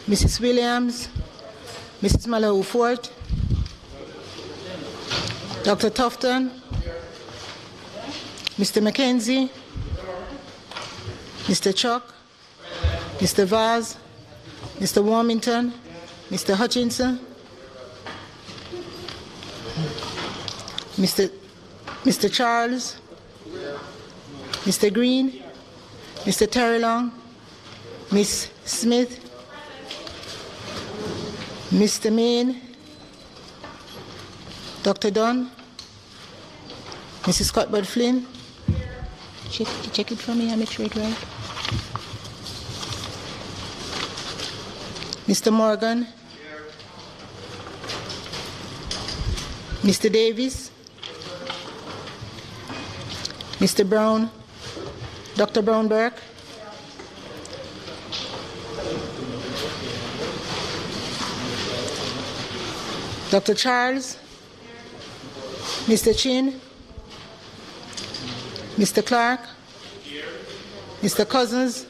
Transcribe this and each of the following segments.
Mrs. Williams, Mrs. Malou Fort, Dr. Tufton, Mr. McKenzie, Mr. Chuck, Mr. Vaz, Mr. Warmington, Mr. Hutchinson, Mr. Charles, Mr. Green, Mr. Terry Long, Miss Smith, Mr. Main, Dr. Dunn, Mrs. Cuthbert Flynn. Check it for me, I make sure it's right. Mr. Morgan, Mr. Davis, Mr. Brown, Dr. Brown-Burke, Dr. Charles, Mr. Chin, Mr. Clark, Mr. Cousins,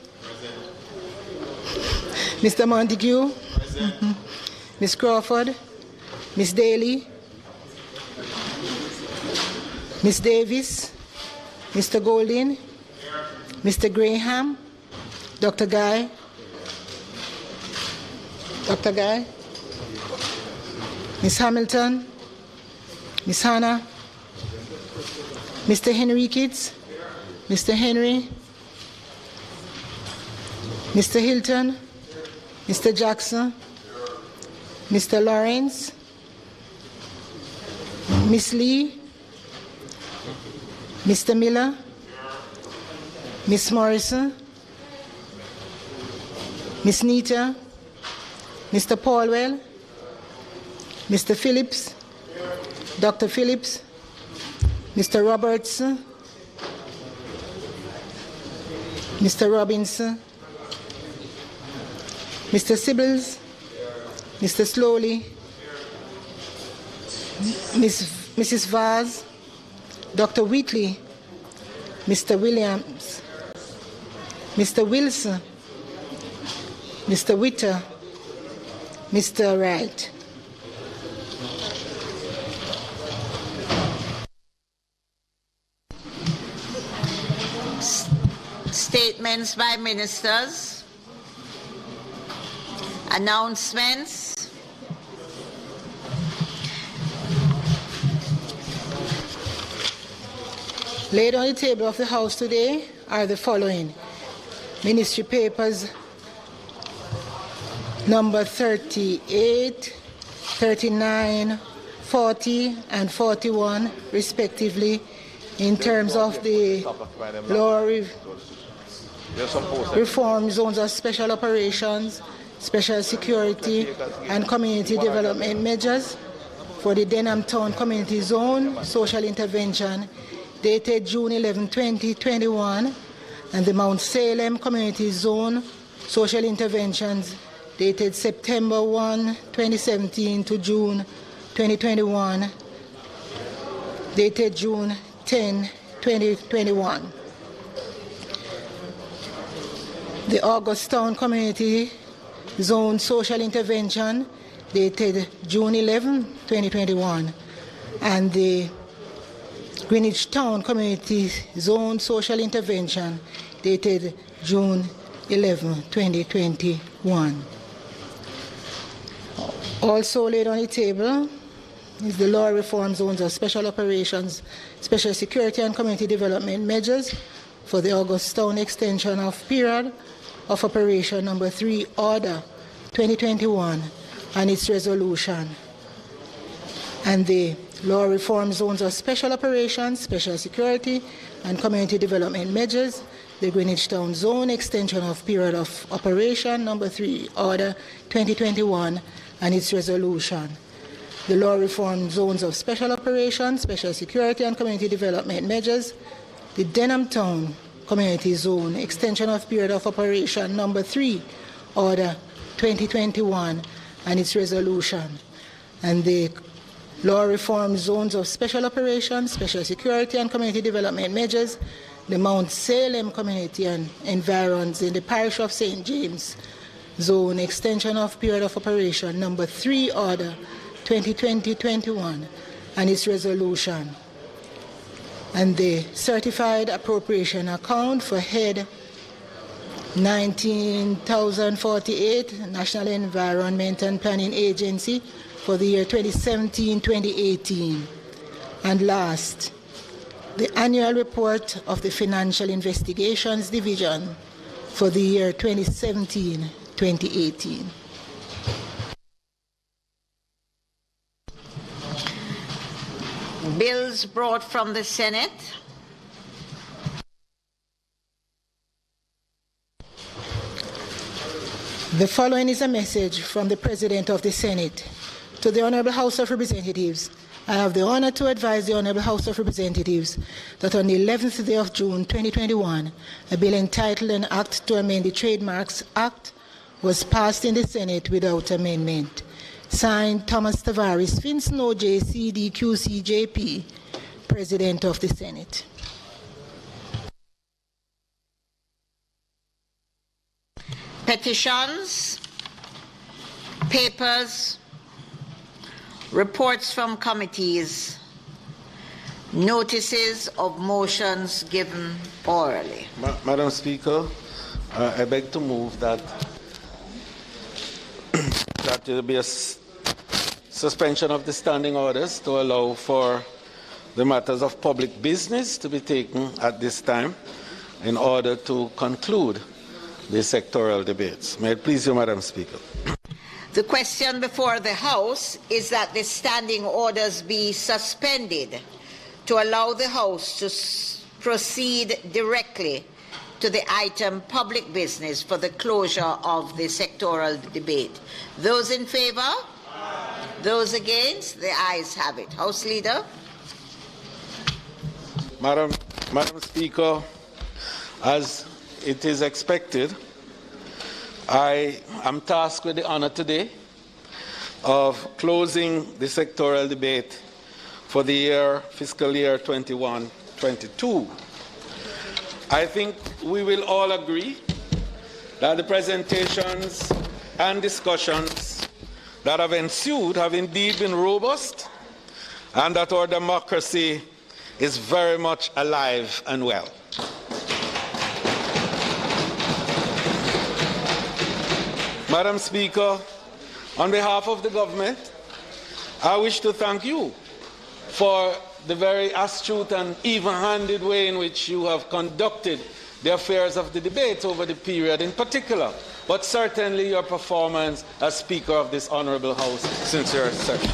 Mr. Montague, Ms. Crawford, Ms. Daly, Ms. Davis, Mr. Golding, Mr. Graham, Dr. Guy, Ms. Hamilton, Ms. Hannah, Mr. Henry Kitts, Mr. Henry, Mr. Hilton, Mr. Jackson, Mr. Lawrence, Miss Lee, Mr. Miller, Miss Morrison, Miss Nita, Mr. Paulwell, Mr. Phillips, Dr. Phillips, Mr. Robertson, Mr. Robinson, Mr. Sibbles, Mr. Slowly, Mrs. Vaz, Dr. Wheatley, Mr. Williams, Mr. Wilson, Mr. Witter, Mr. Wright. Statements by ministers. Announcements. Laid on the table of the House today are the following: Ministry Papers number 38, 39, 40, and 41, respectively, in terms of the law reform zones of special operations, special security, and community development measures for the Denham Town Community Zone social intervention dated June 11, 2021, and the Mount Salem Community Zone social interventions dated September 1, 2017 to June 2021, dated June 10, 2021. The Augustown Community Zone social intervention dated June 11, 2021, and the Greenwich Town Community Zone social intervention dated June 11, 2021. Also laid on the table is the law reform zones of special operations, special security and community development measures for the Augustown extension of period of operation number 3 order 2021 and its resolution, and the law reform zones of special operations, special security and community development measures, the Greenwich Town Zone extension of period of operation number 3 order 2021 and its resolution, the law reform zones of special operations, special security and community development measures, the Denham Town Community Zone extension of period of operation number 3 order 2021 and its resolution, and the law reform zones of special operations, special security and community development measures, the Mount Salem community and environs in the parish of St. James, zone extension of period of operation number 3 order 2020-21 and its resolution, and the certified appropriation account for head 19,048 National Environment and Planning Agency for the year 2017-2018. And last, the annual report of the Financial Investigations Division for the year 2017-2018. Bills brought from the Senate. The following is a message from the President of the Senate. To the Honorable House of Representatives, I have the honor to advise the Honorable House of Representatives that on the 11th day of June 2021, a bill entitled An Act to Amend the Trademarks Act was passed in the Senate without amendment. Signed, Thomas Tavares, Finsno JCD QCJP, President of the Senate. Petitions, papers, reports from committees, notices of motions given orally. Madam Speaker, I beg to move that there will be a suspension of the standing orders to allow for the matters of public business to be taken at this time in order to conclude the sectoral debates. May it please you, Madam Speaker. The question before the House is that the standing orders be suspended to allow the House to proceed directly to the item public business for the closure of the sectoral debate. Those in favor? Aye. Those against? The ayes have it. House Leader. Madam Speaker, as it is expected, I am tasked with the honor today of closing the sectoral debate for the fiscal year 21-22. I think we will all agree that the presentations and discussions that have ensued have indeed been robust and that our democracy is very much alive and well. Madam Speaker, on behalf of the government, I wish to thank you for the very astute and even-handed way in which you have conducted the affairs of the debate over the period in particular, but certainly your performance as Speaker of this Honourable House since your session.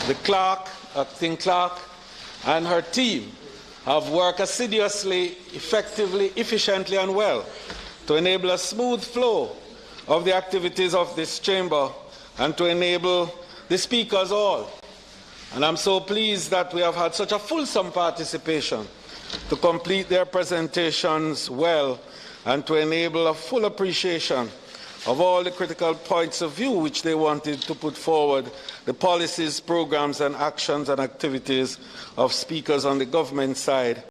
The clerk, acting clerk, and her team have worked assiduously, effectively, efficiently, and well to enable a smooth flow of the activities of this chamber and to enable the speakers all. And I'm so pleased that we have had such a fulsome participation to complete their presentations well and to enable a full appreciation of all the critical points of view which they wanted to put forward, the policies, programs and actions and activities of speakers on the government side,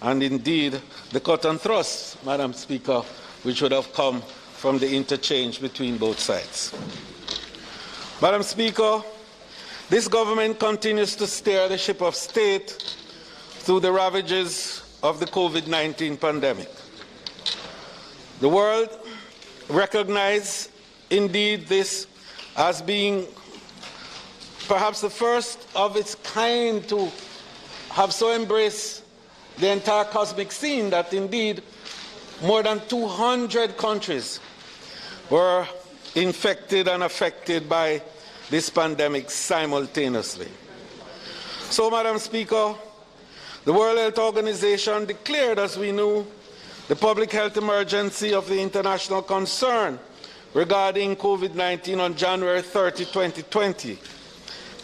and indeed the cut and thrust, Madam Speaker, which would have come from the interchange between both sides. Madam Speaker, this government continues to steer the ship of state through the ravages of the COVID-19 pandemic. The world recognizes indeed this as being perhaps the first of its kind to have so embraced the entire cosmic scene that indeed more than 200 countries were infected and affected by this pandemic simultaneously. So, Madam Speaker, the World Health Organization declared, as we knew, the public health emergency of the international concern regarding COVID-19 on January 30, 2020,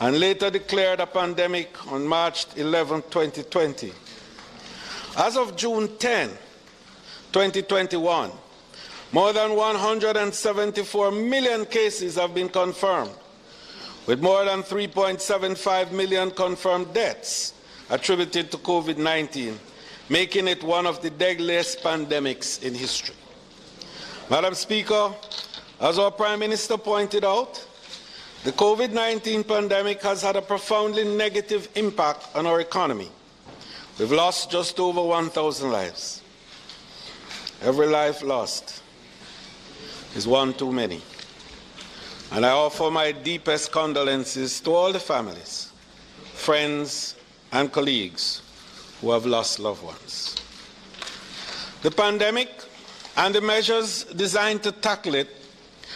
and later declared a pandemic on March 11, 2020. As of June 10, 2021, more than 174 million cases have been confirmed, with more than 3.75 million confirmed deaths attributed to COVID-19, making it one of the deadliest pandemics in history. Madam Speaker, as our Prime Minister pointed out, the COVID-19 pandemic has had a profoundly negative impact on our economy. We've lost just over 1,000 lives. Every life lost is one too many. And I offer my deepest condolences to all the families, friends, and colleagues who have lost loved ones. The pandemic and the measures designed to tackle it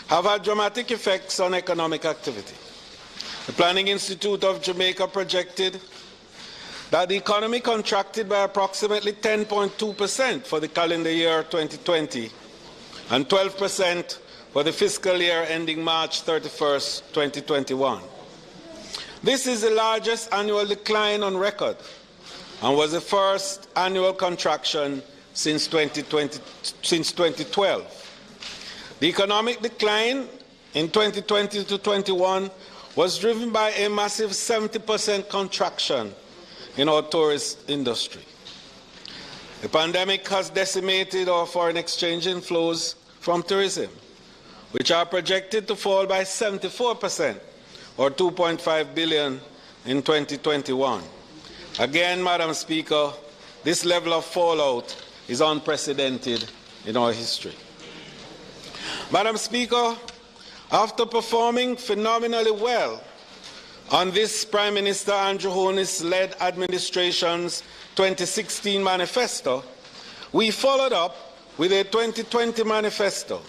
have had dramatic effects on economic activity. The Planning Institute of Jamaica projected that the economy contracted by approximately 10.2% for the calendar year 2020 and 12% for the fiscal year ending March 31st, 2021. This is the largest annual decline on record and was the first annual contraction since 2012. The economic decline in 2020 to 21 was driven by a massive 70% contraction in our tourist industry. The pandemic has decimated our foreign exchange inflows from tourism, which are projected to fall by 74%, or 2.5 billion in 2021. Again, Madam Speaker, this level of fallout is unprecedented in our history. Madam Speaker, after performing phenomenally well on this Prime Minister Andrew Holness-led administration's 2016 manifesto, we followed up with a 2020 manifesto,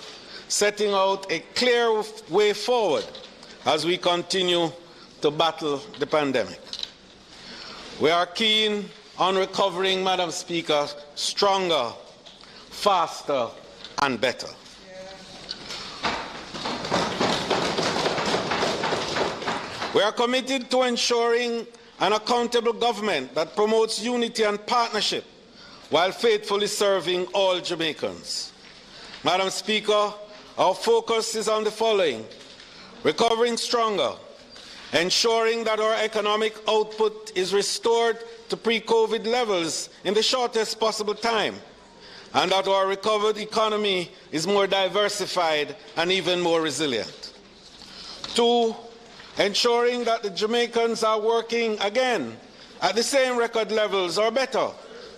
setting out a clear way forward as we continue to battle the pandemic. We are keen on recovering, Madam Speaker, stronger, faster, and better. We are committed to ensuring an accountable government that promotes unity and partnership while faithfully serving all Jamaicans. Madam Speaker, our focus is on the following: recovering stronger, ensuring that our economic output is restored to pre-COVID levels in the shortest possible time, and that our recovered economy is more diversified and even more resilient. 2, ensuring that the Jamaicans are working again at the same record levels or better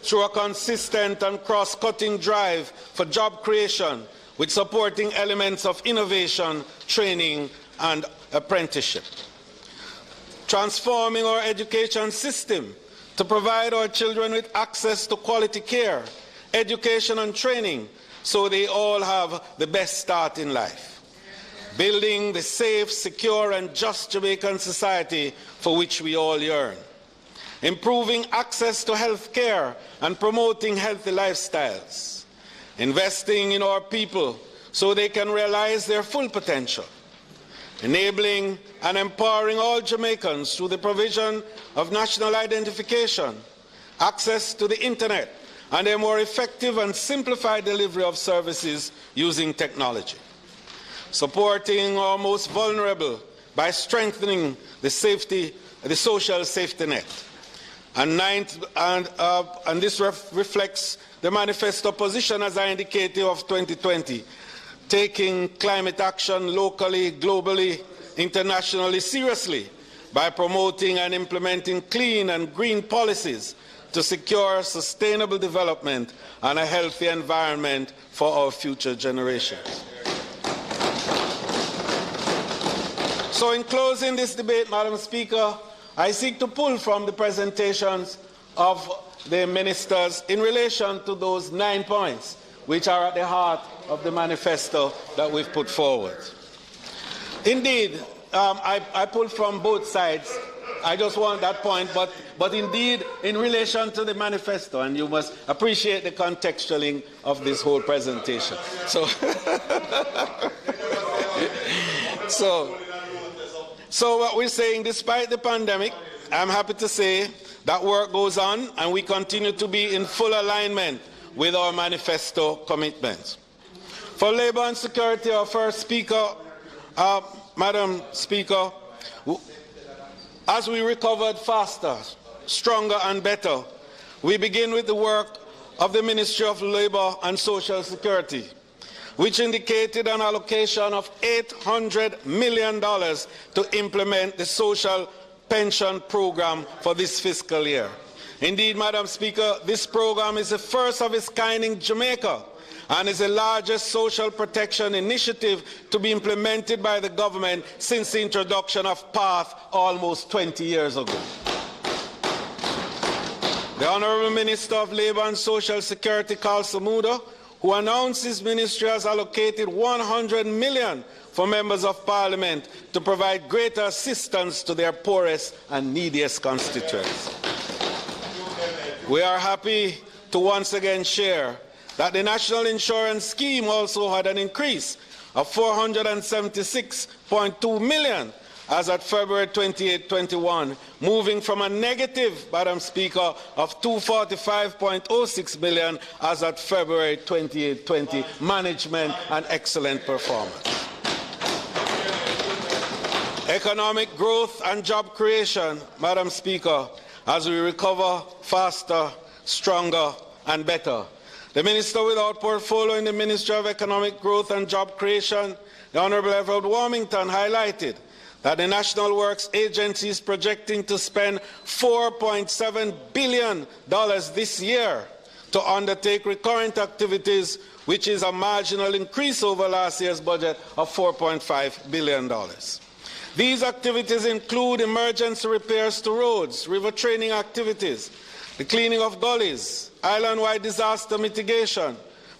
through a consistent and cross-cutting drive for job creation with supporting elements of innovation, training, and apprenticeship. Transforming our education system to provide our children with access to quality care, education, and training so they all have the best start in life. Building the safe, secure, and just Jamaican society for which we all yearn. Improving access to health care and promoting healthy lifestyles. Investing in our people so they can realize their full potential. Enabling and empowering all Jamaicans through the provision of national identification, access to the internet, and a more effective and simplified delivery of services using technology. Supporting our most vulnerable by strengthening the social safety net. And this reflects the manifesto position, as I indicated, of 2020, taking climate action locally, globally, internationally seriously by promoting and implementing clean and green policies to secure sustainable development and a healthy environment for our future generations. So in closing this debate, Madam Speaker, I seek to pull from the presentations of the ministers in relation to those 9 points which are at the heart of the manifesto that we've put forward. Indeed, I pulled from both sides. I just want that point, but indeed in relation to the manifesto, and you must appreciate the contextualing of this whole presentation. So what we're saying, despite the pandemic, I'm happy to say that work goes on and we continue to be in full alignment with our manifesto commitments. For Labour and Security, our first speaker, Madam Speaker, as we recovered faster, stronger and better, we begin with the work of the Ministry of Labour and Social Security. which indicated an allocation of $800 million to implement the social pension program for this fiscal year. Indeed, Madam Speaker, this program is the first of its kind in Jamaica and is the largest social protection initiative to be implemented by the government since the introduction of PATH almost 20 years ago. The Honourable Minister of Labour and Social Security, Carl Samuda, who announced his ministry has allocated $100 million for members of Parliament to provide greater assistance to their poorest and neediest constituents. We are happy to once again share that the National Insurance Scheme also had an increase of $476.2 million as at February 28, 21, moving from a negative, Madam Speaker, of $245.06 million as at February 28, 20, management and excellent performance. Economic growth and job creation, Madam Speaker, as we recover faster, stronger and better. The Minister without portfolio in the Ministry of Economic Growth and Job Creation, the Honourable Everett Warmington, highlighted that the National Works Agency is projecting to spend $4.7 billion this year to undertake recurrent activities, which is a marginal increase over last year's budget of $4.5 billion. These activities include emergency repairs to roads, river training activities, the cleaning of gullies, island-wide disaster mitigation,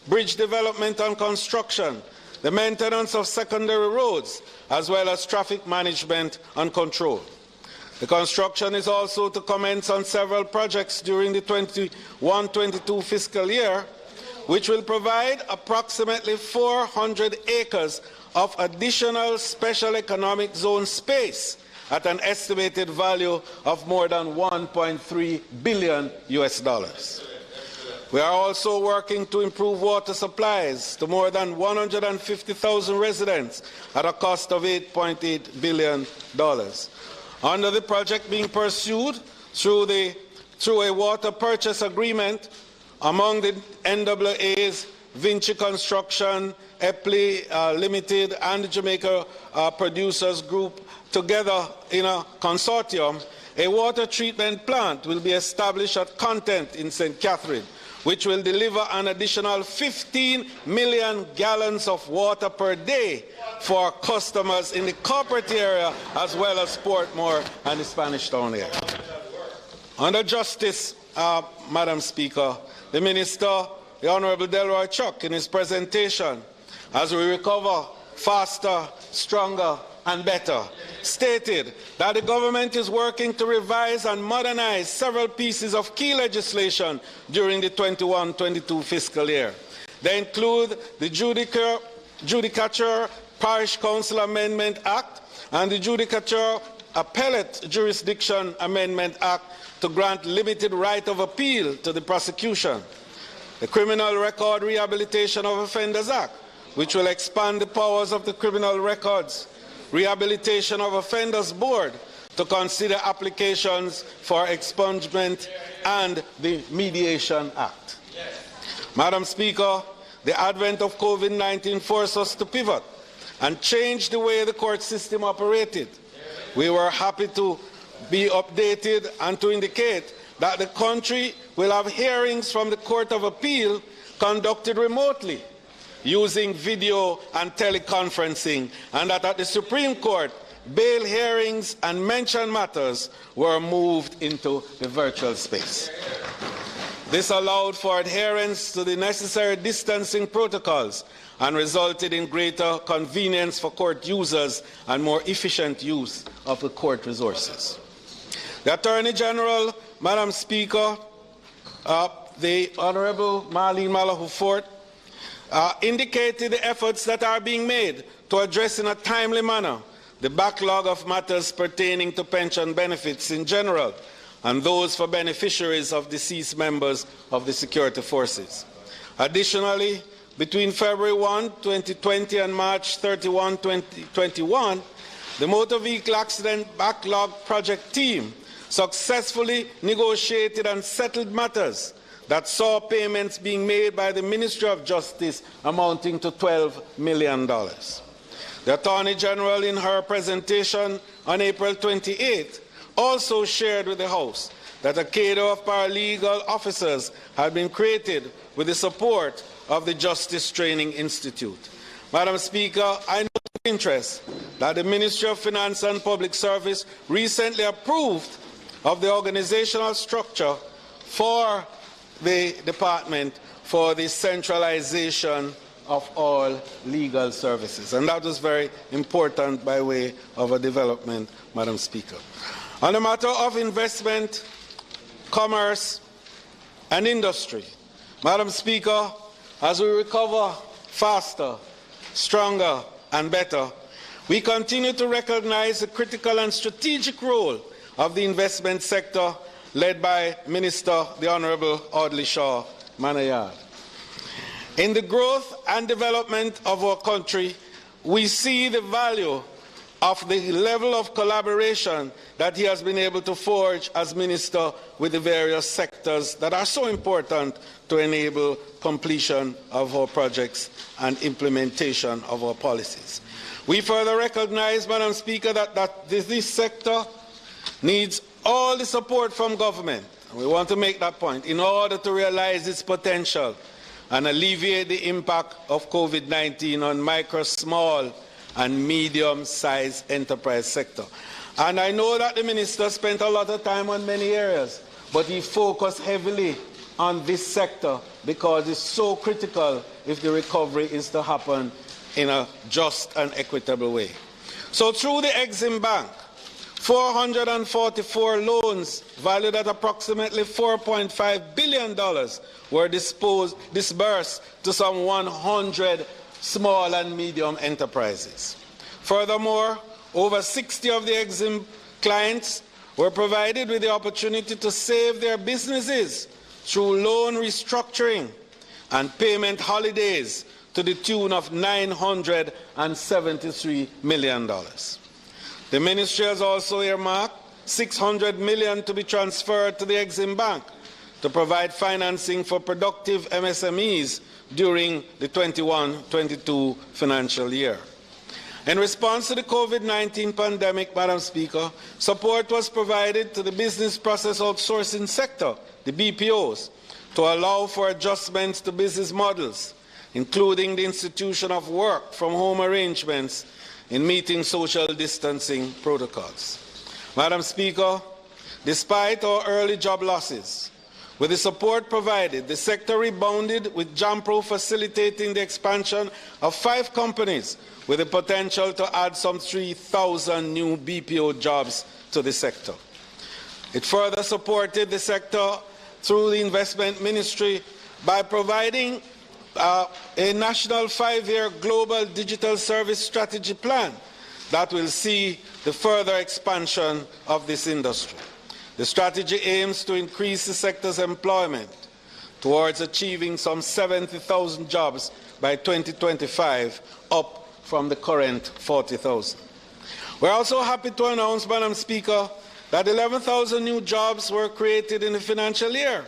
bridge development and construction, the maintenance of secondary roads, as well as traffic management and control. The construction is also to commence on several projects during the 21-22 fiscal year, which will provide approximately 400 acres of additional special economic zone space at an estimated value of more than $1.3 billion. We are also working to improve water supplies to more than 150,000 residents at a cost of $8.8 billion. Under the project being pursued through a water purchase agreement among the NWA's Vinci Construction, Epley Limited and the Jamaica Producers Group together in a consortium, a water treatment plant will be established at Content in St. Catherine, which will deliver an additional 15 million gallons of water per day for customers in the corporate area as well as Portmore and the Spanish Town area. Under justice, Madam Speaker, the Minister, the Honourable Delroy Chuck, in his presentation, as we recover faster, stronger and better, stated that the government is working to revise and modernize several pieces of key legislation during the 21-22 fiscal year. They include the Judicature Parish Council Amendment Act and the Judicature Appellate Jurisdiction Amendment Act to grant limited right of appeal to the prosecution, the Criminal Record Rehabilitation of Offenders Act, which will expand the powers of the Criminal Records Rehabilitation of Offenders Board to consider applications for expungement, and the Mediation Act. Madam Speaker, the advent of COVID-19 forced us to pivot and change the way the court system operated. We were happy to be updated and to indicate that the country will have hearings from the Court of Appeal conducted remotely using video and teleconferencing, and that at the Supreme Court, bail hearings and mention matters were moved into the virtual space. This allowed for adherence to the necessary distancing protocols and resulted in greater convenience for court users and more efficient use of the court resources. The Attorney General, Madam Speaker, the Honourable Marlene Malahou-Fort, indicated the efforts that are being made to address in a timely manner the backlog of matters pertaining to pension benefits in general and those for beneficiaries of deceased members of the security forces. Additionally, between February 1, 2020 and March 31, 2021, the Motor Vehicle Accident Backlog Project Team successfully negotiated and settled matters that saw payments being made by the Ministry of Justice amounting to $12 million. The Attorney General, in her presentation on April 28, also shared with the House that a cadre of paralegal officers had been created with the support of the Justice Training Institute. Madam Speaker, I note with interest that the Ministry of Finance and Public Service recently approved of the organizational structure for the department for the centralization of all legal services. And that was very important by way of a development, Madam Speaker. On the matter of investment, commerce, and industry, Madam Speaker, as we recover faster, stronger, and better, we continue to recognize the critical and strategic role of the investment sector led by Minister the Honourable Audley Shaw Manayard. In the growth and development of our country, we see the value of the level of collaboration that he has been able to forge as Minister with the various sectors that are so important to enable completion of our projects and implementation of our policies. We further recognize, Madam Speaker, that this sector needs all the support from government. We want to make that point in order to realize its potential and alleviate the impact of COVID-19 on micro, small, and medium-sized enterprise sector. And I know that the Minister spent a lot of time on many areas, but he focused heavily on this sector because it's so critical if the recovery is to happen in a just and equitable way. So through the Exim Bank, 444 loans valued at approximately $4.5 billion were disbursed to some 100 small and medium enterprises. Furthermore, over 60 of the Exim clients were provided with the opportunity to save their businesses through loan restructuring and payment holidays to the tune of $973 million. The Ministry has also earmarked $600 million to be transferred to the Exim Bank to provide financing for productive MSMEs during the 21-22 financial year. In response to the COVID-19 pandemic, Madam Speaker, support was provided to the business process outsourcing sector, the BPOs, to allow for adjustments to business models, including the institution of work from home arrangements in meeting social distancing protocols. Madam Speaker, despite our early job losses, with the support provided, the sector rebounded, with JAMPRO facilitating the expansion of 5 companies with the potential to add some 3,000 new BPO jobs to the sector. It further supported the sector through the Investment Ministry by providing a national 5-year global digital service strategy plan that will see the further expansion of this industry. The strategy aims to increase the sector's employment towards achieving some 70,000 jobs by 2025, up from the current 40,000. We're also happy to announce, Madam Speaker, that 11,000 new jobs were created in the financial year,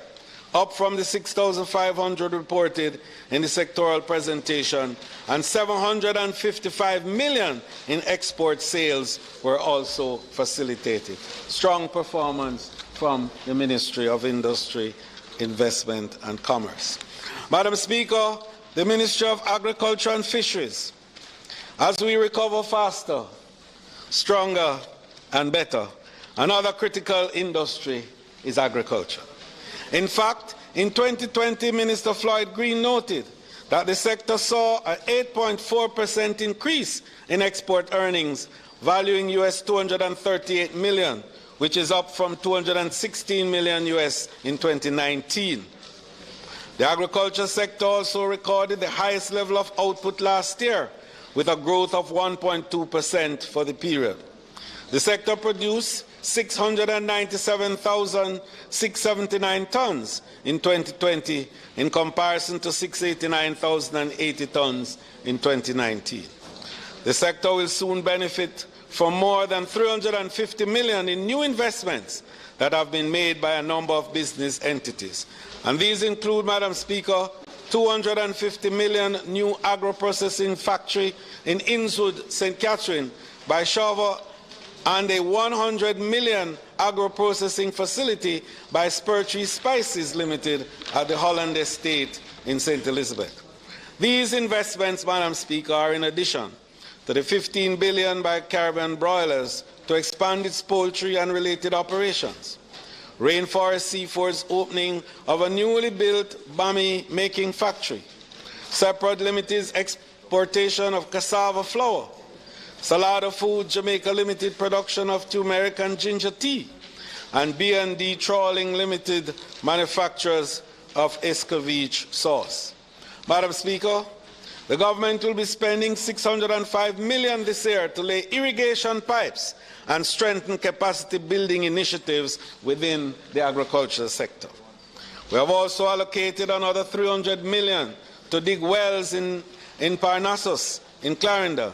up from the 6,500 reported in the sectoral presentation, and 755 million in export sales were also facilitated. Strong performance from the Ministry of Industry, Investment and Commerce. Madam Speaker, the Ministry of Agriculture and Fisheries, as we recover faster, stronger and better, another critical industry is agriculture. In fact, in 2020, Minister Floyd Green noted that the sector saw an 8.4% increase in export earnings, valuing US $238 million, which is up from $216 million US in 2019. The agriculture sector also recorded the highest level of output last year, with a growth of 1.2% for the period. The sector produced 697,679 tons in 2020 in comparison to 689,080 tons in 2019. The sector will soon benefit from more than $350 million in new investments that have been made by a number of business entities. And these include, Madam Speaker, 250 million new agro-processing factory in Innswood, St. Catherine by Shaver, and a 100 million agro-processing facility by Spurtree Spices Limited at the Holland Estate in St. Elizabeth. These investments, Madam Speaker, are in addition to the 15 billion by Caribbean Broilers to expand its poultry and related operations. Rainforest Seafood's opening of a newly built Bami making factory. Separate Limited's exportation of cassava flour. Salada Food Jamaica Limited production of turmeric and ginger tea. And B&D Trawling Limited manufacturers of escovitch sauce. Madam Speaker, the government will be spending $605 million this year to lay irrigation pipes and strengthen capacity building initiatives within the agricultural sector. We have also allocated another $300 million to dig wells in Parnassus, in Clarendon.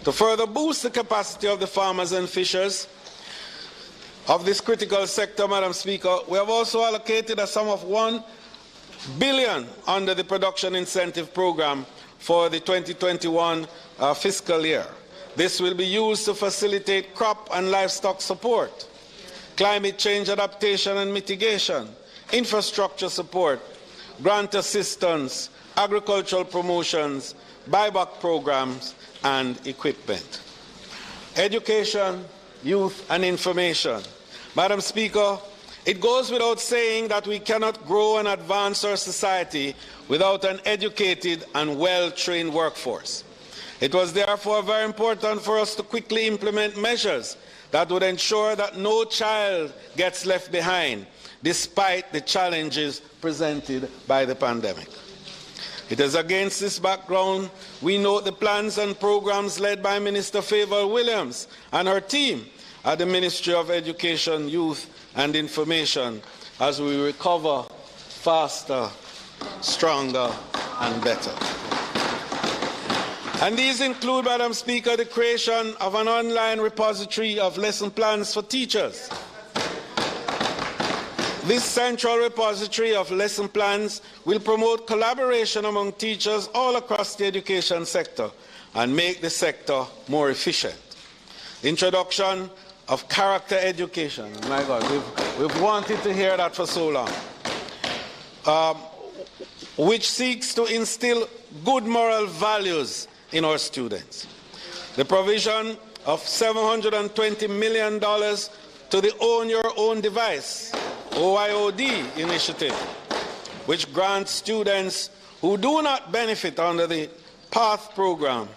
To further boost the capacity of the farmers and fishers of this critical sector, Madam Speaker, we have also allocated a sum of $1 billion under the Production Incentive Program for the 2021 fiscal year. This will be used to facilitate crop and livestock support, climate change adaptation and mitigation, infrastructure support, grant assistance, agricultural promotions, buyback programs, and equipment. Education, youth, and information. Madam Speaker, it goes without saying that we cannot grow and advance our society without an educated and well-trained workforce. It was therefore very important for us to quickly implement measures that would ensure that no child gets left behind, despite the challenges presented by the pandemic. It is against this background we note the plans and programs led by Minister Favour Williams and her team at the Ministry of Education, Youth and Information as we recover faster, stronger and better. And these include, Madam Speaker, the creation of an online repository of lesson plans for teachers. This central repository of lesson plans will promote collaboration among teachers all across the education sector and make the sector more efficient. Introduction of character education. My God, we've wanted to hear that for so long. Which seeks to instill good moral values in our students. The provision of $720 million to the Own Your Own Device, OYOD initiative, which grants students who do not benefit under the PATH program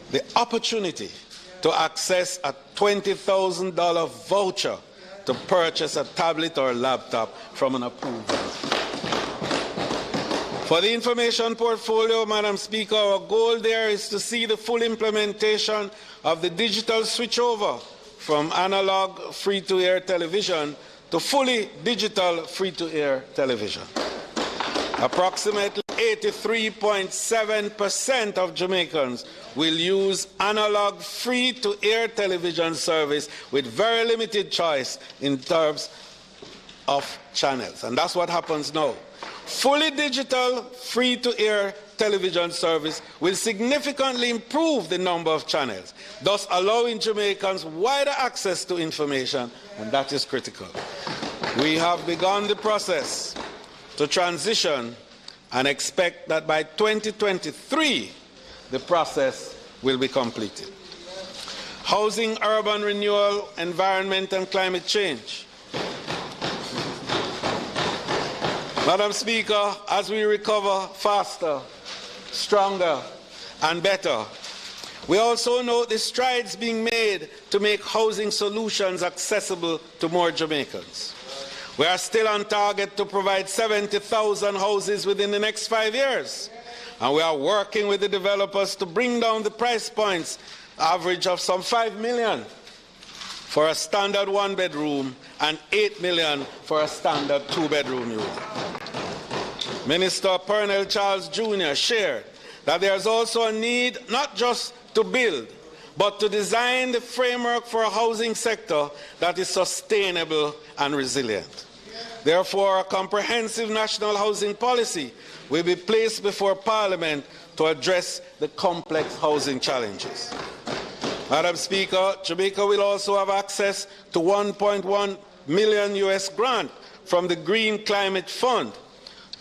the opportunity to access a $20,000 voucher to purchase a tablet or laptop from an approved vendor. For the information portfolio, Madam Speaker, our goal there is to see the full implementation of the digital switchover from analog free-to-air television to fully digital free-to-air television. Approximately 83.7% of Jamaicans will use analog free-to-air television service with very limited choice in terms of channels. And that's what happens now. Fully digital free-to-air television service will significantly improve the number of channels, thus allowing Jamaicans wider access to information, and that is critical. We have begun the process to transition and expect that by 2023 the process will be completed. Housing, urban renewal, environment and climate change. Madam Speaker, as we recover faster, stronger and better, we also note the strides being made to make housing solutions accessible to more Jamaicans. We are still on target to provide 70,000 houses within the next 5 years, and we are working with the developers to bring down the price points, average of some $5 million for a standard one-bedroom and $8 million for a standard two-bedroom unit. Minister Pernell Charles Jr. shared that there is also a need not just to build, but to design the framework for a housing sector that is sustainable and resilient. Therefore, a comprehensive national housing policy will be placed before Parliament to address the complex housing challenges. Madam Speaker, Jamaica will also have access to $1.1 million US grant from the Green Climate Fund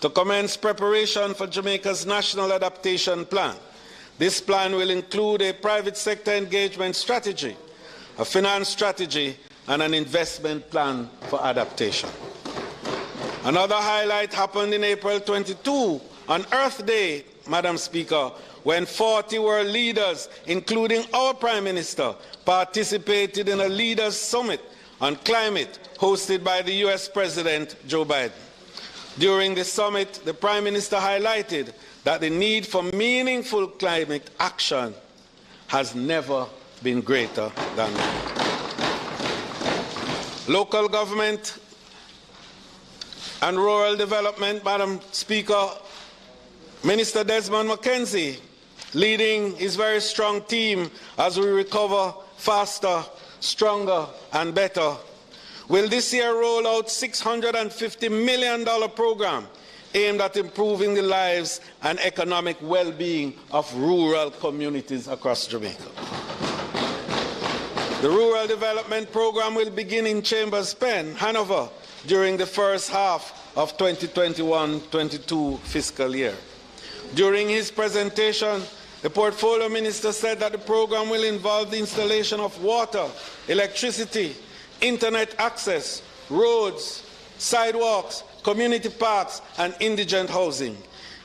to commence preparation for Jamaica's National Adaptation Plan. This plan will include a private sector engagement strategy, a finance strategy, and an investment plan for adaptation. Another highlight happened in April 22, on Earth Day, Madam Speaker, when 40 world leaders, including our Prime Minister, participated in a leaders' summit on climate hosted by the US President Joe Biden. During the summit, the Prime Minister highlighted that the need for meaningful climate action has never been greater than now. Local government and rural development, Madam Speaker, Minister Desmond McKenzie, leading his very strong team as we recover faster, stronger, and better, will this year roll out $650 million program aimed at improving the lives and economic well-being of rural communities across Jamaica. The Rural Development Program will begin in Chambers Pen, Hanover, during the first half of 2021-22 fiscal year. During his presentation, the Portfolio Minister said that the program will involve the installation of water, electricity, internet access, roads, sidewalks, community parks, and indigent housing.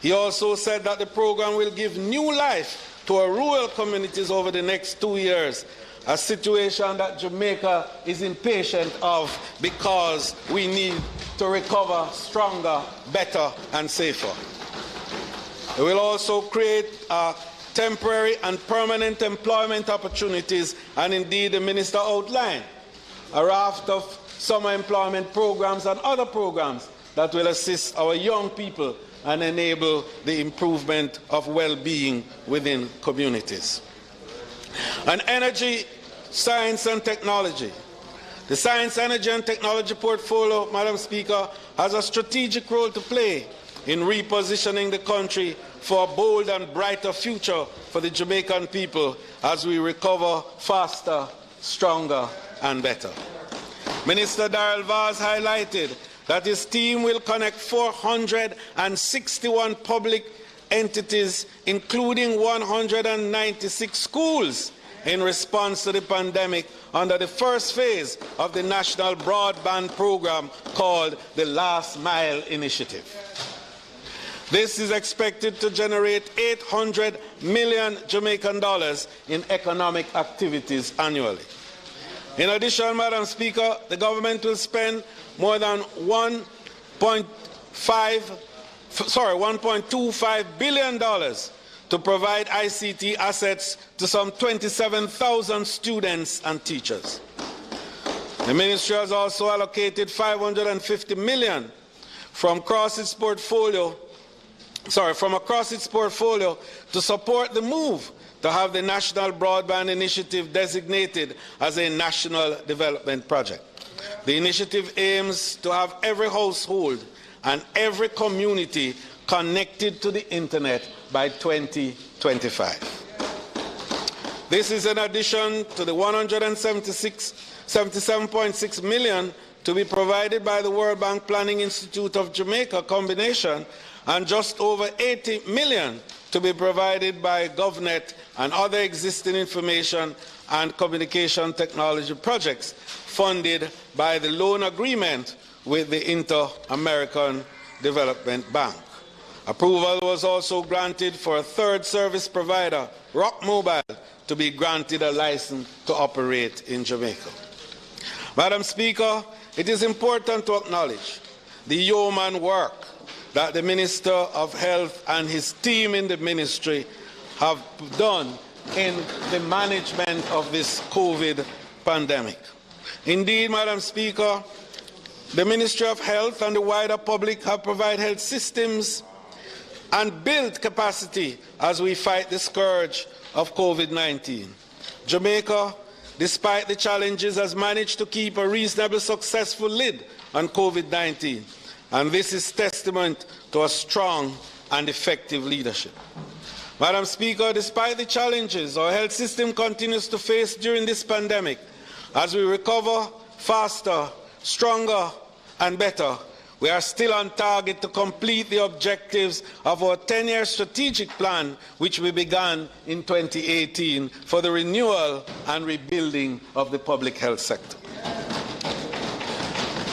He also said that the program will give new life to our rural communities over the next 2 years, a situation that Jamaica is impatient of because we need to recover stronger, better, and safer. It will also create temporary and permanent employment opportunities, and indeed the Minister outlined a raft of summer employment programs and other programs that will assist our young people and enable the improvement of well-being within communities. And energy, science and technology. The Science, Energy and Technology portfolio, Madam Speaker, has a strategic role to play in repositioning the country for a bold and brighter future for the Jamaican people as we recover faster, stronger, and better. Minister Darrell Vaz highlighted that his team will connect 461 public entities, including 196 schools, in response to the pandemic under the first phase of the National Broadband program called the Last Mile Initiative. This is expected to generate 800 million Jamaican dollars in economic activities annually. In addition, Madam Speaker, the government will spend more than $1.25 billion to provide ICT assets to some 27,000 students and teachers. The ministry has also allocated $550 million from across its portfolio to support the move to have the National Broadband Initiative designated as a national development project. The initiative aims to have every household and every community connected to the internet by 2025. This is in addition to the $177.6 million to be provided by the World Bank Planning Institute of Jamaica combination, and just over $80 million to be provided by GovNet and other existing information and communication technology projects funded by the loan agreement with the Inter-American Development Bank. Approval was also granted for a third service provider, Rock Mobile, to be granted a license to operate in Jamaica. Madam Speaker, it is important to acknowledge the yeoman work that the Minister of Health and his team in the ministry have done in the management of this COVID pandemic. Indeed, Madam Speaker, the Ministry of Health and the wider public have provided health systems and built capacity as we fight the scourge of COVID-19. Jamaica despite the challenges, has managed to keep a reasonably successful lid on COVID-19, and this is testament to a strong and effective leadership. Madam Speaker, despite the challenges our health system continues to face during this pandemic, as we recover faster, stronger, and better, we are still on target to complete the objectives of our 10-year strategic plan, which we began in 2018 for the renewal and rebuilding of the public health sector.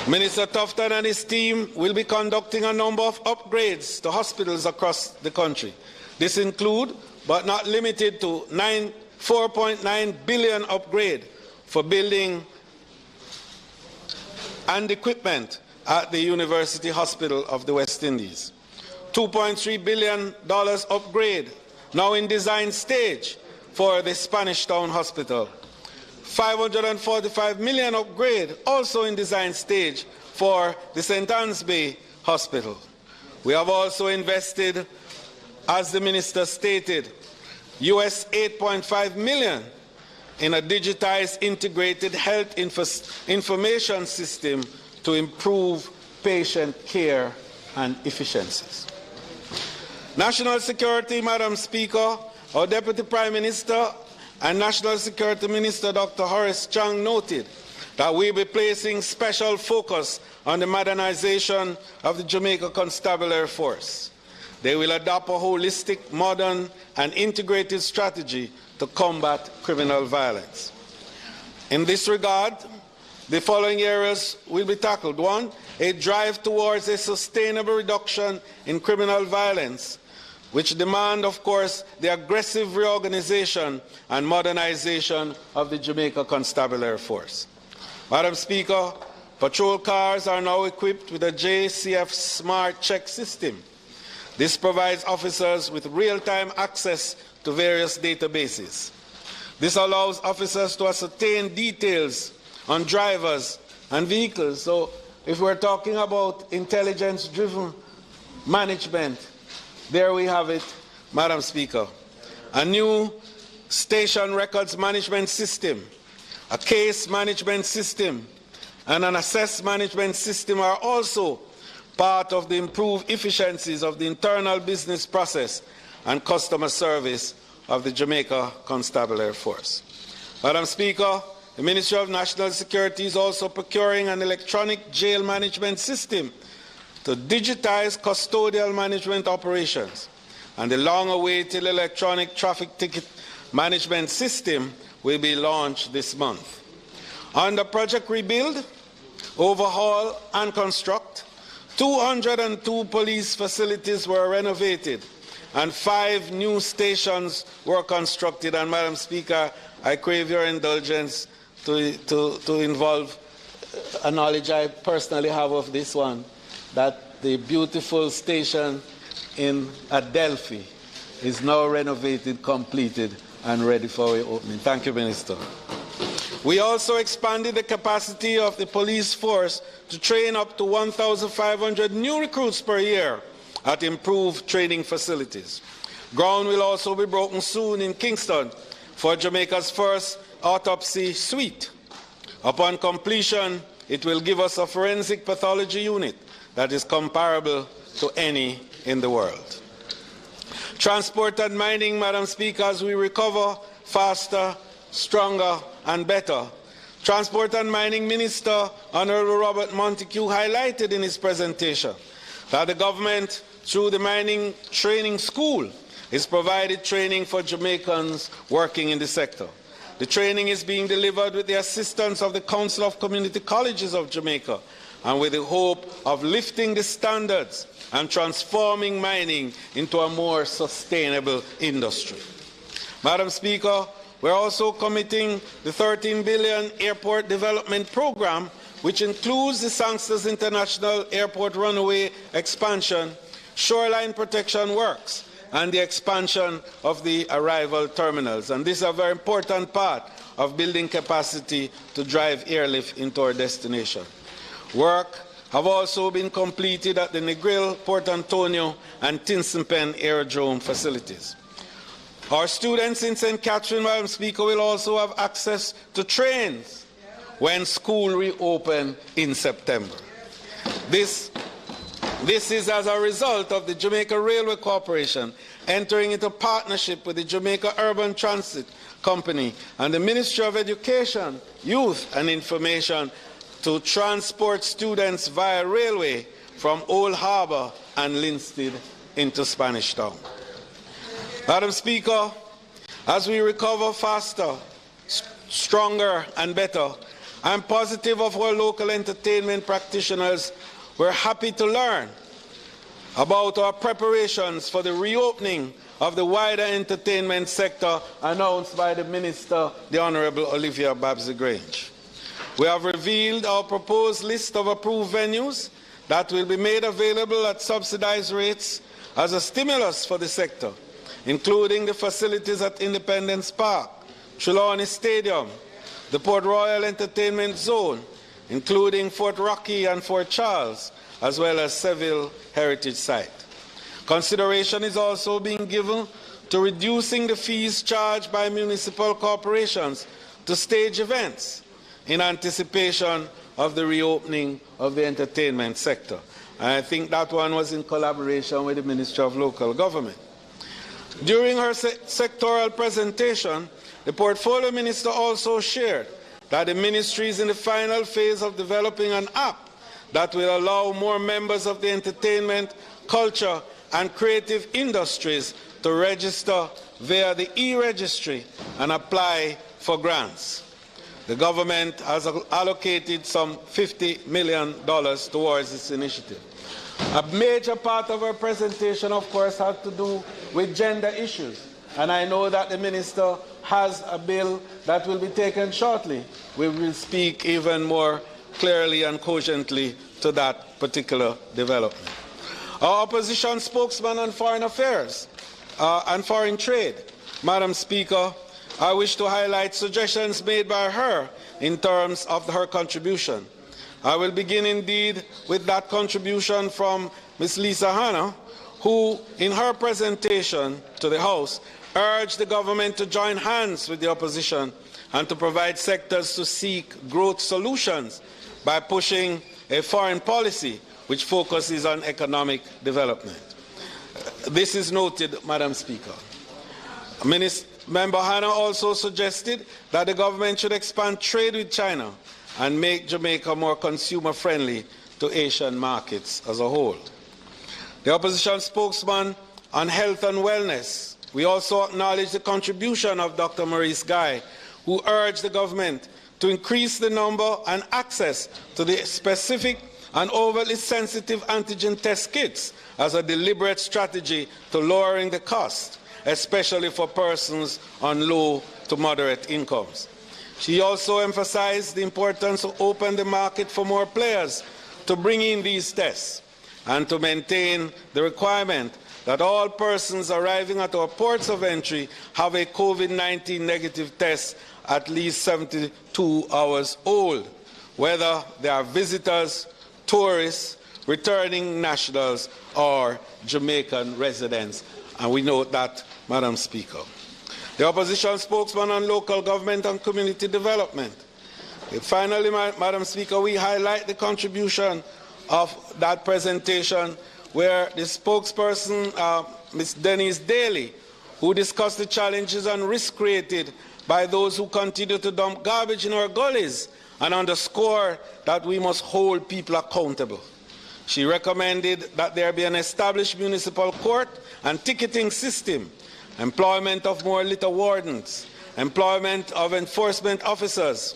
Minister Tufton and his team will be conducting a number of upgrades to hospitals across the country. This includes, but not limited to, 4.9 billion upgrade for building and equipment at the University Hospital of the West Indies. $2.3 billion upgrade, now in design stage, for the Spanish Town Hospital. $545 million upgrade, also in design stage, for the St. Anne's Bay Hospital. We have also invested, as the Minister stated, US $8.5 million in a digitized integrated health information system to improve patient care and efficiencies. National security, Madam Speaker, our Deputy Prime Minister and National Security Minister Dr. Horace Chang noted that we will be placing special focus on the modernization of the Jamaica Constabulary Force. They will adopt a holistic, modern, and integrated strategy to combat criminal violence. In this regard, the following areas will be tackled. 1, a drive towards a sustainable reduction in criminal violence, which demand, of course, the aggressive reorganization and modernization of the Jamaica Constabulary Force. Madam Speaker, patrol cars are now equipped with a JCF Smart Check system. This provides officers with real-time access to various databases. This allows officers to ascertain details on drivers and vehicles. So if we're talking about intelligence-driven management, there we have it, Madam Speaker. A new station records management system, a case management system, and an assess management system are also part of the improved efficiencies of the internal business process and customer service of the Jamaica Constabulary Force. Madam Speaker, the Ministry of National Security is also procuring an electronic jail management system to digitize custodial management operations, and the long-awaited electronic traffic ticket management system will be launched this month. Under Project Rebuild, Overhaul and Construct, 202 police facilities were renovated and 5 new stations were constructed. And Madam Speaker, I crave your indulgence to involve a knowledge I personally have of this one, that the beautiful station in Adelphi is now renovated, completed, and ready for opening. Thank you, Minister. We also expanded the capacity of the police force to train up to 1,500 new recruits per year at improved training facilities. Ground will also be broken soon in Kingston for Jamaica's first autopsy suite. Upon completion, it will give us a forensic pathology unit that is comparable to any in the world. Transport and mining, Madam Speaker, as we recover faster, stronger, and better. Transport and Mining Minister Honourable Robert Montague highlighted in his presentation that the government, through the Mining Training School, is provided training for Jamaicans working in the sector. The training is being delivered with the assistance of the Council of Community Colleges of Jamaica and with the hope of lifting the standards and transforming mining into a more sustainable industry. Madam Speaker, we're also committing the $13 billion Airport Development Program, which includes the Sangsters International Airport runway expansion, shoreline protection works, and the expansion of the arrival terminals. And this is a very important part of building capacity to drive airlift into our destination. Work have also been completed at the Negril, Port Antonio, and Tinsenpen aerodrome facilities. Our students in St. Catherine, Madam Speaker, will also have access to trains when school reopens in September. This is as a result of the Jamaica Railway Corporation entering into partnership with the Jamaica Urban Transit Company and the Ministry of Education, Youth and Information to transport students via railway from Old Harbour and Linstead into Spanish Town. Madam Speaker, as we recover faster, stronger and better, I'm positive of our local entertainment practitioners. We're happy to learn about our preparations for the reopening of the wider entertainment sector announced by the Minister, the Honourable Olivia Babsy-Grange. We have revealed our proposed list of approved venues that will be made available at subsidized rates as a stimulus for the sector, including the facilities at Independence Park, Trelawney Stadium, the Port Royal Entertainment Zone, including Fort Rocky and Fort Charles, as well as Seville Heritage Site. Consideration is also being given to reducing the fees charged by municipal corporations to stage events in anticipation of the reopening of the entertainment sector. And I think that one was in collaboration with the Ministry of Local Government. During her sectoral presentation, the Portfolio Minister also shared that the Ministry is in the final phase of developing an app that will allow more members of the entertainment, culture, and creative industries to register via the e-registry and apply for grants. The government has allocated some $50 million towards this initiative. A major part of our presentation, of course, had to do with gender issues. And I know that the Minister has a bill that will be taken shortly. We will speak even more clearly and cogently to that particular development. Our opposition spokesman on foreign affairs and foreign trade, Madam Speaker, I wish to highlight suggestions made by her in terms of her contribution. I will begin indeed with that contribution from Ms. Lisa Hanna, who in her presentation to the House urged the government to join hands with the opposition and to provide sectors to seek growth solutions by pushing a foreign policy which focuses on economic development. This is noted, Madam Speaker. Member Hanna also suggested that the government should expand trade with China and make Jamaica more consumer-friendly to Asian markets as a whole. The opposition spokesman on health and wellness, we also acknowledge the contribution of Dr. Maurice Guy, who urged the government to increase the number and access to the specific and overly sensitive antigen test kits as a deliberate strategy to lowering the cost, especially for persons on low to moderate incomes. She also emphasized the importance of opening the market for more players to bring in these tests and to maintain the requirement that all persons arriving at our ports of entry have a COVID-19 negative test at least 72 hours old, whether they are visitors, tourists, returning nationals, or Jamaican residents. And we note that, Madam Speaker. The opposition spokesman on local government and community development. Finally, Madam Speaker, we highlight the contribution of that presentation where the spokesperson, Ms. Denise Daly, who discussed the challenges and risks created by those who continue to dump garbage in our gullies and underscore that we must hold people accountable. She recommended that there be an established municipal court and ticketing system, employment of more litter wardens, employment of enforcement officers,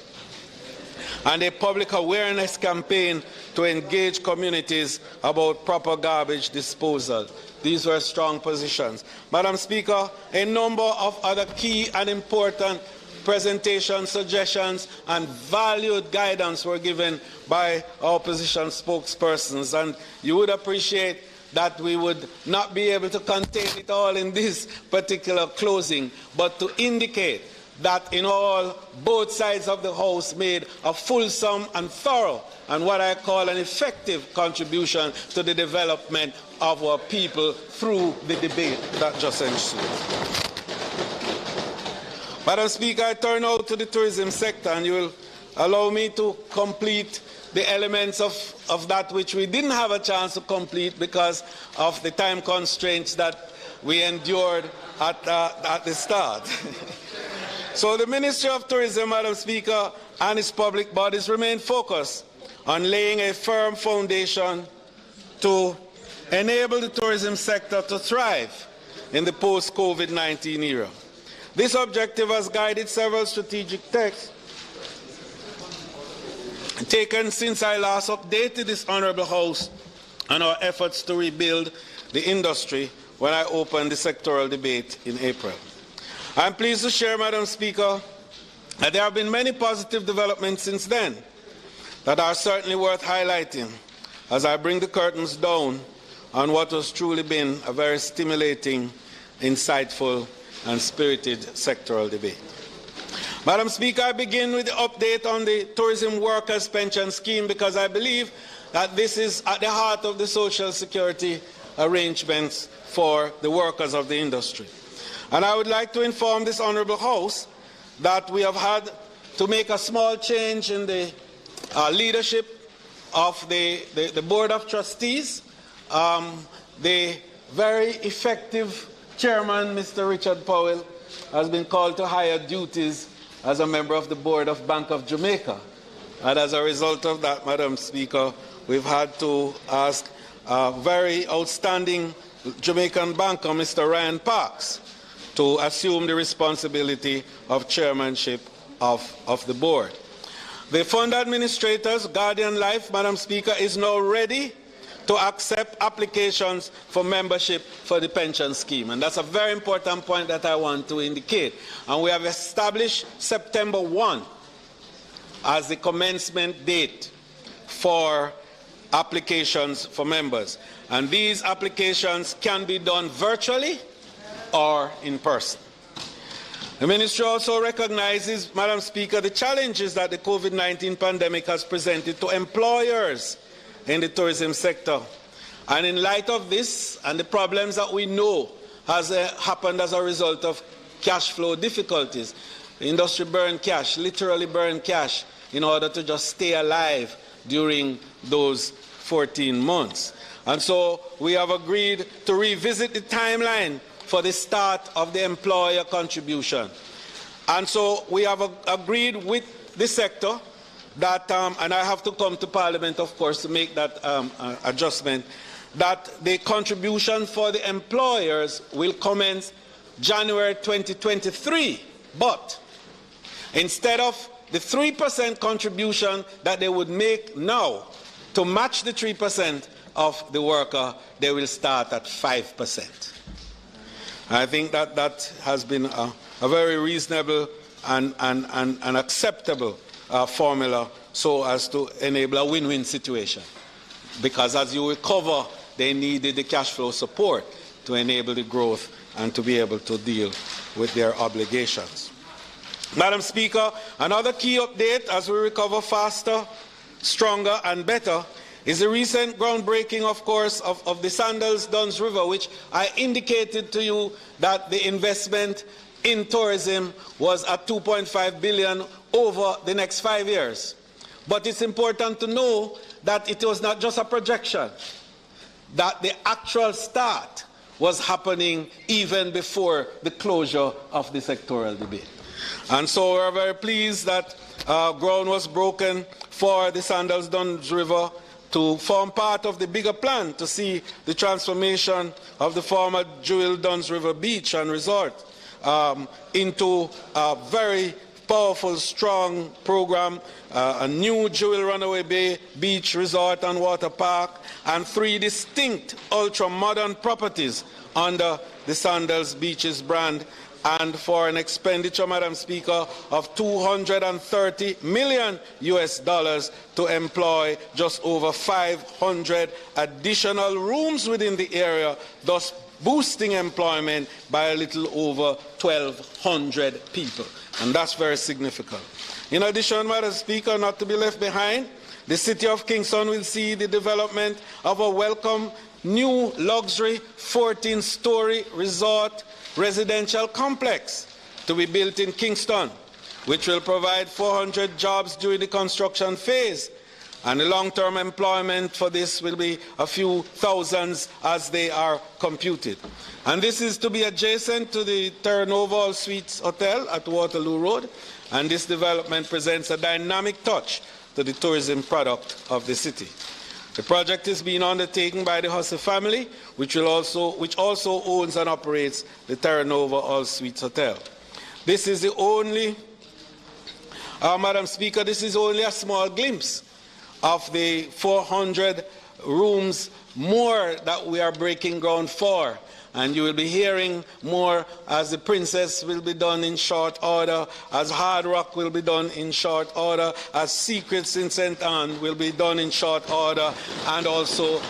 and a public awareness campaign to engage communities about proper garbage disposal. These were strong positions. Madam Speaker, a number of other key and important presentation suggestions and valued guidance were given by our opposition spokespersons, and you would appreciate that we would not be able to contain it all in this particular closing, but to indicate that in all, both sides of the House made a fulsome and thorough and what I call an effective contribution to the development of our people through the debate that just ensued. Madam Speaker, I turn now to the tourism sector, and you will allow me to complete the elements of that which we didn't have a chance to complete because of the time constraints that we endured at the start. So the Ministry of Tourism, Madam Speaker, and its public bodies remain focused on laying a firm foundation to enable the tourism sector to thrive in the post-COVID-19 era. This objective has guided several strategic texts taken since I last updated this Honourable House on our efforts to rebuild the industry when I opened the sectoral debate in April. I am pleased to share, Madam Speaker, that there have been many positive developments since then that are certainly worth highlighting as I bring the curtains down on what has truly been a very stimulating, insightful and spirited sectoral debate. Madam Speaker, I begin with the update on the Tourism Workers' Pension Scheme because I believe that this is at the heart of the social security arrangements for the workers of the industry. And I would like to inform this Honourable House that we have had to make a small change in the leadership of the Board of Trustees. The very effective Chairman, Mr. Richard Powell, has been called to higher duties as a member of the Board of Bank of Jamaica. And as a result of that, Madam Speaker, we've had to ask a very outstanding Jamaican banker, Mr. Ryan Parks, to assume the responsibility of chairmanship of the board. The fund administrators, Guardian Life, Madam Speaker, is now ready to accept applications for membership for the pension scheme. And that's a very important point that I want to indicate. And we have established September 1 as the commencement date for applications for members. And these applications can be done virtually or in person. The Ministry also recognizes, Madam Speaker, the challenges that the COVID-19 pandemic has presented to employers in the tourism sector. And in light of this and the problems that we know has happened as a result of cash flow difficulties, the industry burned cash, literally burned cash, in order to just stay alive during those 14 months. And so we have agreed to revisit the timeline for the start of the employer contribution. And so we have agreed with the sector that, and I have to come to Parliament, of course, to make that adjustment, that the contribution for the employers will commence January 2023. But instead of the 3% contribution that they would make now to match the 3% of the worker, they will start at 5%. I think that that has been a very reasonable and acceptable formula so as to enable a win-win situation. Because as you recover, they needed the cash flow support to enable the growth and to be able to deal with their obligations. Madam Speaker, another key update as we recover faster, stronger and better is the recent groundbreaking, of course, of the Sandals Duns River, which I indicated to you that the investment in tourism was at $2.5 billion over the next 5 years. But it's important to know that it was not just a projection, that the actual start was happening even before the closure of the sectoral debate. And so we're very pleased that ground was broken for the Sandals Duns River to form part of the bigger plan to see the transformation of the former Jewel Duns River Beach and Resort into a very powerful, strong program, a new Jewel Runaway Bay Beach Resort and Water Park, and 3 distinct ultra-modern properties under the Sandals Beaches brand, and for an expenditure, Madam Speaker, of $230 million to employ just over 500 additional rooms within the area, thus boosting employment by a little over 1,200 people. And that's very significant. In addition, Madam Speaker, not to be left behind, the City of Kingston will see the development of a welcome new luxury 14-story resort residential complex to be built in Kingston, which will provide 400 jobs during the construction phase. And the long-term employment for this will be a few thousands as they are computed. And this is to be adjacent to the Terranova All Suites Hotel at Waterloo Road. And this development presents a dynamic touch to the tourism product of the city. The project is being undertaken by the Hussey family, which also owns and operates the Terranova All Suites Hotel. This is the only, Madam Speaker, this is only a small glimpse of the 400 rooms more that we are breaking ground for. And you will be hearing more as the Princess will be done in short order, as Hard Rock will be done in short order, as Secrets in St. Anne will be done in short order, and also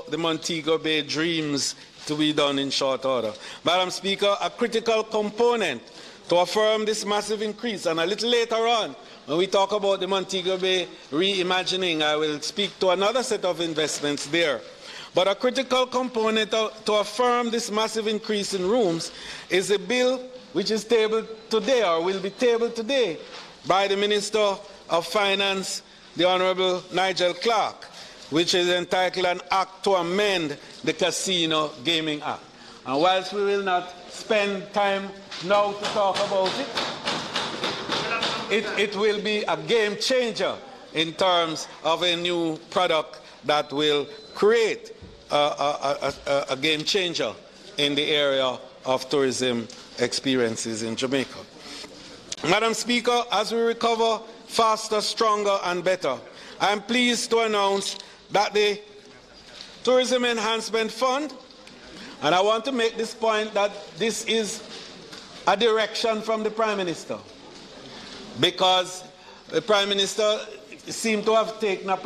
the Montego Bay Dreams to be done in short order. Madam Speaker, a critical component to affirm this massive increase, and a little later on, when we talk about the Montego Bay reimagining, I will speak to another set of investments there. But a critical component to affirm this massive increase in rooms is a bill which is tabled today, or will be tabled today, by the Minister of Finance, the Honourable Nigel Clark, which is entitled An Act to Amend the Casino Gaming Act. And whilst we will not spend time now to talk about it, it will be a game changer in terms of a new product that will create a game changer in the area of tourism experiences in Jamaica. Madam Speaker, as we recover faster, stronger and better, I am pleased to announce that the Tourism Enhancement Fund, and I want to make this point that this is a direction from the Prime Minister, because the Prime Minister seemed to have taken a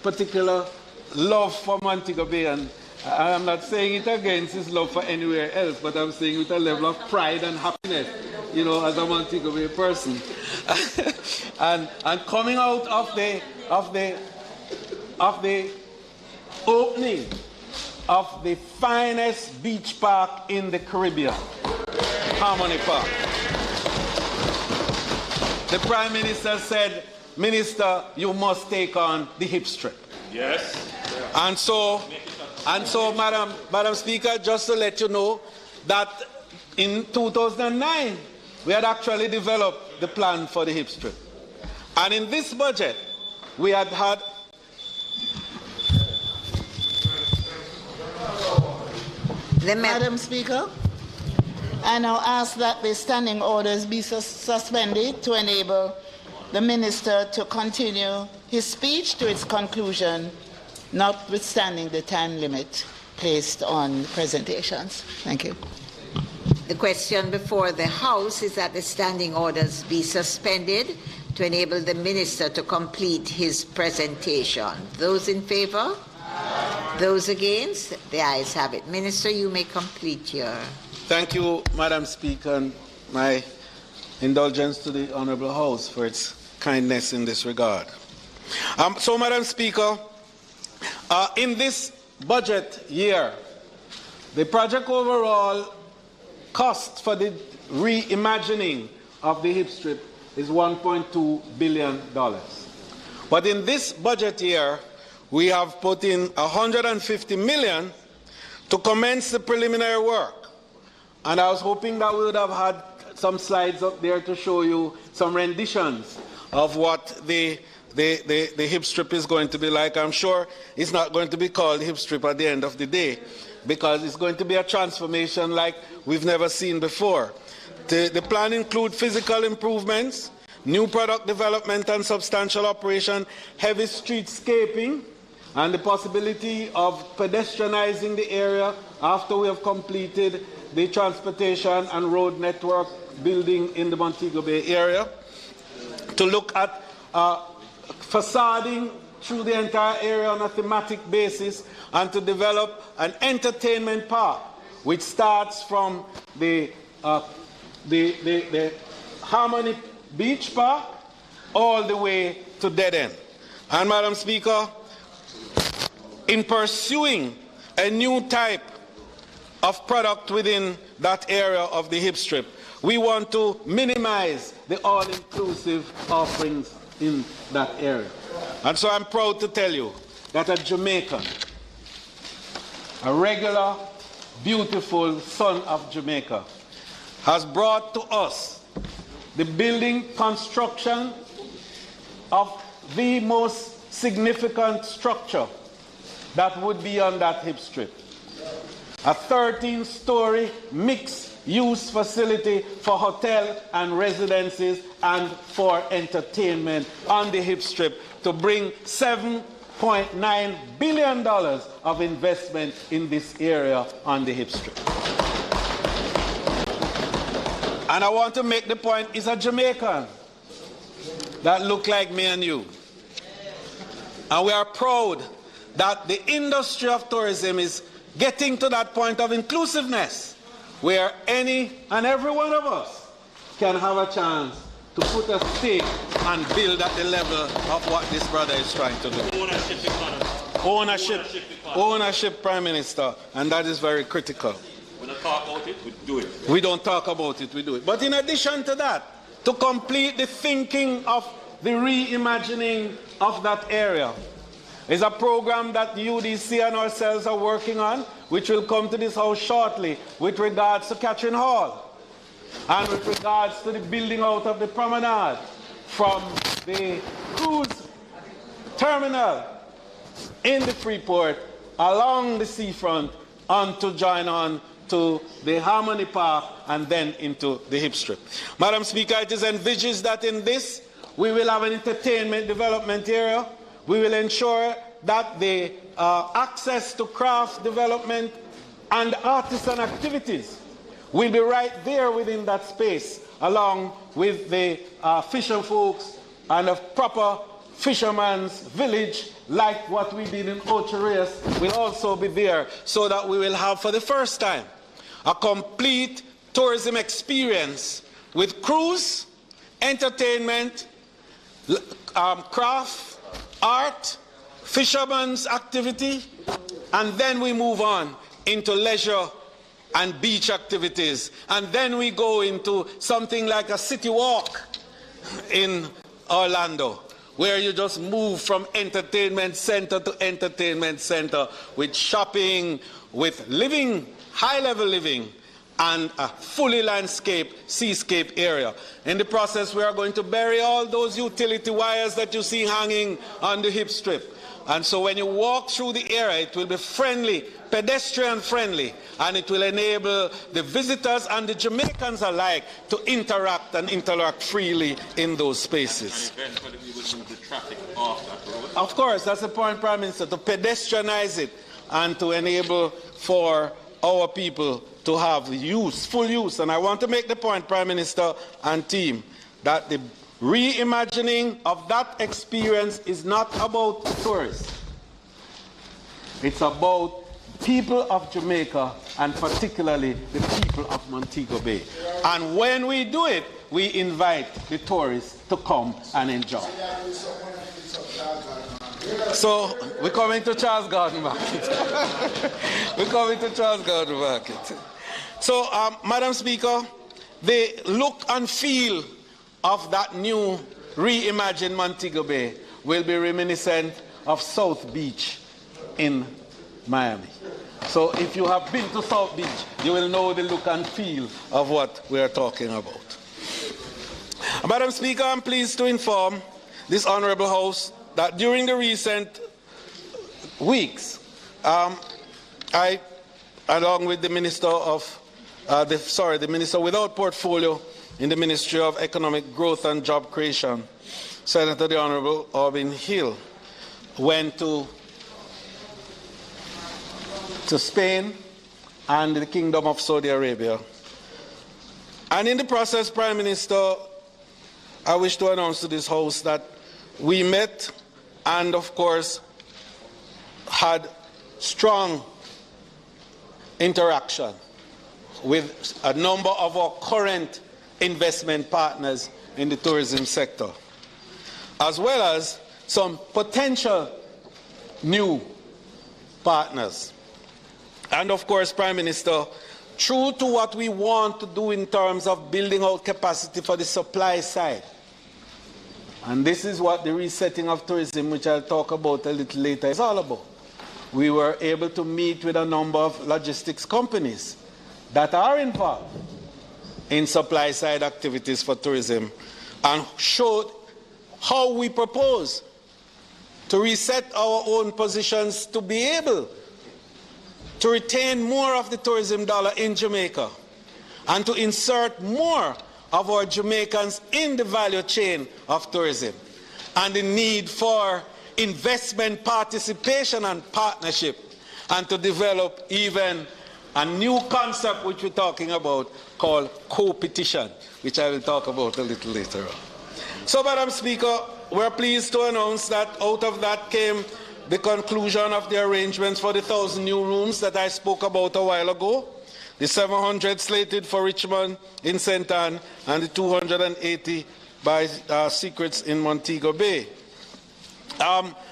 particular love for Montego Bay, and I'm not saying it against his love for anywhere else, but I'm saying with a level of pride and happiness, you know, as a Montego Bay person. and coming out of the opening of the finest beach park in the Caribbean, Harmony Park, the Prime Minister said, Minister, you must take on the hip strip. Yes. And so, Madam Speaker, just to let you know that in 2009, we had actually developed the plan for the hip strip. And in this budget, we had Madam Speaker, I now ask that the standing orders be suspended to enable the Minister to continue his speech to its conclusion, notwithstanding the time limit placed on presentations. Thank you. The question before the House is that the standing orders be suspended to enable the Minister to complete his presentation. Those in favour? Those against? The ayes have it. Minister, you may complete your... Thank you, Madam Speaker, and my indulgence to the Honourable House for its kindness in this regard. So, Madam Speaker, in this budget year, the project overall cost for the reimagining of the hip strip is $1.2 billion. But in this budget year, we have put in $150 million to commence the preliminary work. And I was hoping that we would have had some slides up there to show you some renditions of what the hip strip is going to be like. I'm sure it's not going to be called hip strip at the end of the day, because it's going to be a transformation like we've never seen before. The plan includes physical improvements, new product development and substantial operation, heavy streetscaping, and the possibility of pedestrianizing the area after we have completed the transportation and road network building in the Montego Bay area, to look at facading through the entire area on a thematic basis, and to develop an entertainment park which starts from the Harmony Beach Park all the way to Dead End. And Madam Speaker, in pursuing a new type of product within that area of the hip strip. We want to minimize the all-inclusive offerings in that area. And so I'm proud to tell you that a Jamaican, a regular, beautiful son of Jamaica, has brought to us the building construction of the most significant structure that would be on that hip strip. A 13-story mixed-use facility for hotel and residences and for entertainment on the hip strip to bring $7.9 billion of investment in this area on the hip strip. And I want to make the point, it's a Jamaican that look like me and you. And we are proud that the industry of tourism is getting to that point of inclusiveness where any and every one of us can have a chance to put a stake and build at the level of what this brother is trying to do. Ownership economy. Ownership, Prime Minister, and that is very critical. We don't talk about it, we do it. We don't talk about it, we do it. But in addition to that, to complete the thinking of the reimagining of that area, is a program that the UDC and ourselves are working on, which will come to this house shortly, with regards to Catherine Hall, and with regards to the building out of the promenade from the cruise terminal in the Freeport along the seafront on to join on to the Harmony Park and then into the hip strip. Madam Speaker, it is envisaged that in this we will have an entertainment development area. We will ensure that the access to craft development and artisan activities will be right there within that space, along with the fisher folks and a proper fisherman's village like what we did in Ocho Rios will also be there, so that we will have for the first time a complete tourism experience with cruise, entertainment, craft, art, fisherman's activity, and then we move on into leisure and beach activities, and then we go into something like a city walk in Orlando, where you just move from entertainment center to entertainment center with shopping, with living, high-level living, and a fully landscape, seascape area. In the process, we are going to bury all those utility wires that you see hanging on the hip strip. And so when you walk through the area, it will be friendly, pedestrian friendly, and it will enable the visitors and the Jamaicans alike to interact and interact freely in those spaces. And eventually we will move the traffic off that road. Of course, that's the point, Prime Minister, to pedestrianize it and to enable for our people to have use, full use. And I want to make the point, Prime Minister and team, that the reimagining of that experience is not about tourists. It's about people of Jamaica, and particularly the people of Montego Bay. And when we do it, we invite the tourists to come and enjoy. So we're coming to Charles Garden Market. We're coming to Charles Garden Market. So, Madam Speaker, the look and feel of that new reimagined Montego Bay will be reminiscent of South Beach in Miami. So if you have been to South Beach, you will know the look and feel of what we are talking about. Madam Speaker, I'm pleased to inform this Honourable House that during the recent weeks, I, along with the Minister of, the Minister without portfolio in the Ministry of Economic Growth and Job Creation, Senator the Honourable Orbin Hill, went to Spain and the Kingdom of Saudi Arabia. And in the process, Prime Minister, I wish to announce to this House that we met and, of course, had strong interaction with a number of our current investment partners in the tourism sector, as well as some potential new partners. And of course, Prime Minister, true to what we want to do in terms of building out capacity for the supply side. And this is what the resetting of tourism, which I'll talk about a little later, is all about. We were able to meet with a number of logistics companies that are involved in supply side activities for tourism and showed how we propose to reset our own positions to be able to retain more of the tourism dollar in Jamaica and to insert more of our Jamaicans in the value chain of tourism, and the need for investment, participation and partnership, and to develop even a new concept which we're talking about called co-petition, which I will talk about a little later on. So, Madam Speaker, we're pleased to announce that out of that came the conclusion of the arrangements for the 1,000 new rooms that I spoke about a while ago, the 700 slated for Richmond in St. Ann, and the 280 by Secrets in Montego Bay.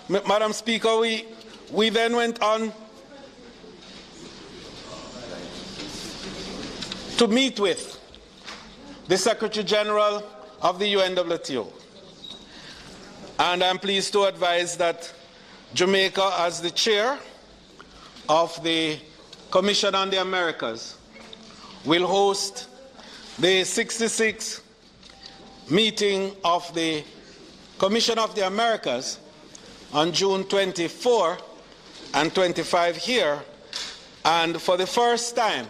Madam Speaker, we then went on to meet with the Secretary General of the UNWTO. And I'm pleased to advise that Jamaica, as the chair of the Commission on the Americas, will host the 66th meeting of the Commission of the Americas on June 24 and 25 here. And for the first time,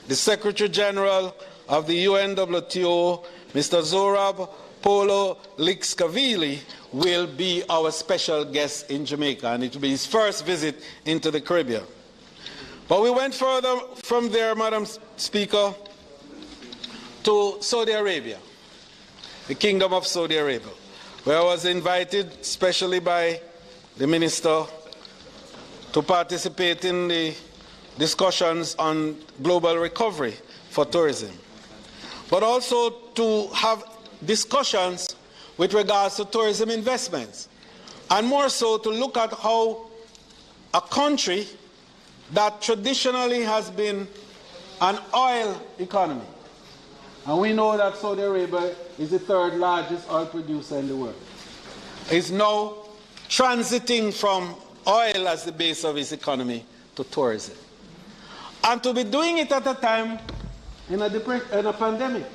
the Secretary General of the UNWTO, Mr. Zorab Polo Lixkavili, will be our special guest in Jamaica, and it will be his first visit into the Caribbean. But we went further from there, Madam Speaker, to Saudi Arabia, the Kingdom of Saudi Arabia, where I was invited especially by the Minister to participate in the discussions on global recovery for tourism, but also to have discussions with regards to tourism investments, and more so to look at how a country that traditionally has been an oil economy, and we know that Saudi Arabia is the third largest oil producer in the world, is now transiting from oil as the base of its economy to tourism. And to be doing it at a time in a pandemic.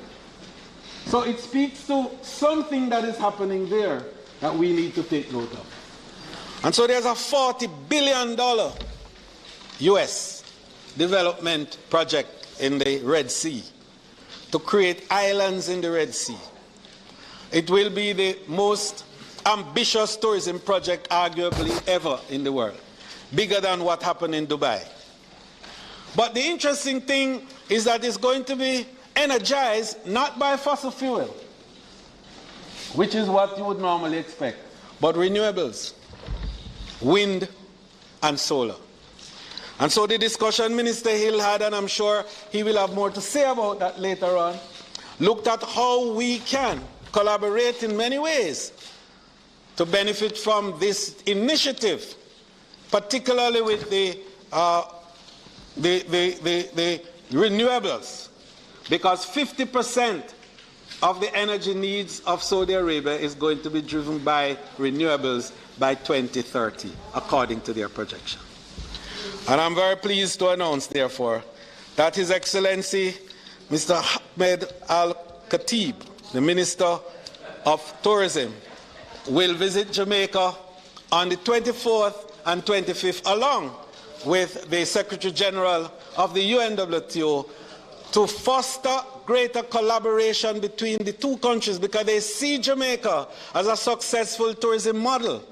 So it speaks to something that is happening there that we need to take note of. And so there's a $40 billion US development project in the Red Sea to create islands in the Red Sea. It will be the most ambitious tourism project arguably ever in the world, bigger than what happened in Dubai. But the interesting thing is that it's going to be energized not by fossil fuel, which is what you would normally expect, but renewables, wind and solar. And so the discussion Minister Hill had, and I'm sure he will have more to say about that later on, looked at how we can collaborate in many ways to benefit from this initiative, particularly with the renewables, because 50% of the energy needs of Saudi Arabia is going to be driven by renewables by 2030, according to their projection. And I'm very pleased to announce, therefore, that His Excellency Mr. Ahmed Al-Khatib, the Minister of Tourism, will visit Jamaica on the 24th and 25th, along with the Secretary General of the UNWTO, to foster greater collaboration between the two countries, because they see Jamaica as a successful tourism model.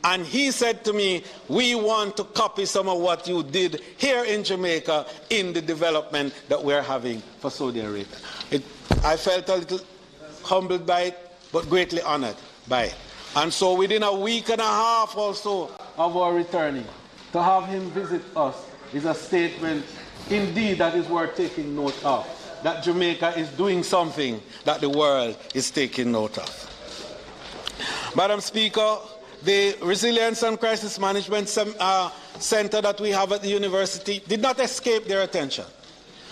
And he said to me, we want to copy some of what you did here in Jamaica in the development that we're having for Saudi Arabia. I felt a little humbled by it, but greatly honored by it. And so within a week and a half or so of our returning, to have him visit us is a statement indeed that is worth taking note of, that Jamaica is doing something that the world is taking note of. Madam Speaker, the Resilience and Crisis Management Center that we have at the university did not escape their attention.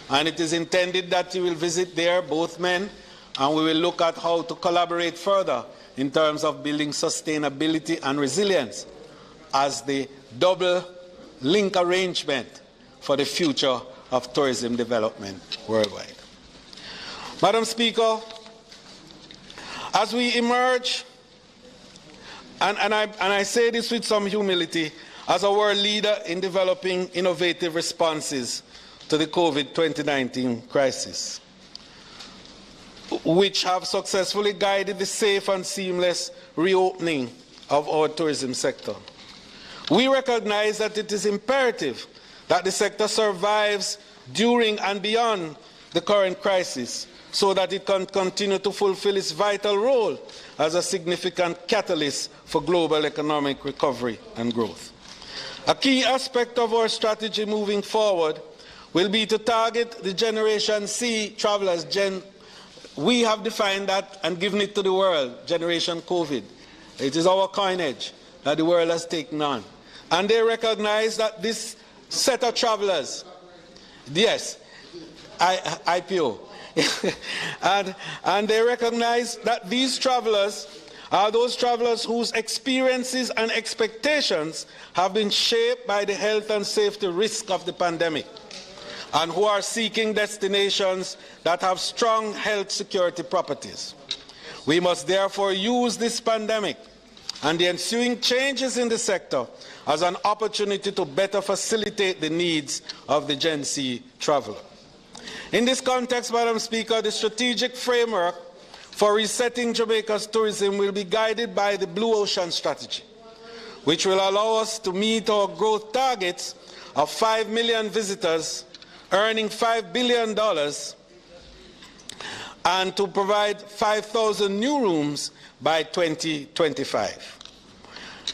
And it is intended that you will visit there, both men, and we will look at how to collaborate further in terms of building sustainability and resilience as the double link arrangement for the future of tourism development worldwide. Madam Speaker, as we emerge, and I say this with some humility, as a world leader in developing innovative responses to the COVID-19 crisis, which have successfully guided the safe and seamless reopening of our tourism sector. We recognize that it is imperative that the sector survives during and beyond the current crisis so that it can continue to fulfill its vital role as a significant catalyst for global economic recovery and growth. A key aspect of our strategy moving forward will be to target the Generation C travelers. We have defined that and given it to the world, Generation COVID. It is our coinage that the world has taken on. And they recognize that this set of travelers, yes, IPO, and they recognize that these travelers are those travelers whose experiences and expectations have been shaped by the health and safety risk of the pandemic, and who are seeking destinations that have strong health security properties. We must therefore use this pandemic and the ensuing changes in the sector as an opportunity to better facilitate the needs of the Gen Z traveler. In this context, Madam Speaker, the strategic framework for resetting Jamaica's tourism will be guided by the Blue Ocean Strategy, which will allow us to meet our growth targets of 5 million visitors, earning $5 billion, and to provide 5,000 new rooms by 2025.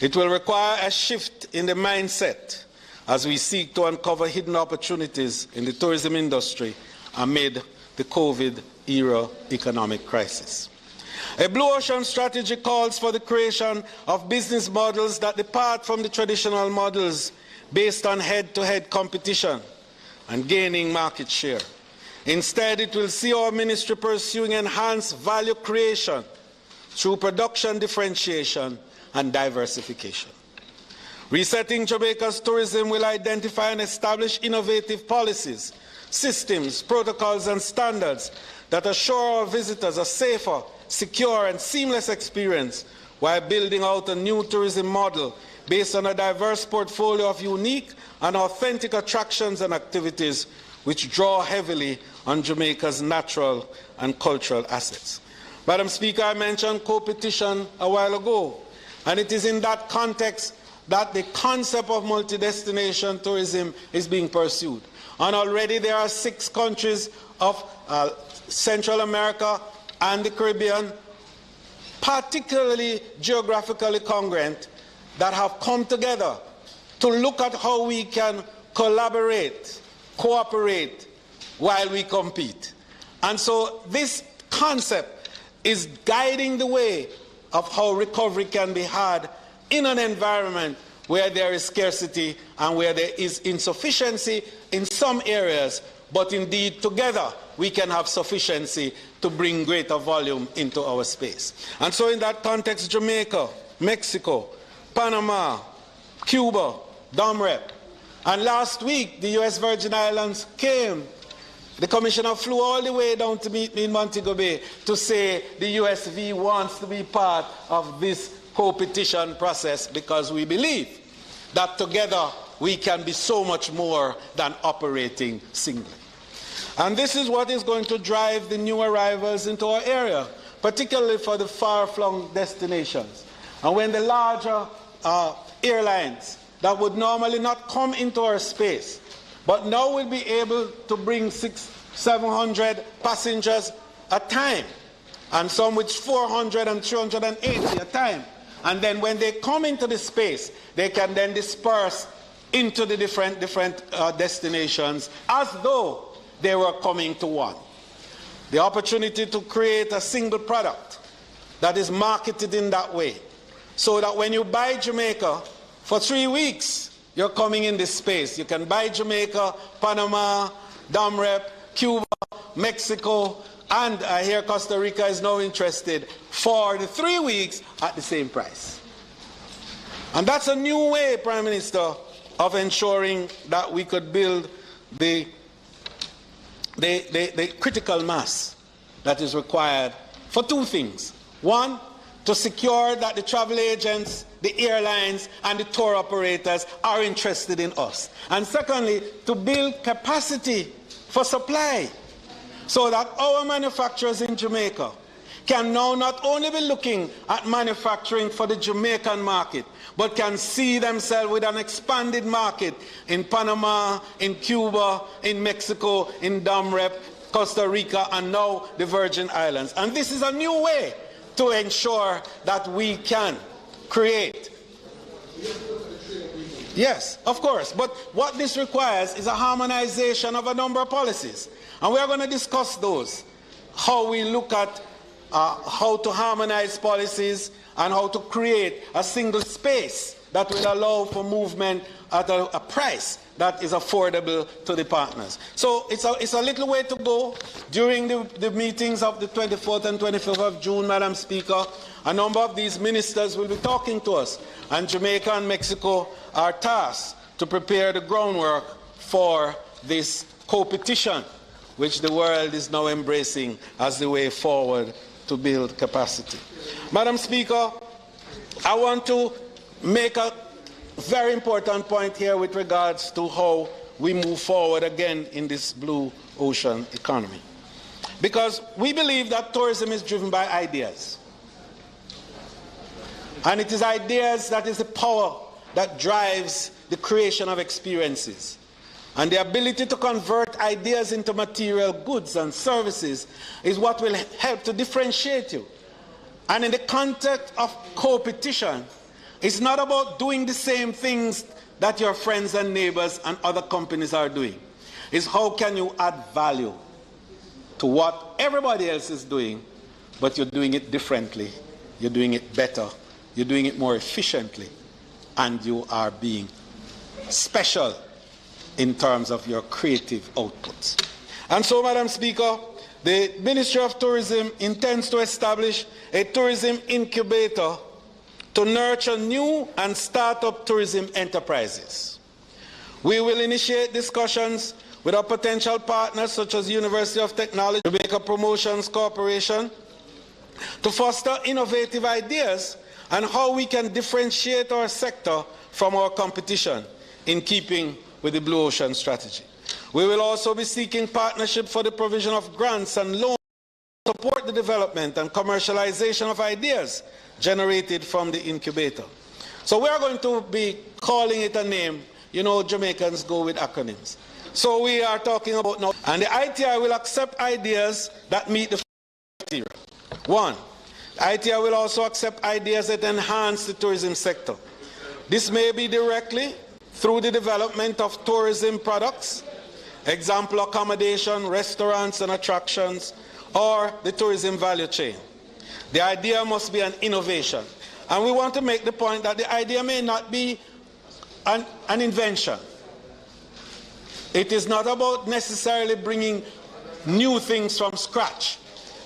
It will require a shift in the mindset as we seek to uncover hidden opportunities in the tourism industry amid the COVID-era economic crisis. A Blue Ocean Strategy calls for the creation of business models that depart from the traditional models based on head-to-head competition and gaining market share. Instead, it will see our ministry pursuing enhanced value creation through production differentiation and diversification. Resetting Jamaica's tourism will identify and establish innovative policies, systems, protocols, and standards that assure our visitors a safer, secure, and seamless experience while building out a new tourism model based on a diverse portfolio of unique and authentic attractions and activities which draw heavily on Jamaica's natural and cultural assets. Madam Speaker, I mentioned competition a while ago, and it is in that context that the concept of multi-destination tourism is being pursued. And already there are 6 countries of Central America and the Caribbean, particularly geographically congruent, that have come together to look at how we can collaborate, cooperate, while we compete. And so this concept is guiding the way of how recovery can be had in an environment where there is scarcity and where there is insufficiency in some areas, but indeed together we can have sufficiency to bring greater volume into our space. And so in that context, Jamaica, Mexico, Panama, Cuba, DOMREP, and last week the US Virgin Islands came. The commissioner flew all the way down to meet me in Montego Bay to say the USV wants to be part of this co-petition process because we believe that together we can be so much more than operating singly. And this is what is going to drive the new arrivals into our area, particularly for the far-flung destinations. And when the larger airlines that would normally not come into our space, but now will be able to bring 600-700 passengers a time, and some with 400 and 380 a time. And then when they come into the space, they can then disperse into the different destinations as though they were coming to one. The opportunity to create a single product that is marketed in that way so that when you buy Jamaica, for 3 weeks, you're coming in this space. You can buy Jamaica, Panama, Damrep, Cuba, Mexico, and I hear Costa Rica is now interested for the 3 weeks at the same price. And that's a new way, Prime Minister, of ensuring that we could build the critical mass that is required for two things. One, to secure that the travel agents, the airlines, and the tour operators are interested in us. And secondly, to build capacity for supply so that our manufacturers in Jamaica can now not only be looking at manufacturing for the Jamaican market, but can see themselves with an expanded market in Panama, in Cuba, in Mexico, in Damrep, Costa Rica, and now the Virgin Islands. And this is a new way to ensure that we can create. Yes, of course, but what this requires is a harmonization of a number of policies. And we are going to discuss those, how we look at how to harmonize policies and how to create a single space that will allow for movement at a price that is affordable to the partners. So it's a little way to go. During the meetings of the 24th and 25th of June, Madam Speaker, a number of these ministers will be talking to us, and Jamaica and Mexico are tasked to prepare the groundwork for this co-petition, which the world is now embracing as the way forward to build capacity. Madam Speaker, I want to make a very important point here with regards to how we move forward again in this blue ocean economy. Because we believe that tourism is driven by ideas. And it is ideas that is the power that drives the creation of experiences. And the ability to convert ideas into material goods and services is what will help to differentiate you. And in the context of co-petition, it's not about doing the same things that your friends and neighbors and other companies are doing. It's how can you add value to what everybody else is doing, but you're doing it differently, you're doing it better, you're doing it more efficiently, and you are being special in terms of your creative outputs. And so, Madam Speaker, the Ministry of Tourism intends to establish a tourism incubator to nurture new and start-up tourism enterprises. We will initiate discussions with our potential partners such as University of Technology, Jamaica Promotions Corporation, to foster innovative ideas and how we can differentiate our sector from our competition in keeping with the Blue Ocean Strategy. We will also be seeking partnership for the provision of grants and loans to support the development and commercialization of ideas generated from the incubator. So we are going to be calling it a name. You know, Jamaicans go with acronyms. So we are talking about now, and the ITI will accept ideas that meet the criteria. One, the ITI will also accept ideas that enhance the tourism sector. This may be directly through the development of tourism products, example accommodation, restaurants and attractions, or the tourism value chain. The idea must be an innovation. And we want to make the point that the idea may not be an invention. It is not about necessarily bringing new things from scratch.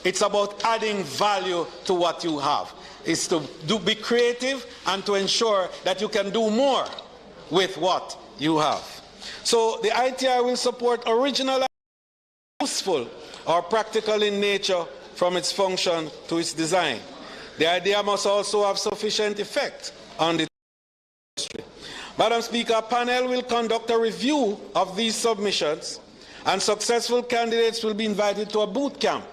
It's about adding value to what you have. It's to be creative and to ensure that you can do more with what you have. So the ITI will support original, useful, or practical in nature from its function to its design. The idea must also have sufficient effect on the industry. Madam Speaker, a panel will conduct a review of these submissions, and successful candidates will be invited to a boot camp,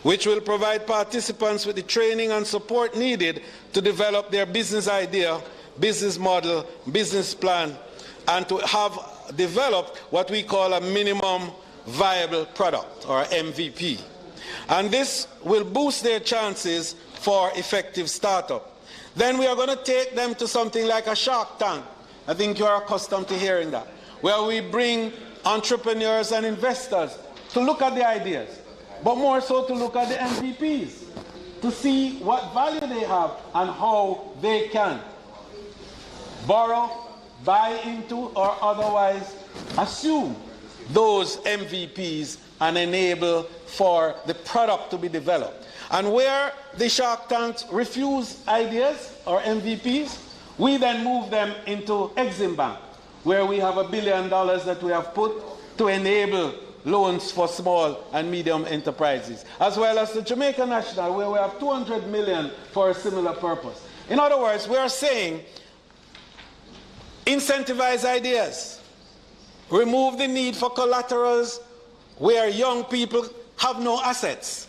which will provide participants with the training and support needed to develop their business idea, business model, business plan, and to have developed what we call a minimum viable product, or MVP. And this will boost their chances for effective startup. Then we are going to take them to something like a Shark Tank. I think you are accustomed to hearing that, where we bring entrepreneurs and investors to look at the ideas, but more so to look at the MVPs to see what value they have and how they can borrow, buy into, or otherwise assume those MVPs and enable for the product to be developed. And where the Shark Tanks refuse ideas or MVPs, we then move them into Exim Bank, where we have $1 billion that we have put to enable loans for small and medium enterprises, as well as the Jamaica National, where we have $200 million for a similar purpose. In other words, we are saying incentivize ideas, remove the need for collaterals where young people have no assets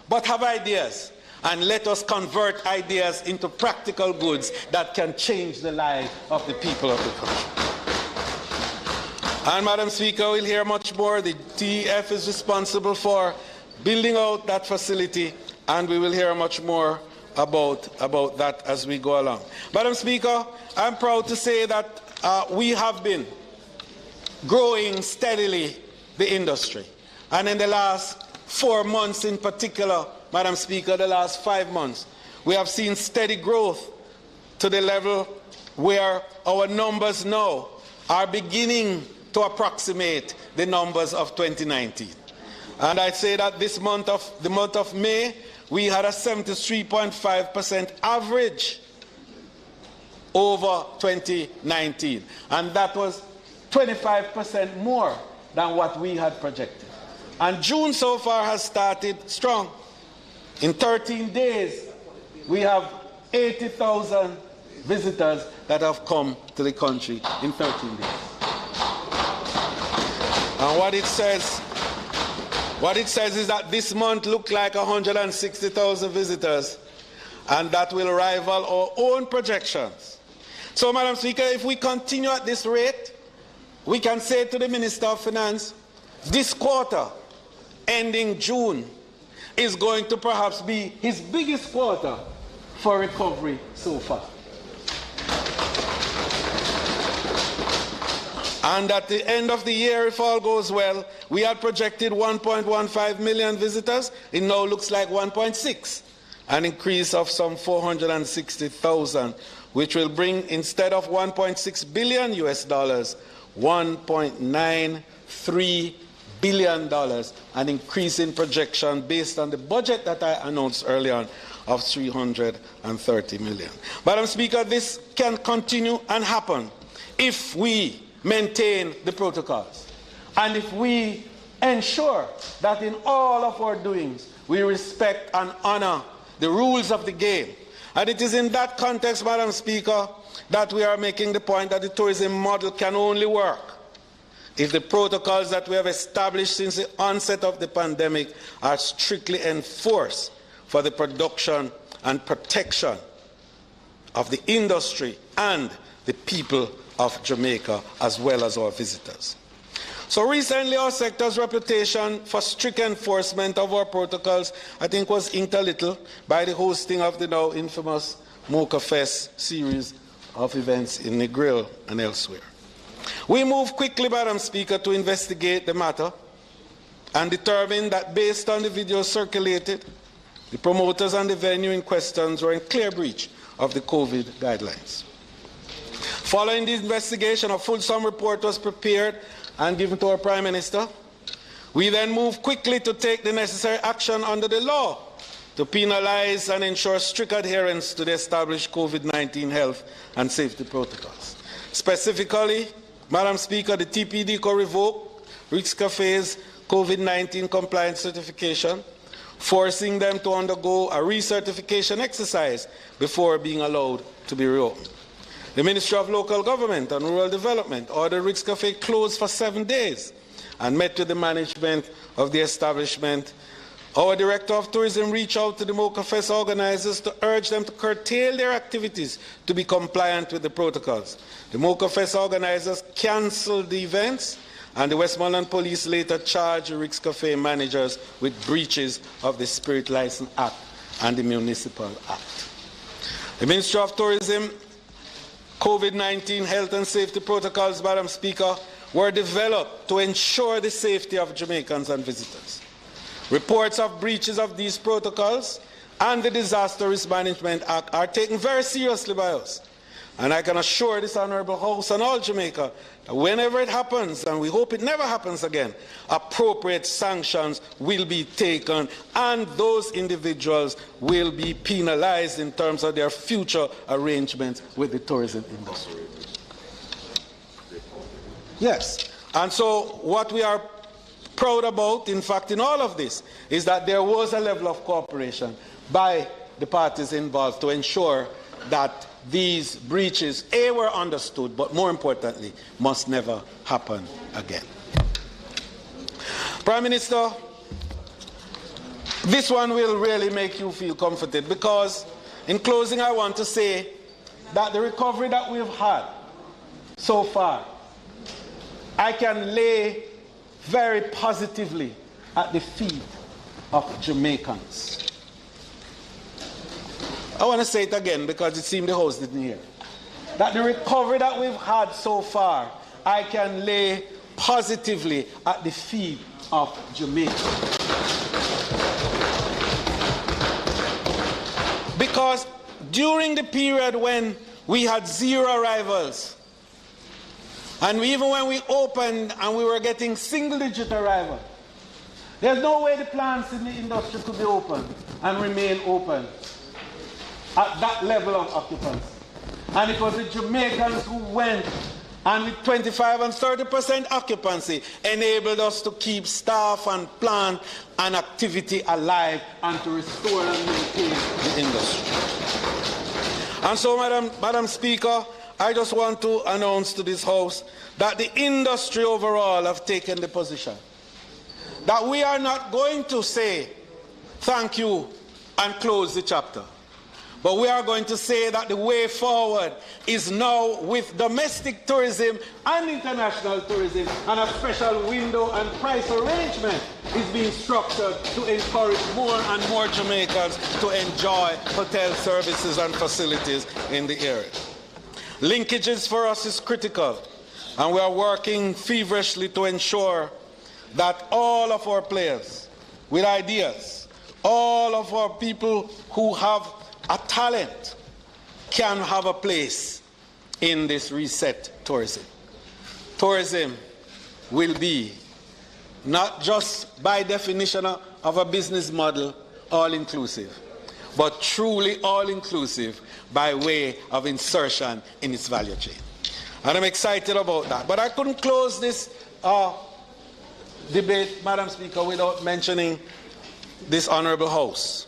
but have ideas, and let us convert ideas into practical goods that can change the lives of the people of the country. And Madam Speaker, we'll hear much more. The TEF is responsible for building out that facility, and we will hear much more about that as we go along. Madam Speaker, I'm proud to say that we have been growing steadily the industry. And in the last 4 months in particular, Madam Speaker, the last 5 months, we have seen steady growth to the level where our numbers now are beginning to approximate the numbers of 2019. And I'd say that the month of May, we had a 73.5% average over 2019. And that was 25% more than what we had projected. And June so far has started strong. In 13 days, we have 80,000 visitors that have come to the country in 13 days. And what it says is that this month looked like 160,000 visitors, and that will rival our own projections. So, Madam Speaker, if we continue at this rate, we can say to the Minister of Finance, this quarter, ending June, is going to perhaps be his biggest quarter for recovery so far. And at the end of the year, if all goes well, we had projected 1.15 million visitors. It now looks like 1.6, an increase of some 460,000, which will bring, instead of $1.6 billion US, $1.93 billion, an increase in projection based on the budget that I announced earlier on of $330 million. Madam Speaker, this can continue and happen if we maintain the protocols and if we ensure that in all of our doings we respect and honor the rules of the game. And it is in that context, Madam Speaker, that we are making the point that the tourism model can only work if the protocols that we have established since the onset of the pandemic are strictly enforced for the production and protection of the industry and the people of Jamaica, as well as our visitors. So recently, our sector's reputation for strict enforcement of our protocols, I think, was inked a little by the hosting of the now infamous Mocha Fest series of events in Negril and elsewhere. We moved quickly, Madam Speaker, to investigate the matter and determined that based on the videos circulated, the promoters and the venue in questions were in clear breach of the COVID guidelines. Following the investigation, a fulsome report was prepared and given to our Prime Minister. We then moved quickly to take the necessary action under the law to penalize and ensure strict adherence to the established COVID-19 health and safety protocols. Specifically, Madam Speaker, the TPD could revoke Ritz Cafe's COVID-19 compliance certification, forcing them to undergo a recertification exercise before being allowed to be reopened. The Ministry of Local Government and Rural Development ordered Ritz Cafe closed for 7 days and met with the management of the establishment. Our Director of Tourism reached out to the Mocha Fest organizers to urge them to curtail their activities to be compliant with the protocols. The Mocha Fest organizers cancelled the events, and the Westmoreland Police later charged the Ritz Cafe managers with breaches of the Spirit License Act and the Municipal Act. The Ministry of Tourism COVID-19 health and safety protocols, Madam Speaker, were developed to ensure the safety of Jamaicans and visitors. Reports of breaches of these protocols and the Disaster Risk Management Act are taken very seriously by us. And I can assure this Honourable House and all Jamaica that whenever it happens, and we hope it never happens again, appropriate sanctions will be taken and those individuals will be penalized in terms of their future arrangements with the tourism industry. Yes, and so what we are proud about, in fact, in all of this, is that there was a level of cooperation by the parties involved to ensure that these breaches, A, were understood, but more importantly, must never happen again. Prime Minister, this one will really make you feel comforted because, in closing, I want to say that the recovery that we've had so far, I can lay very positively at the feet of Jamaicans. I want to say it again because it seemed the House didn't hear. That the recovery that we've had so far, I can lay positively at the feet of Jamaica. Because during the period when we had 0 arrivals, and even when we opened and we were getting single-digit arrival, there's no way the plants in the industry could be open and remain open at that level of occupancy. And it was the Jamaicans who went and with 25 and 30% occupancy enabled us to keep staff and plant and activity alive and to restore and maintain the industry. And so, Madam Speaker, I just want to announce to this House that the industry overall have taken the position that we are not going to say thank you and close the chapter. But we are going to say that the way forward is now with domestic tourism and international tourism, and a special window and price arrangement is being structured to encourage more and more Jamaicans to enjoy hotel services and facilities in the area. Linkages for us is critical, and we are working feverishly to ensure that all of our players with ideas, all of our people who have a talent can have a place in this reset tourism. Tourism will be not just by definition of a business model all-inclusive, but truly all-inclusive by way of insertion in its value chain. And I'm excited about that. But I couldn't close this debate, Madam Speaker, without mentioning this Honourable House.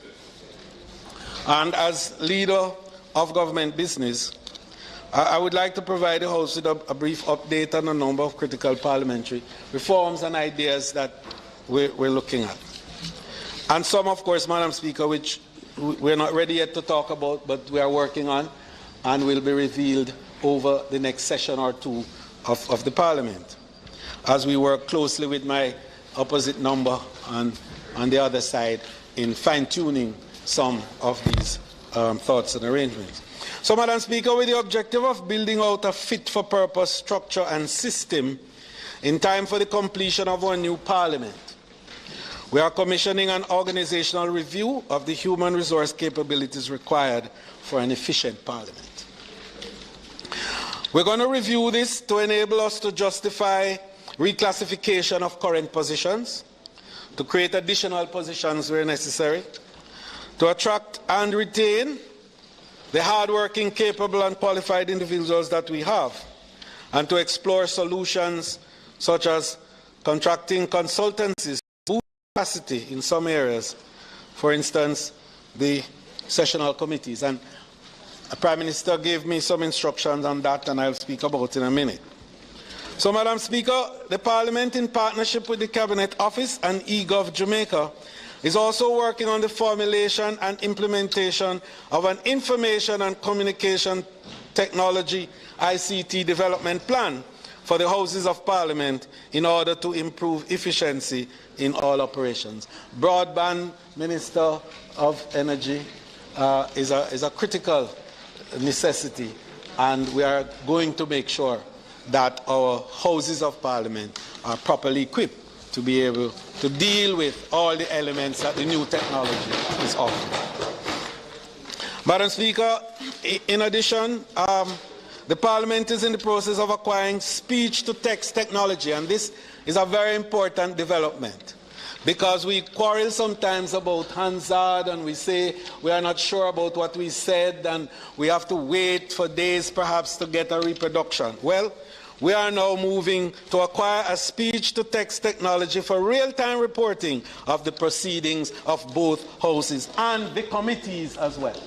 And as leader of government business, I would like to provide the House with a brief update on a number of critical parliamentary reforms and ideas that we're looking at. And some, of course, Madam Speaker, which we're not ready yet to talk about, but we are working on and will be revealed over the next session or two of the Parliament, as we work closely with my opposite number on the other side in fine-tuning some of these thoughts and arrangements. So, Madam Speaker, with the objective of building out a fit-for-purpose structure and system in time for the completion of our new Parliament, we are commissioning an organizational review of the human resource capabilities required for an efficient Parliament. We're going to review this to enable us to justify reclassification of current positions, to create additional positions where necessary, to attract and retain the hard-working, capable and qualified individuals that we have, and to explore solutions such as contracting consultancies, boost capacity in some areas, for instance, the sessional committees. And the Prime Minister gave me some instructions on that, and I'll speak about it in a minute. So, Madam Speaker, the Parliament, in partnership with the Cabinet Office and eGov Jamaica, is also working on the formulation and implementation of an information and communication technology ICT development plan for the Houses of Parliament in order to improve efficiency in all operations. Broadband, Minister of Energy, is a critical necessity, and we are going to make sure that our Houses of Parliament are properly equipped to be able to deal with all the elements that the new technology is offering. Madam Speaker, in addition, the Parliament is in the process of acquiring speech-to-text technology, and this is a very important development because we quarrel sometimes about Hansard and we say we are not sure about what we said and we have to wait for days perhaps to get a reproduction. Well, we are now moving to acquire a speech-to-text technology for real-time reporting of the proceedings of both houses and the committees as well.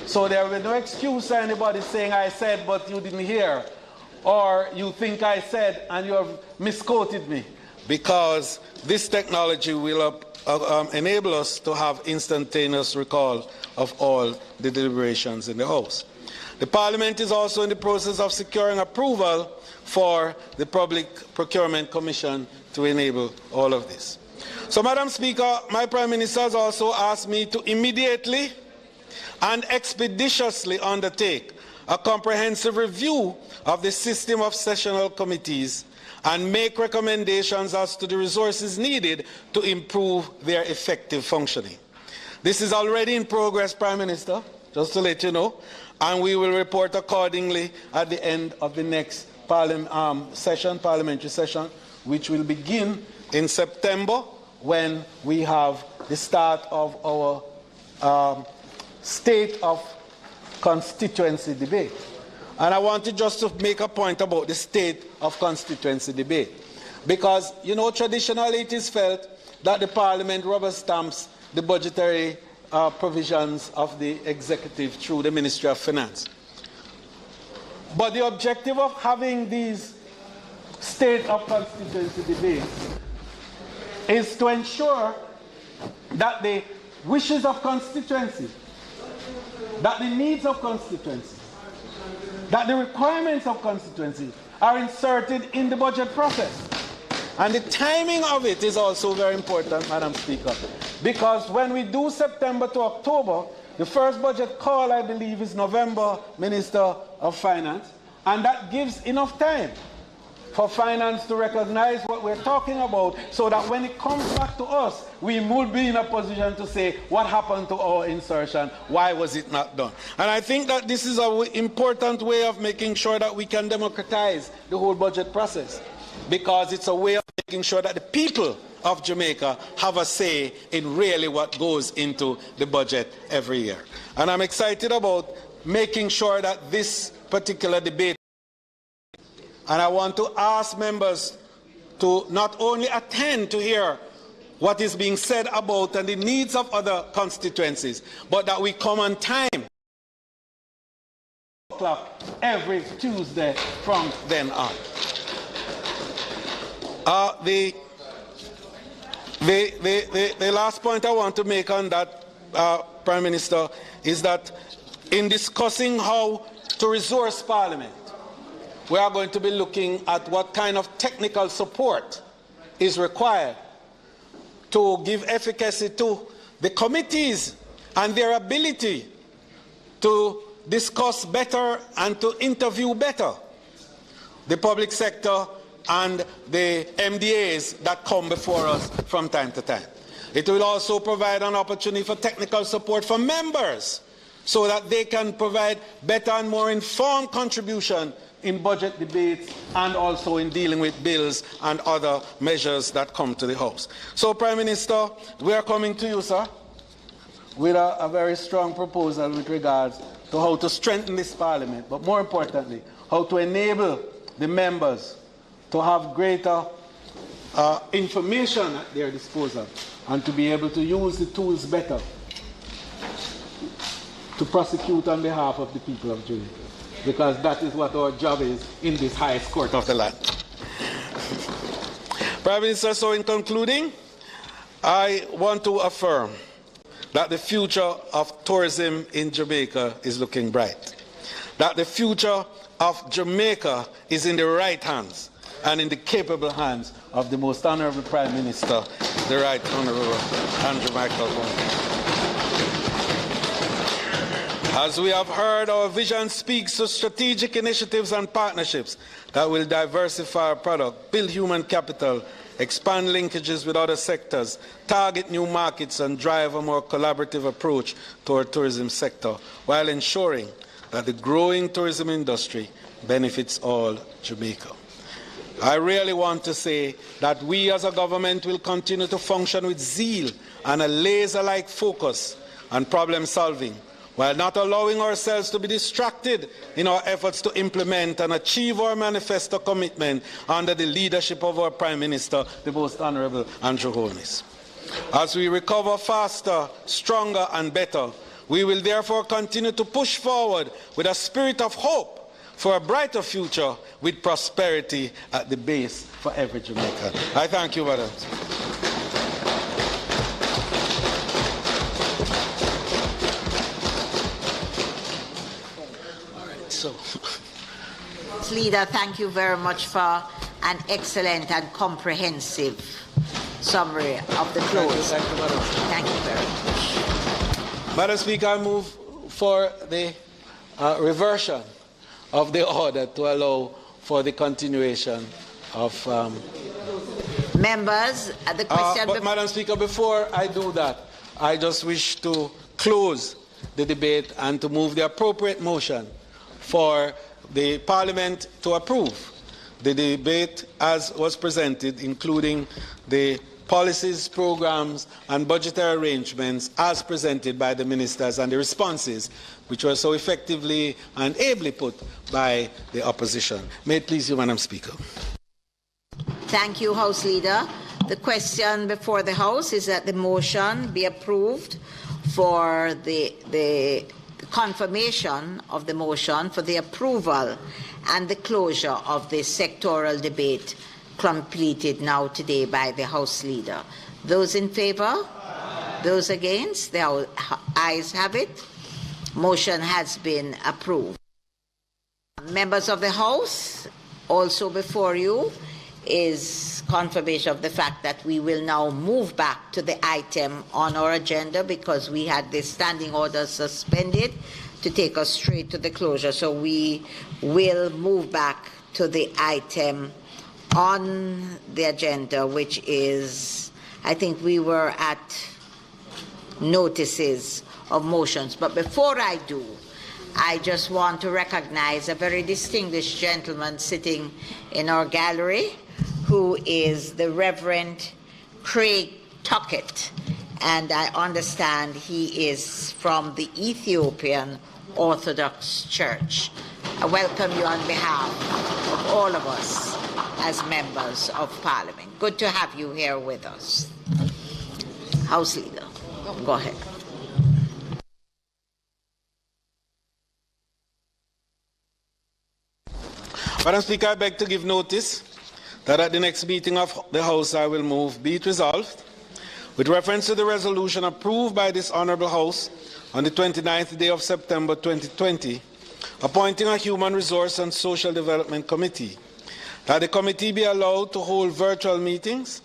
So there will be no excuse for anybody saying I said but you didn't hear, or you think I said and you have misquoted me, because this technology will enable us to have instantaneous recall of all the deliberations in the House. The Parliament is also in the process of securing approval for the Public Procurement Commission to enable all of this. So, Madam Speaker, my Prime Minister has also asked me to immediately and expeditiously undertake a comprehensive review of the system of sessional committees and make recommendations as to the resources needed to improve their effective functioning. This is already in progress, Prime Minister, just to let you know, and we will report accordingly at the end of the next parliamentary session, which will begin in September when we have the start of our state of constituency debate. And I wanted just to make a point about the state of constituency debate. Because, you know, traditionally it is felt that the Parliament rubber stamps the budgetary provisions of the executive through the Ministry of Finance. But the objective of having these state of constituency debates is to ensure that the wishes of constituency, that the needs of constituency, that the requirements of constituency are inserted in the budget process. And the timing of it is also very important, Madam Speaker, because when we do September to October, the first budget call, I believe, is November, Minister of Finance, and that gives enough time for finance to recognize what we're talking about so that when it comes back to us, we will be in a position to say, what happened to our insertion? Why was it not done? And I think that this is an important way of making sure that we can democratize the whole budget process, because it's a way of making sure that the people of Jamaica have a say in really what goes into the budget every year. And I'm excited about making sure that this particular debate, and I want to ask members to not only attend to hear what is being said about and the needs of other constituencies, but that we come on time every Tuesday from then on. The last point I want to make on that, Prime Minister, is that in discussing how to resource Parliament, we are going to be looking at what kind of technical support is required to give efficacy to the committees and their ability to discuss better and to interview better the public sector and the MDAs that come before us from time to time. It will also provide an opportunity for technical support for members so that they can provide better and more informed contribution in budget debates and also in dealing with bills and other measures that come to the House. So, Prime Minister, we are coming to you, sir, with a very strong proposal with regards to how to strengthen this Parliament, but more importantly, how to enable the members to have greater information at their disposal and to be able to use the tools better to prosecute on behalf of the people of Jamaica, because that is what our job is in this highest court of the land. Prime Minister, so in concluding, I want to affirm that the future of tourism in Jamaica is looking bright, that the future of Jamaica is in the right hands and in the capable hands of the most honorable Prime Minister, the Right Honorable Andrew Michael Wong. As we have heard, our vision speaks to strategic initiatives and partnerships that will diversify our product, build human capital, expand linkages with other sectors, target new markets, and drive a more collaborative approach to our tourism sector, while ensuring that the growing tourism industry benefits all Jamaica. I really want to say that we as a government will continue to function with zeal and a laser-like focus on problem solving, while not allowing ourselves to be distracted in our efforts to implement and achieve our manifesto commitment under the leadership of our Prime Minister, the Most Honourable Andrew Holness. As we recover faster, stronger and better, we will therefore continue to push forward with a spirit of hope for a brighter future with prosperity at the base for every Jamaican. I thank you, Madam. Leader, thank you very much for an excellent and comprehensive summary of the close. Thank you, Madam. Thank you very much. Madam Speaker, I move for the reversion of the order to allow for the continuation of... Members, the question... but Madam Speaker, before I do that, I just wish to close the debate and to move the appropriate motion for the Parliament to approve the debate as was presented, including the policies, programs and budgetary arrangements as presented by the ministers and the responses which were so effectively and ably put by the opposition. May it please you, Madam Speaker. Thank you, House Leader. The question before the House is that the motion be approved for the confirmation of the motion for the approval and the closure of the sectoral debate completed now today by the House Leader. Those in favour? Those against? The ayes have it. Motion has been approved. Members of the House, also before you is confirmation of the fact that we will now move back to the item on our agenda because we had the standing order suspended to take us straight to the closure. So we will move back to the item on the agenda, which is, I think we were at notices of motions. But before I do, I just want to recognize a very distinguished gentleman sitting in our gallery, who is the Reverend Craig Tuckett, and I understand he is from the Ethiopian Orthodox Church. I welcome you on behalf of all of us as members of Parliament. Good to have you here with us. House Leader, go ahead. Madam Speaker, I beg to give notice that at the next meeting of the House I will move, be it resolved, with reference to the resolution approved by this Honourable House on the 29th day of September 2020, appointing a Human Resource and Social Development Committee, that the committee be allowed to hold virtual meetings,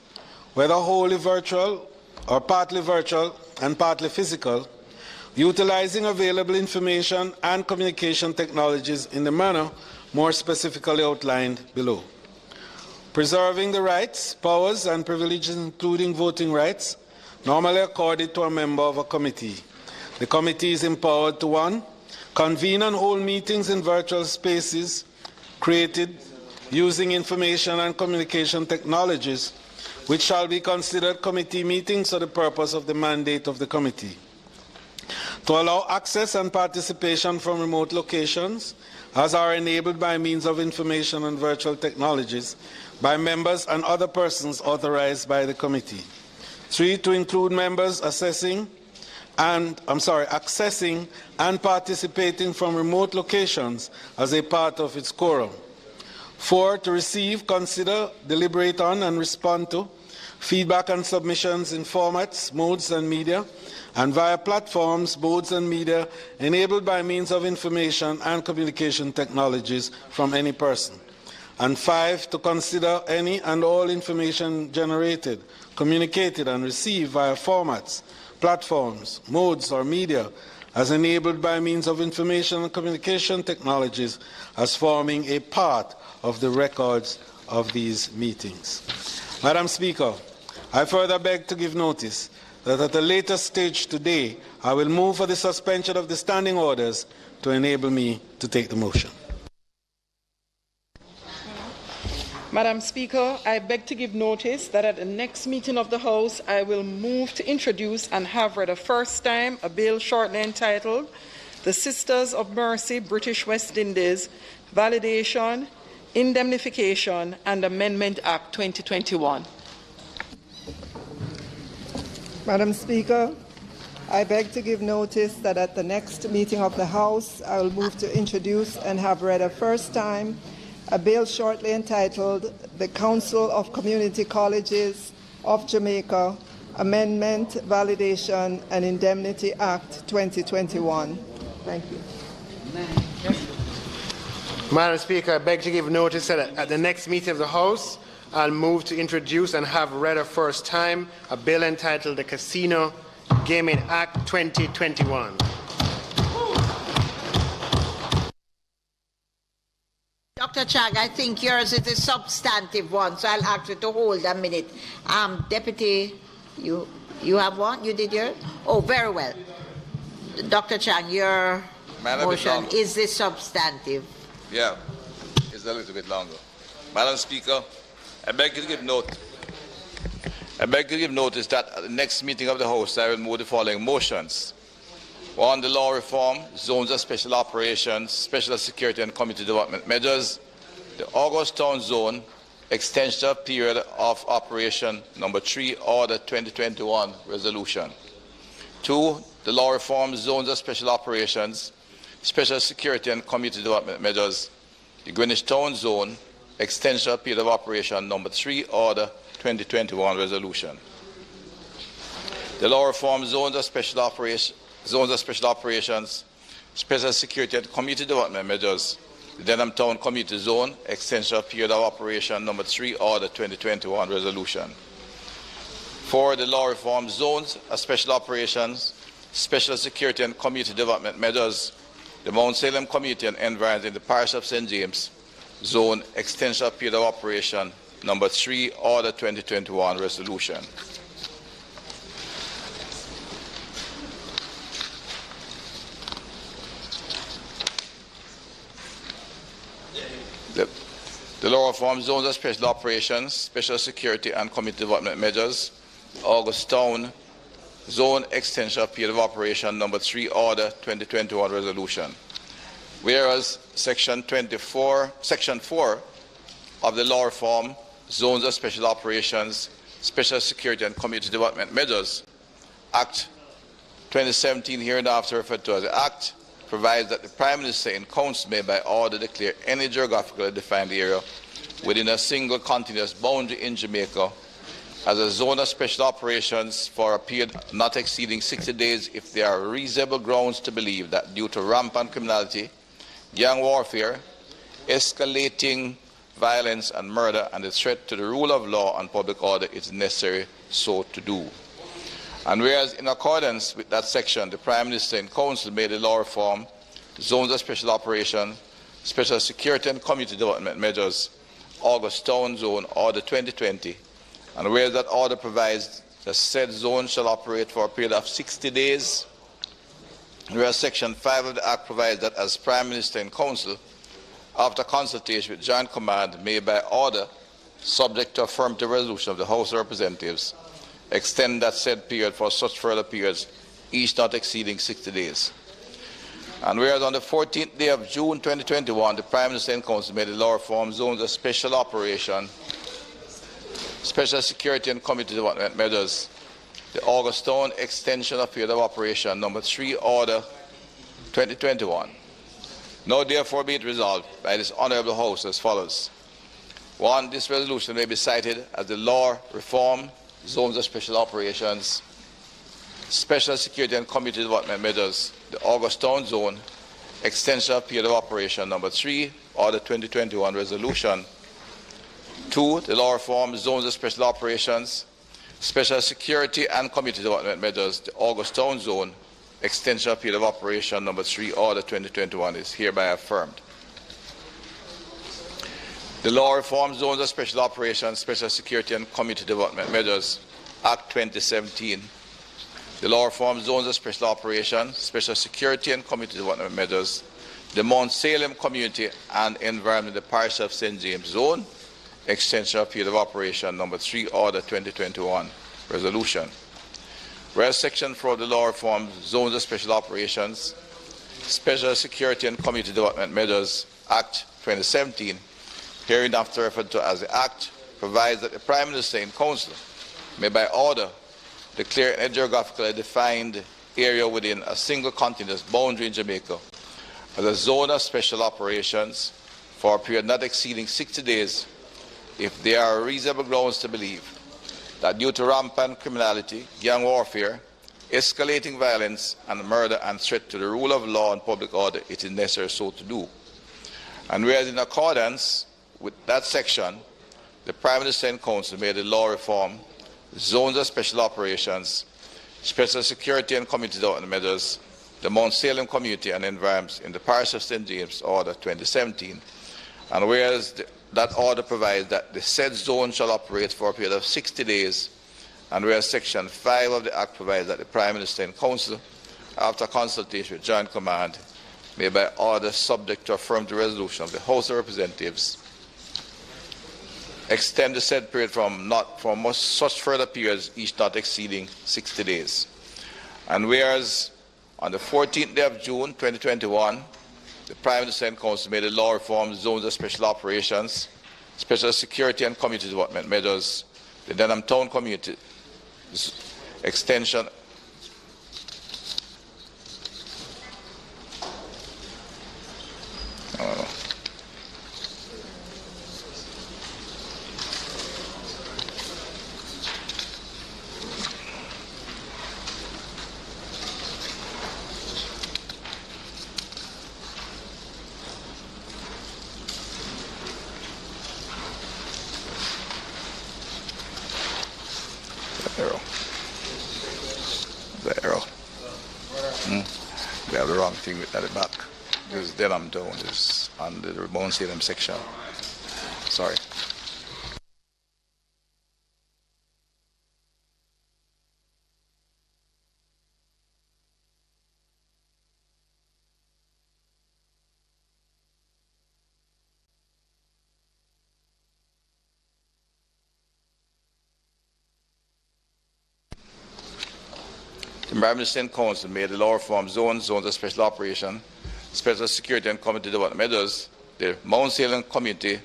whether wholly virtual or partly virtual and partly physical, utilizing available information and communication technologies in the manner more specifically outlined below. Preserving the rights, powers and privileges, including voting rights, normally accorded to a member of a committee. The committee is empowered to 1. Convene and hold meetings in virtual spaces created using information and communication technologies, which shall be considered committee meetings for the purpose of the mandate of the committee. To allow access and participation from remote locations, as are enabled by means of information and virtual technologies, by members and other persons authorized by the committee. 3, to include members accessing and participating from remote locations as a part of its quorum. 4, to receive, consider, deliberate on and respond to feedback and submissions in formats, modes and media, and via platforms, boards and media enabled by means of information and communication technologies from any person. And 5, to consider any and all information generated, communicated and received via formats, platforms, modes or media as enabled by means of information and communication technologies as forming a part of the records of these meetings. Madam Speaker, I further beg to give notice that at a later stage today, I will move for the suspension of the standing orders to enable me to take the motion. Madam Speaker, I beg to give notice that at the next meeting of the House, I will move to introduce and have read a first time a bill shortly entitled The Sisters of Mercy, British West Indies, Validation, Indemnification and Amendment Act 2021. Madam Speaker, I beg to give notice that at the next meeting of the House, I will move to introduce and have read a first time a bill shortly entitled The Council of Community Colleges of Jamaica, Amendment, Validation and Indemnity Act 2021. Thank you. Madam Speaker, I beg to give notice that at the next meeting of the House, I'll move to introduce and have read a first time a bill entitled the Casino Gaming Act 2021. Dr. Chang, I think yours is a substantive one, so I'll ask you to hold a minute. Deputy, you have one? You did yours? Oh, very well. Dr. Chang, your motion is this substantive? Yeah, it's a little bit longer. Madam Speaker, I beg to give notice that at the next meeting of the House, I will move the following motions. 1. The law reform, zones of special operations, special security and community development measures. The August Town Zone, extension of period of operation. Number 3, Order 2021 resolution. 2. The law reform, zones of special operations, special security and community development measures. The Greenwich Town Zone, extension of period of operation. Number 3, Order 2021 resolution. The law reform, zones of special operations, special security and community development measures. The Denham Town Community Zone, extension of period of operation. Number 3, Order 2021 resolution. 4. The law reform, zones of special operations, special security and community development measures. The Mount Salem Community and Environs in the Parish of St. James Zone, extension of period of operation. Number 3, Order 2021 resolution. The law reform, zones of special operations, special security and community development measures. August Town Zone, extension of period of operation. Number 3, Order 2021 resolution. Whereas Section 4 of the law reform, zones of special operations, special security and community development measures, Act 2017, hereinafter referred to as the Act, provides that the Prime Minister in Council may by order declare any geographically defined area within a single continuous boundary in Jamaica as a zone of special operations for a period not exceeding 60 days if there are reasonable grounds to believe that due to rampant criminality, gang warfare, escalating violence and murder and the threat to the rule of law and public order it is necessary so to do. And whereas in accordance with that section, the Prime Minister in Council made the law reform, zones of special operation, special security and community development measures, August Town Zone, Order 2020, and whereas that order provides the said zone shall operate for a period of 60 days, whereas Section 5 of the Act provides that as Prime Minister in Council, after consultation with Joint Command, may by order, subject to affirmative resolution of the House of Representatives, extend that said period for such further periods, each not exceeding 60 days. And whereas on the 14th day of June 2021, the Prime Minister in Council made the law reform, zones of special operation, special security and community development measures, the August Town extension of period of operation, Number 3, Order 2021. Now therefore be it resolved by this Honourable House as follows. 1. This resolution may be cited as the law reform, zones of special operations, special security and community development measures, the August Town Zone, extension of period of operation. Number 3, Order 2021 resolution. 2. The law reform, zones of special operations, special security and community development measures, the August Town Zone, extension of period of operation. Number 3, Order 2021 is hereby affirmed. The Law Reforms Zones of Special Operations, Special Security and Community Development Measures, Act 2017. The Law Reforms Zones of Special Operations, Special Security and Community Development Measures, the Mount Salem Community and Environment in the Parish of St. James Zone, Extension of Period of Operation Number 3, Order 2021, Resolution. Whereas Section 4 of the Law Reforms Zones of Special Operations, Special Security and Community Development Measures, Act 2017, hereinafter referred to as the Act, provides that the Prime Minister in Council may by order declare a geographically defined area within a single continuous boundary in Jamaica as a zone of special operations for a period not exceeding 60 days if there are reasonable grounds to believe that due to rampant criminality, gang warfare, escalating violence and murder and threat to the rule of law and public order, it is necessary so to do. And whereas in accordance with that section, the Prime Minister and Council made the law reform, zones of special operations, special security and community development measures, the Mount Salem Community and Environment in the Parish of St. James, Order 2017. And whereas that order provides that the said zone shall operate for a period of 60 days, and whereas Section 5 of the Act provides that the Prime Minister and Council, after consultation with Joint Command, may by order subject to affirmative resolution of the House of Representatives extend the said period from such further periods, each not exceeding 60 days. And whereas on the 14th day of June 2021, the Prime Minister and Council made the law reform zones of special operations, special security and community development measures, the Denham Town Community extension. We have the wrong thing at the back. This Denham Town is on the Mount Salem section. Sorry. The Prime Minister and Council made the law reform zones of special operation, special security and community development measures, the Mount Salem Community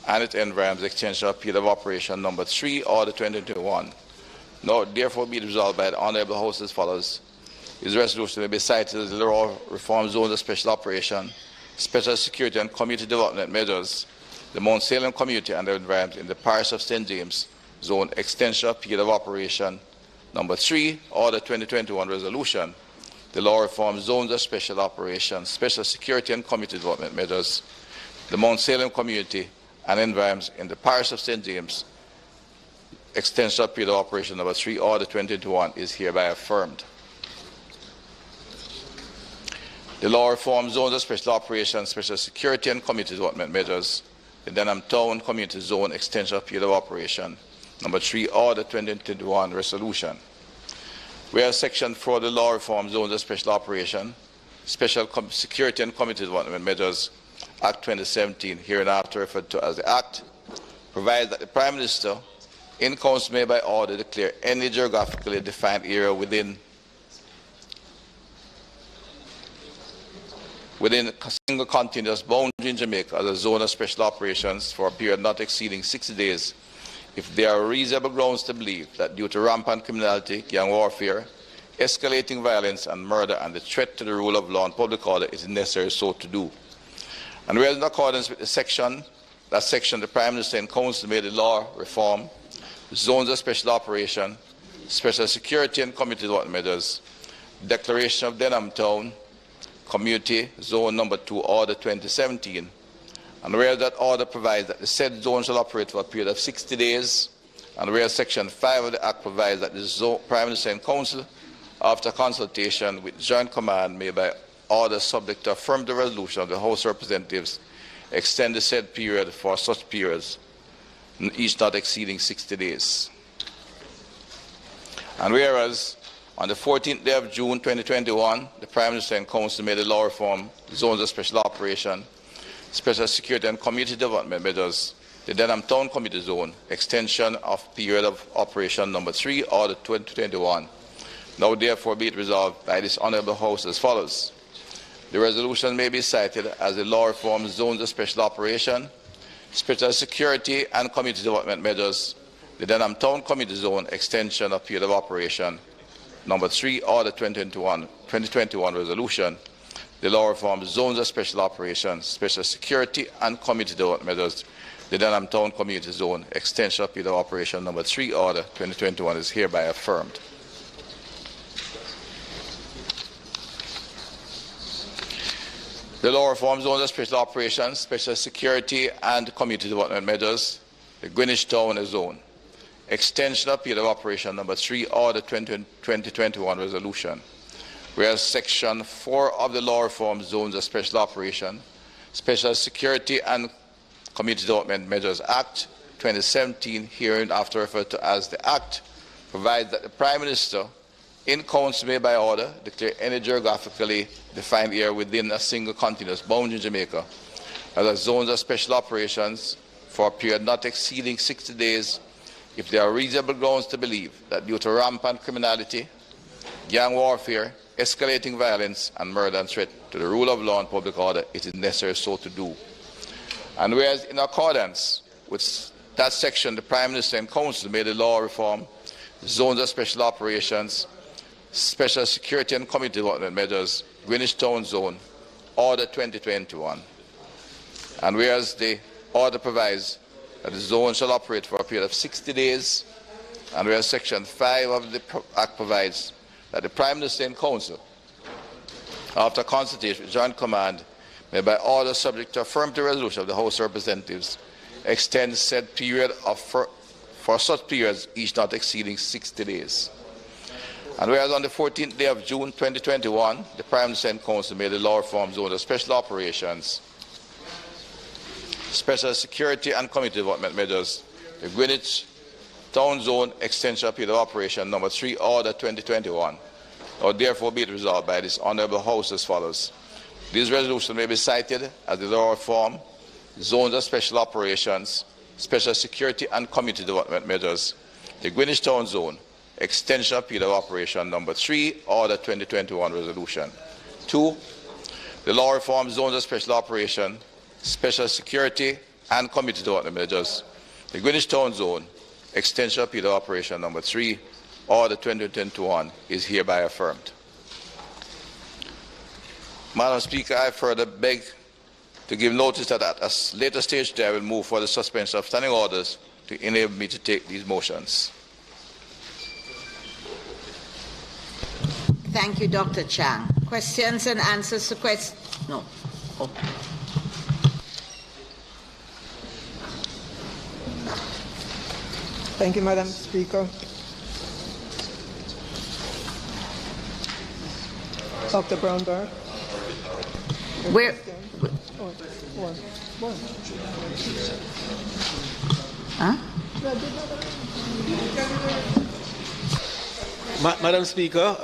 and its environs extension of period of operation number 3, Order 2021. Now, therefore, be resolved by the Honourable House as follows. This resolution may be cited as the law reform zones of special operation, special security and community development measures, the Mount Salem Community and the environs in the Parish of St. James Zone extension of period of operation Number 3, Order 2021 Resolution, the law reform zones of special operations, special security and community development measures, the Mount Salem Community and environs in the Parish of St. James, extension of period of operation Number 3, Order 2021 is hereby affirmed. The law reform zones of special operations, special security and community development measures, the Denham Town Community Zone extension of period of operation Number 3, Order 2021 Resolution. Whereas Section 4 of the Law Reform Zones of Special Operation, Special Security and Community Development Measures, Act 2017, hereinafter referred to as the Act, provides that the Prime Minister, in Council, may by order declare any geographically defined area within a single continuous boundary in Jamaica as a zone of special operations for a period not exceeding 60 days if there are reasonable grounds to believe that due to rampant criminality, gang warfare, escalating violence and murder and the threat to the rule of law and public order, it is necessary so to do. And whereas in accordance with the section, the Prime Minister and Council made the law reform, zones of special operation, special security and community development measures, declaration of Denham Town, Community Zone Number 2, Order 2017, and where that order provides that the said zone shall operate for a period of 60 days, and where Section 5 of the Act provides that the Prime Minister and Council, after consultation with Joint Command, may by order subject to affirmative resolution of the House of Representatives extend the said period for such periods, each not exceeding 60 days. And whereas on the 14th day of June 2021, the Prime Minister and Council made a law reform, zones of special operation, special security and community development measures, the Denham Town Community Zone, extension of period of operation number 3, order 2021. Now therefore be it resolved by this Honourable House as follows. The resolution may be cited as the law reform zones of special operation, special security and community development measures, the Denham Town Community Zone, extension of period of operation number 3, order 2021 resolution, the law reform zones of special operations, special security and community development measures, the Denham Town Community Zone, extension of period of operation number 3, order 2021 is hereby affirmed. The law reform zones of special operations, special security and community development measures, the Greenwich Town Zone, extension of period of operation number 3, order 2021 resolution. Whereas section 4 of the law reform zones of special operation, special security and community development measures Act 2017, hereinafter referred to as the Act, provides that the Prime Minister, in council may by order declare any geographically defined area within a single continuous boundary in Jamaica as a zones of special operations for a period not exceeding 60 days if there are reasonable grounds to believe that due to rampant criminality, gang warfare, escalating violence and murder and threat to the rule of law and public order, it is necessary so to do. And whereas in accordance with that section, the Prime Minister and Council made a law reform, zones of special operations, special security and community development measures, Greenwich Town Zone, order 2021. And whereas the order provides that the zone shall operate for a period of 60 days, and whereas section 5 of the Act provides that the Prime Minister and Council, after consultation with Joint Command, may by order subject to affirmative resolution of the House of Representatives, extend said period for such periods each not exceeding 60 days. And whereas on the 14th day of June 2021, the Prime Minister and Council made a law reform zone of special operations, special security and community development measures, the Greenwich Town Zone, extension of period of operation number 3, order 2021. Now therefore be it resolved by this Honourable House as follows. This resolution may be cited as the law reform, zones of special operations, special security and community development measures, the Greenwich Town Zone, extension of period of operation number 3, order 2021 resolution. 2. The law reform zones of special operation, special security and community development measures, the Greenwich Town Zone, extension of period of operation number 3, order 2021 is hereby affirmed. Madam Speaker, I further beg to give notice that at a later stage today I will move for the suspension of standing orders to enable me to take these motions. Thank you, Dr. Chang. Questions and answers to questions? No. Oh. Thank you, Madam Speaker. Dr. Brownberg. Where? Huh? Madam Speaker,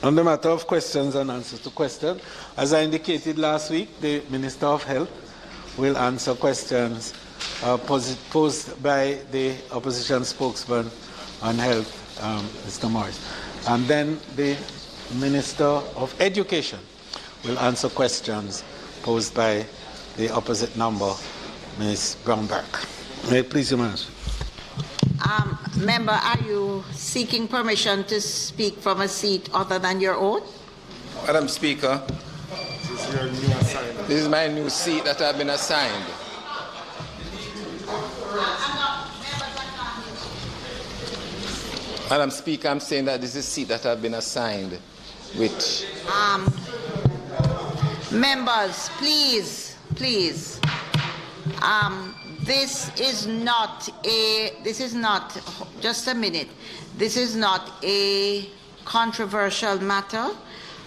on the matter of questions and answers to questions, as I indicated last week, the Minister of Health will answer questions posed by the opposition spokesman on health, Mr. Morris. And then the Minister of Education will answer questions posed by the opposite number, Ms. Brownberg. May it please you, Madam Speaker. Member, are you seeking permission to speak from a seat other than your own? Madam Speaker, this is my new seat that I've been assigned. Madam Speaker, I'm saying that this is a seat that I've been assigned with. Members, please. This is not, just a minute, this is not a controversial matter.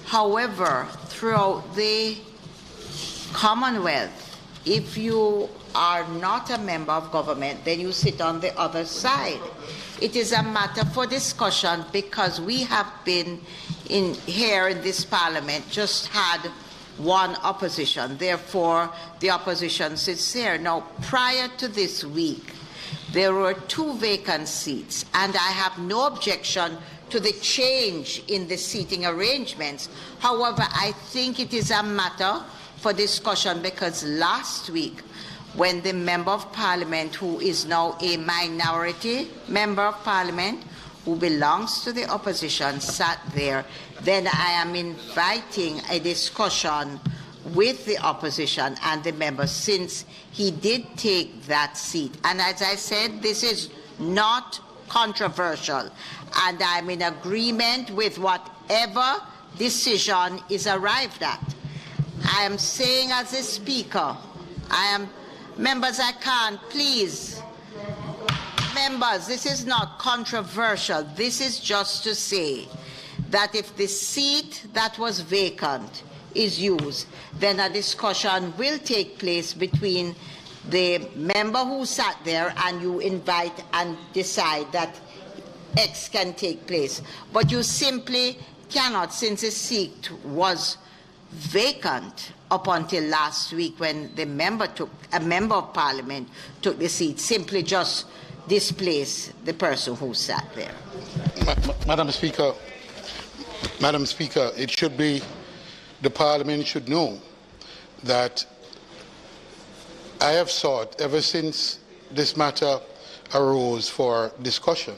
However, throughout the Commonwealth, if you are not a member of government, then you sit on the other side. It is a matter for discussion because we have been here in this parliament just had one opposition. Therefore, the opposition sits here. Now, prior to this week, there were 2 vacant seats, and I have no objection to the change in the seating arrangements. However, I think it is a matter for discussion because last week, when the Member of Parliament, who is now a minority Member of Parliament, who belongs to the opposition, sat there, then I am inviting a discussion with the opposition and the members since he did take that seat. And as I said, this is not controversial, and I'm in agreement with whatever decision is arrived at. I am saying as a speaker, members, I can't, please. Members, this is not controversial. This is just to say that if the seat that was vacant is used, then a discussion will take place between the member who sat there and you invite and decide that X can take place. But you simply cannot, since the seat was vacant up until last week when a member of Parliament took the seat, simply just displace the person who sat there. Madam Speaker, it should be, the Parliament should know that I have sought, ever since this matter arose for discussion,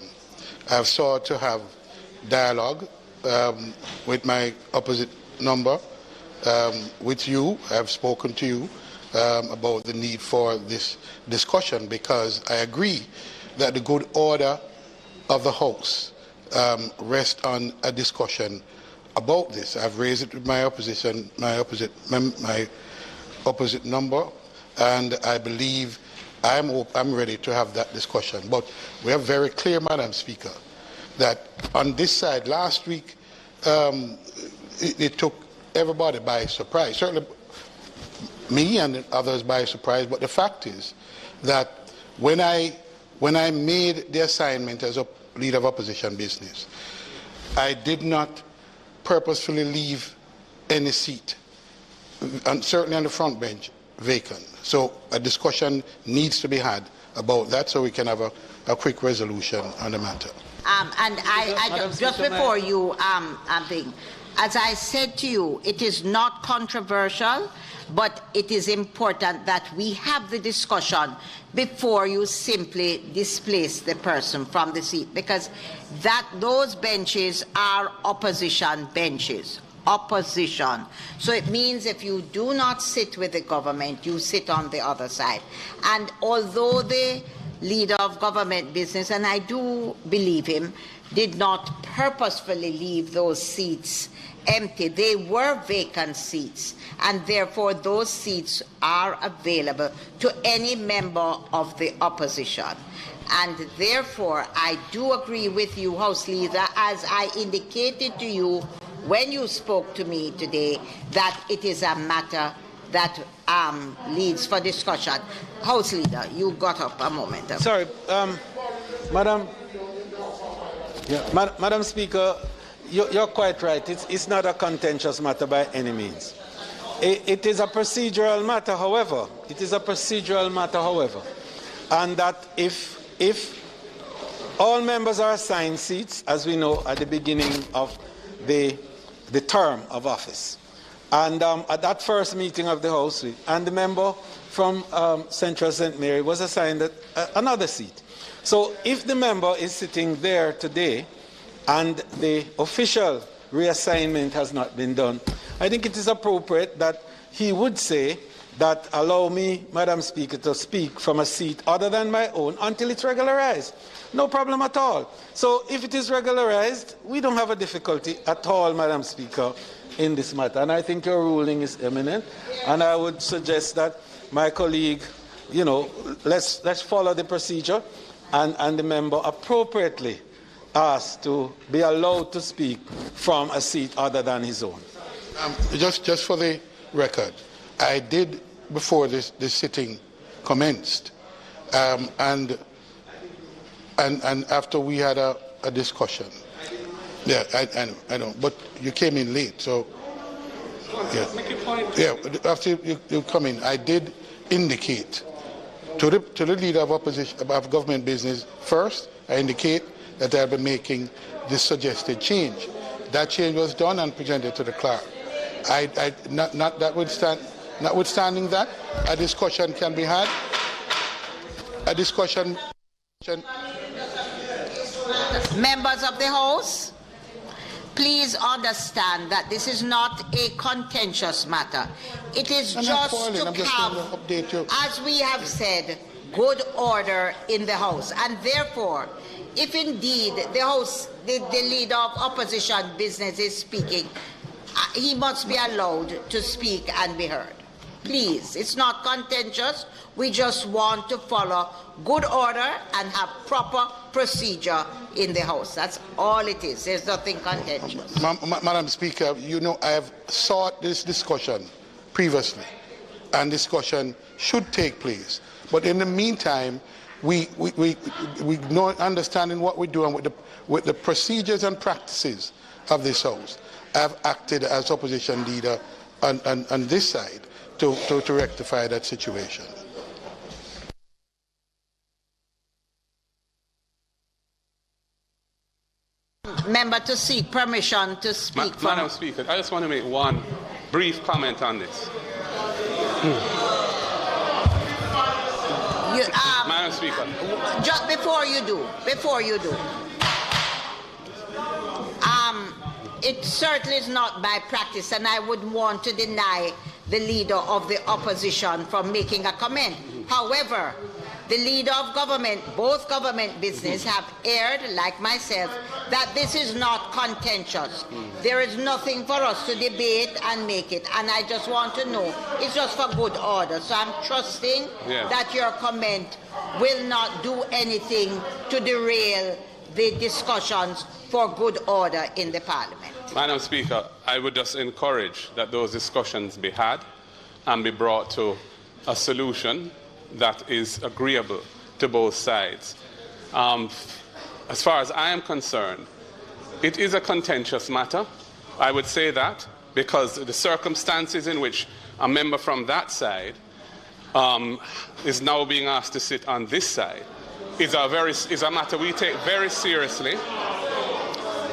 I have sought to have dialogue with my opposite number, with you. I have spoken to you about the need for this discussion because I agree that the good order of the House rests on a discussion about this. I've raised it with my opposite number, and I believe I'm ready to have that discussion. But we are very clear, Madam Speaker, that on this side last week it took everybody by surprise, certainly me and others by surprise. But the fact is that when I made the assignment as a leader of opposition business, I did not purposefully leave any seat, and certainly on the front bench, vacant. So a discussion needs to be had about that so we can have a quick resolution on the matter. And just before you, as I said to you, it is not controversial, but it is important that we have the discussion before you simply displace the person from the seat, because those benches are opposition benches. Opposition. So it means if you do not sit with the government, you sit on the other side. And although the leader of government business, and I do believe him, did not purposefully leave those seats empty, they were vacant seats, and therefore those seats are available to any member of the opposition. And therefore, I do agree with you, House Leader, as I indicated to you when you spoke to me today, that it is a matter that leads for discussion. House Leader, you got up a moment ago. Sorry, Madam Speaker, you're quite right. It's not a contentious matter by any means. It is a procedural matter, however. And that if all members are assigned seats, as we know at the beginning of the term of office, and at that first meeting of the House, and the member from Central St. Mary was assigned another seat. So if the member is sitting there today and the official reassignment has not been done, I think it is appropriate that he would say that allow me, Madam Speaker, to speak from a seat other than my own until it's regularized. No problem at all. So if it is regularized, we don't have a difficulty at all, Madam Speaker, in this matter. And I think your ruling is imminent. And I would suggest that my colleague, let's follow the procedure, and the member appropriately asked to be allowed to speak from a seat other than his own. Just for the record, I did before this sitting commenced, and after we had a discussion. Yeah, I know, but you came in late, so yeah. Make your point. Yeah, after you come in, I did indicate to the leader of opposition of government business first. I indicate that I'll be making this suggested change. That change was done and presented to the clerk. Notwithstanding that, a discussion can be had. A discussion. Members of the House, please understand that this is not a contentious matter. It is just to have, as we have said, good order in the House. And therefore, if indeed the leader of opposition business is speaking, he must be allowed to speak and be heard. Please, it's not contentious. We just want to follow good order and have proper procedure in the House. That's all it is. There's nothing contentious. Madam Speaker, you know I have sought this discussion previously, and discussion should take place. But in the meantime, we know, understanding what we're doing with the procedures and practices of this House. I have acted as opposition leader on this side to rectify that situation. Member to seek permission to speak. Madam Speaker, I just want to make one brief comment on this. Madam Speaker. Just before you do, it certainly is not my practice, and I wouldn't want to deny the leader of the opposition from making a comment. However, the leader of government, both government business, have aired, like myself, that this is not contentious. There is nothing for us to debate and make it. And I just want to know, it's just for good order. So I'm trusting that your comment will not do anything to derail the discussions for good order in the Parliament. Madam Speaker, I would just encourage that those discussions be had and be brought to a solution that is agreeable to both sides. As far as I am concerned, it is a contentious matter. I would say that because the circumstances in which a member from that side is now being asked to sit on this side is a matter we take very seriously.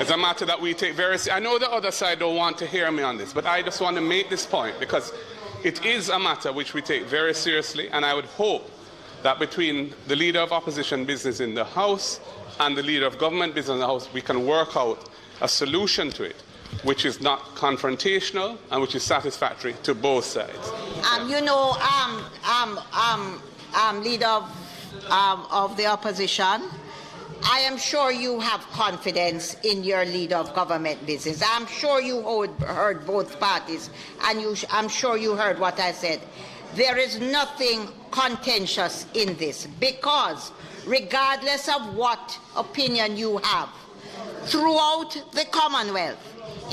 It's a matter that we take very seriously. I know the other side don't want to hear me on this, but I just want to make this point because it is a matter which we take very seriously, and I would hope that between the leader of opposition business in the House and the leader of government business in the House, we can work out a solution to it which is not confrontational and which is satisfactory to both sides. You know, leader of the opposition, I am sure you have confidence in your leader of government business. I'm sure you heard both parties, and I'm sure you heard what I said. There is nothing contentious in this, because regardless of what opinion you have, throughout the Commonwealth,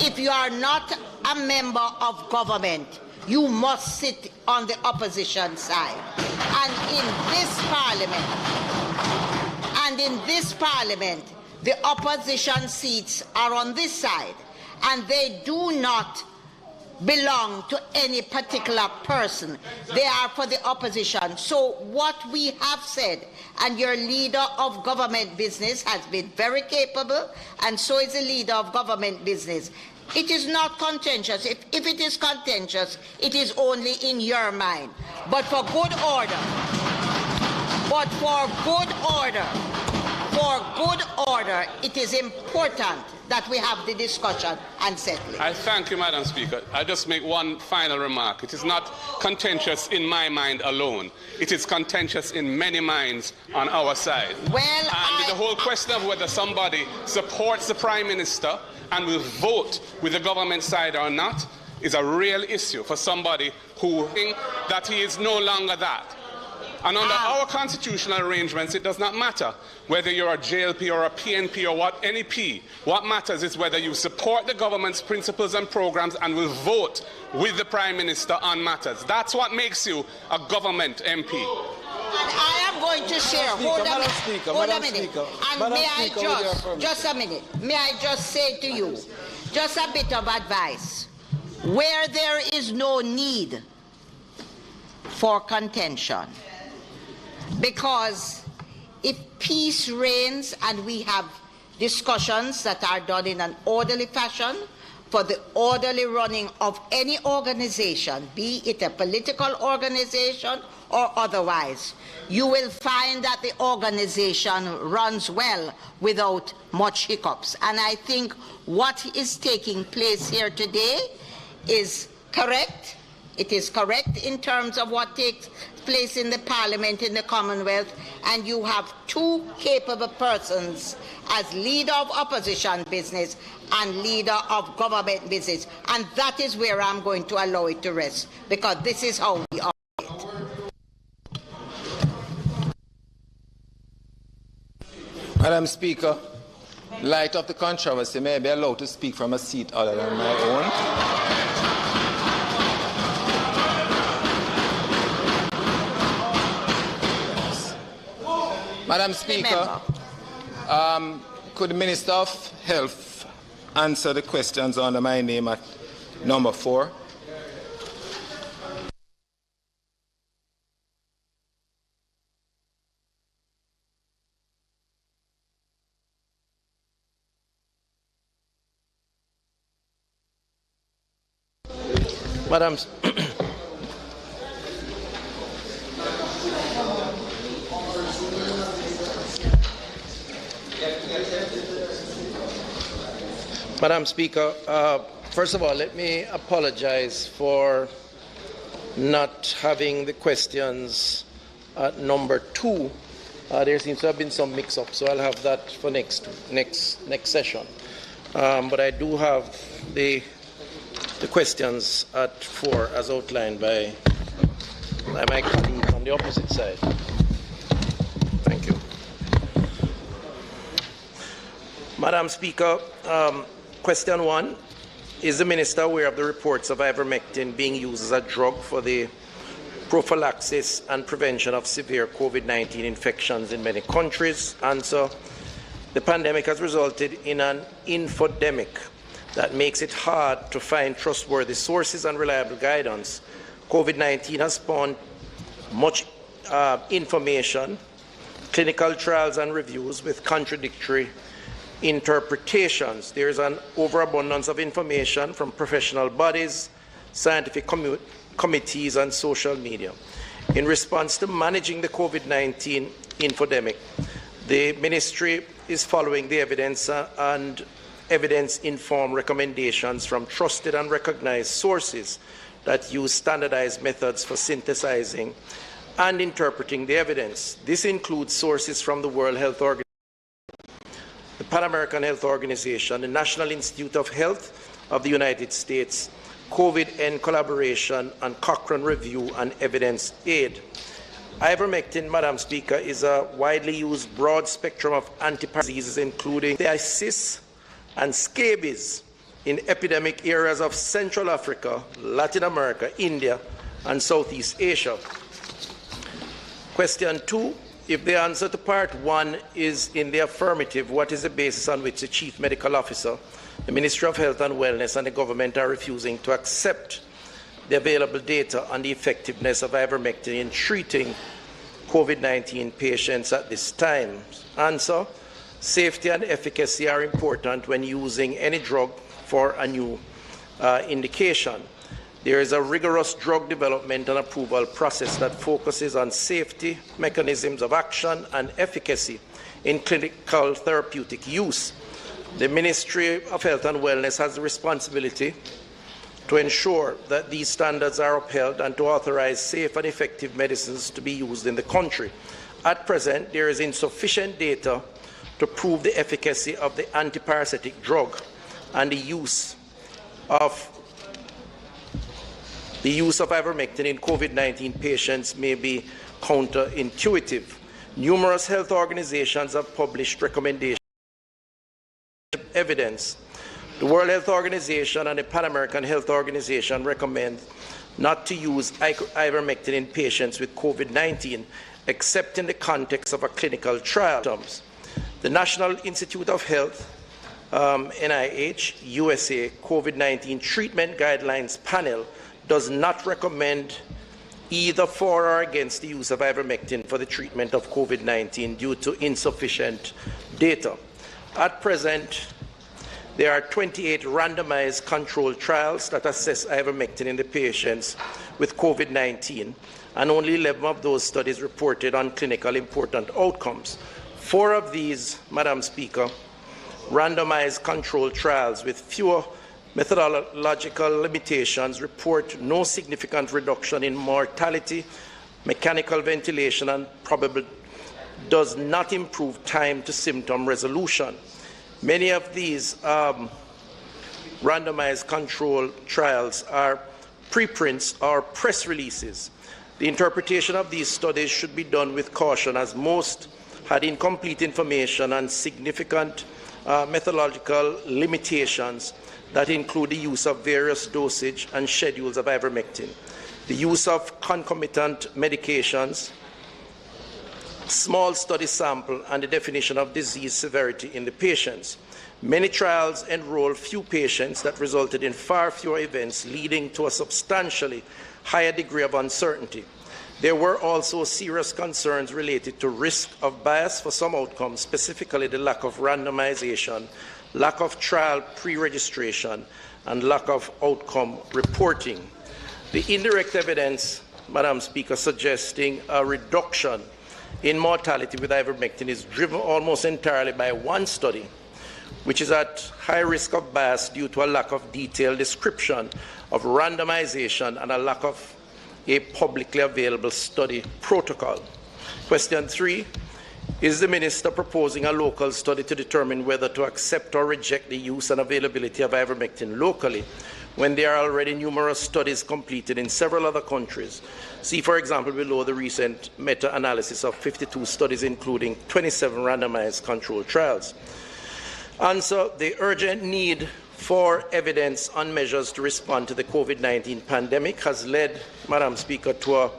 if you are not a member of government, you must sit on the opposition side. And in this parliament, the opposition seats are on this side, and they do not belong to any particular person. They are for the opposition. So what we have said, and your leader of government business has been very capable, and so is the leader of government business. It is not contentious. If it is contentious, it is only in your mind. But for good order, it is important that we have the discussion and settle it. I thank you, Madam Speaker. I just make one final remark. It is not contentious in my mind alone. It is contentious in many minds on our side. The whole question of whether somebody supports the Prime Minister and will vote with the government side or not is a real issue for somebody who thinks that he is no longer that. And under our constitutional arrangements, it does not matter whether you're a JLP or a PNP or what, any P. What matters is whether you support the government's principles and programs and will vote with the Prime Minister on matters. That's what makes you a government MP. And I am going to share. Hold a minute. And may I just a minute. May I just say to you, just a bit of advice. Where there is no need for contention, because if peace reigns and we have discussions that are done in an orderly fashion for the orderly running of any organization, be it a political organization or otherwise, you will find that the organization runs well without much hiccups. And I think what is taking place here today is correct. It is correct in terms of what takes place in the Parliament in the Commonwealth, and you have two capable persons as leader of opposition business and leader of government business, and that is where I'm going to allow it to rest, because this is how we operate. Madam Speaker, in light of the controversy, may I be allowed to speak from a seat other than my own? Madam Speaker, could the Minister of Health answer the questions under my name at number 4? Madam Madam Speaker, first of all, let me apologize for not having the questions at number 2. There seems to have been some mix-up, so I'll have that for next session. But I do have the questions at 4, as outlined by my colleague on the opposite side. Thank you. Madam Speaker, question 1, is the Minister aware of the reports of Ivermectin being used as a drug for the prophylaxis and prevention of severe COVID-19 infections in many countries? Answer, the pandemic has resulted in an infodemic that makes it hard to find trustworthy sources and reliable guidance. COVID-19 has spawned much information, clinical trials and reviews with contradictory interpretations. There is an overabundance of information from professional bodies, scientific committees, and social media. In response to managing the COVID-19 infodemic, the Ministry is following the evidence and evidence-informed recommendations from trusted and recognized sources that use standardized methods for synthesizing and interpreting the evidence. This includes sources from the World Health Organization, the Pan-American Health Organization, the National Institute of Health of the United States, COVID-N Collaboration, and Cochrane Review and Evidence Aid. Ivermectin, Madam Speaker, is a widely used broad spectrum of antiparasitic diseases, including phthisis and scabies, in epidemic areas of Central Africa, Latin America, India, and Southeast Asia. Question 2. If the answer to part 1 is in the affirmative, what is the basis on which the Chief Medical Officer, the Ministry of Health and Wellness, and the government are refusing to accept the available data on the effectiveness of ivermectin in treating COVID-19 patients at this time? Answer, safety and efficacy are important when using any drug for a new indication. There is a rigorous drug development and approval process that focuses on safety, mechanisms of action, and efficacy in clinical therapeutic use. The Ministry of Health and Wellness has the responsibility to ensure that these standards are upheld and to authorize safe and effective medicines to be used in the country. At present, there is insufficient data to prove the efficacy of the antiparasitic drug, and the use of ivermectin in COVID-19 patients may be counterintuitive. Numerous health organizations have published recommendations evidence. The World Health Organization and the Pan-American Health Organization recommend not to use ivermectin in patients with COVID-19 except in the context of a clinical trial. The National Institute of Health, NIH, USA COVID-19 Treatment Guidelines Panel does not recommend either for or against the use of ivermectin for the treatment of COVID-19 due to insufficient data. At present, there are 28 randomized controlled trials that assess ivermectin in the patients with COVID-19, and only 11 of those studies reported on clinically important outcomes. 4 of these, Madam Speaker, randomized controlled trials with fewer methodological limitations report no significant reduction in mortality, mechanical ventilation, and probably does not improve time to symptom resolution. Many of these randomized control trials are preprints or press releases. The interpretation of these studies should be done with caution, as most had incomplete information and significant methodological limitations that include the use of various dosage and schedules of ivermectin, the use of concomitant medications, small study sample, and the definition of disease severity in the patients. Many trials enroll few patients that resulted in far fewer events, leading to a substantially higher degree of uncertainty. There were also serious concerns related to risk of bias for some outcomes, specifically the lack of randomization, lack of trial pre-registration, and lack of outcome reporting. The indirect evidence, Madam Speaker, suggesting a reduction in mortality with ivermectin is driven almost entirely by one study, which is at high risk of bias due to a lack of detailed description of randomization and a lack of a publicly available study protocol. Question 3, is the Minister proposing a local study to determine whether to accept or reject the use and availability of ivermectin locally when there are already numerous studies completed in several other countries? See, for example, below the recent meta-analysis of 52 studies, including 27 randomized controlled trials. Answer, the urgent need for evidence on measures to respond to the COVID-19 pandemic has led, Madam Speaker, to a